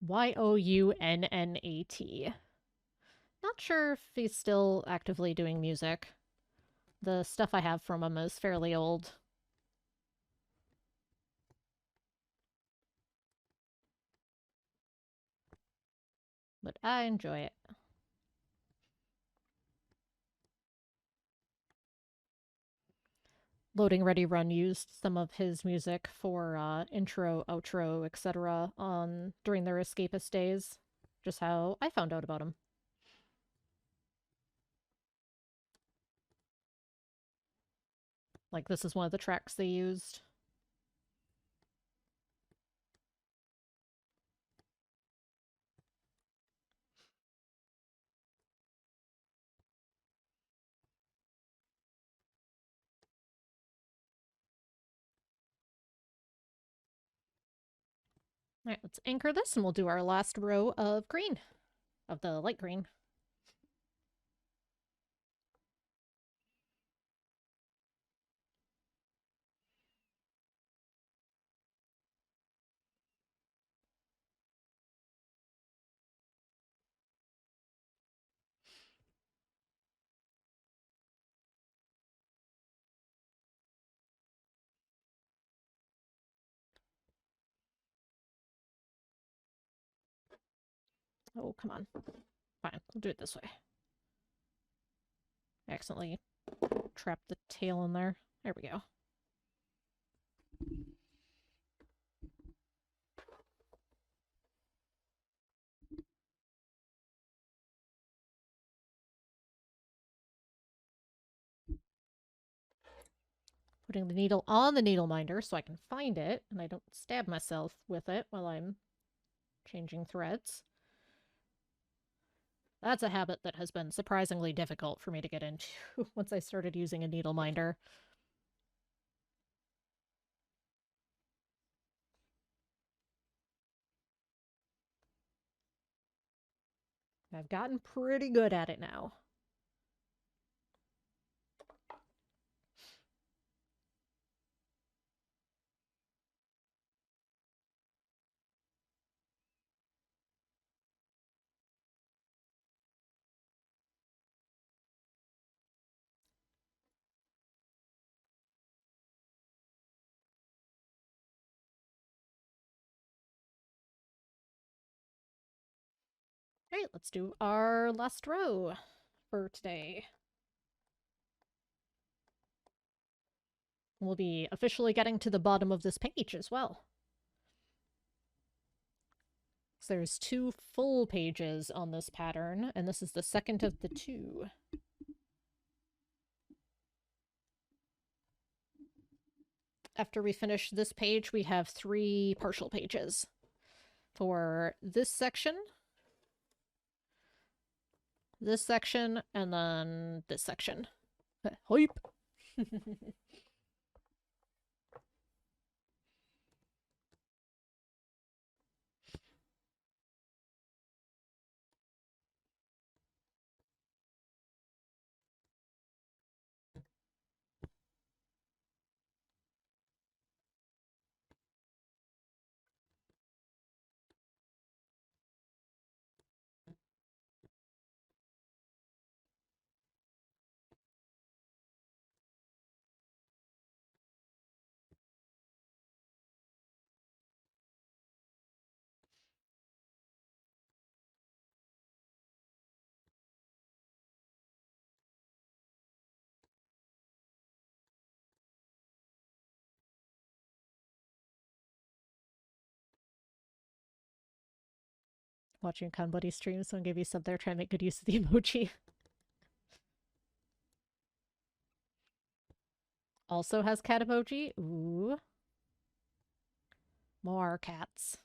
Younnat. Not sure if he's still actively doing music. The stuff I have from him is fairly old. But I enjoy it. Loading Ready Run used some of his music for intro, outro, etc. on during their escapist days. Just how I found out about him. Like this is one of the tracks they used. All right, let's anchor this and we'll do our last row of green, of the light green. Oh, come on. Fine, we'll do it this way. I accidentally trapped the tail in there. There we go. Putting the needle on the needle minder so I can find it and I don't stab myself with it while I'm changing threads. That's a habit that has been surprisingly difficult for me to get into once I started using a needle minder. I've gotten pretty good at it now. All right, let's do our last row for today. We'll be officially getting to the bottom of this page as well. So there's 2 full pages on this pattern, and this is the second of the 2. After we finish this page, we have 3 partial pages for this section, and then this section. Hype! Watching Buddy stream, someone gave you sub there, trying to make good use of the emoji. Also has cat emoji. Ooh. More cats.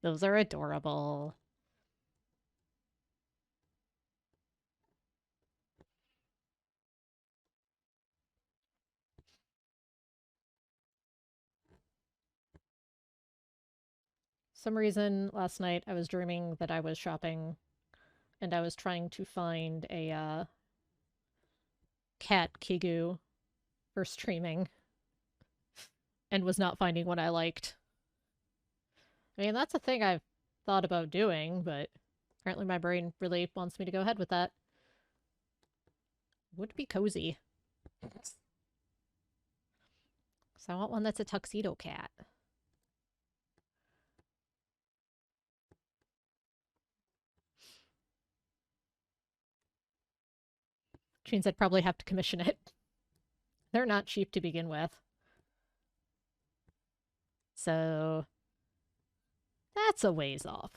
Those are adorable. Some reason last night I was dreaming that I was shopping and I was trying to find a cat Kigu for streaming and was not finding what I liked. I mean, that's a thing I've thought about doing, but apparently my brain really wants me to go ahead with that. Would be cozy. So I want one that's a tuxedo cat. Which means I'd probably have to commission it. They're not cheap to begin with. So that's a ways off.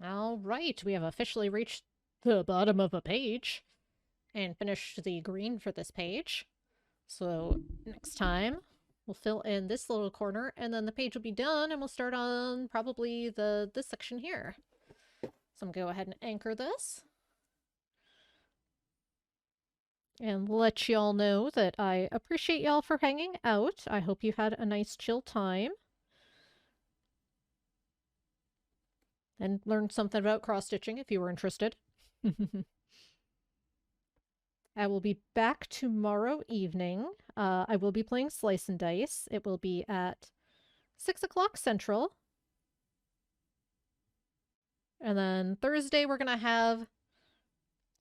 All right, we have officially reached the bottom of a page and finished the green for this page. So next time We'll fill in this little corner, and then the page will be done, and we'll start on probably this section here. So I'm going to go ahead and anchor this. And let y'all know that I appreciate y'all for hanging out. I hope you had a nice chill time. And learned something about cross-stitching if you were interested. I will be back tomorrow evening. I will be playing Slice and Dice. It will be at 6 o'clock Central. And then Thursday we're going to have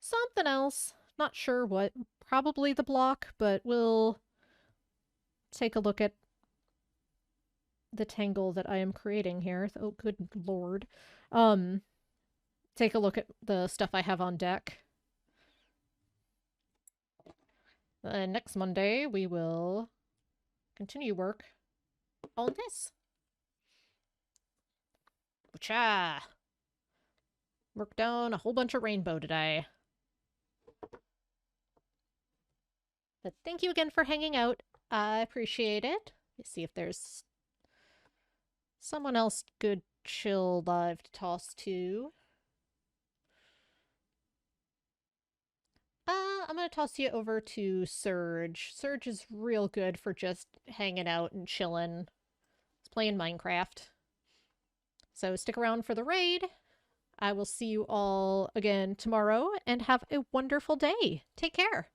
something else. Not sure what. Probably the block, but we'll take a look at the tangle that I am creating here. Oh, good lord. Take a look at the stuff I have on deck. Next Monday, we will continue work on this. Cha! Worked on a whole bunch of rainbow today. But thank you again for hanging out. I appreciate it. Let's see if there's someone else good, chill, live to toss to. I'm gonna toss you over to Surge. Surge is real good for just hanging out and chilling. It's playing Minecraft. So stick around for the raid. I will see you all again tomorrow, and have a wonderful day. Take care.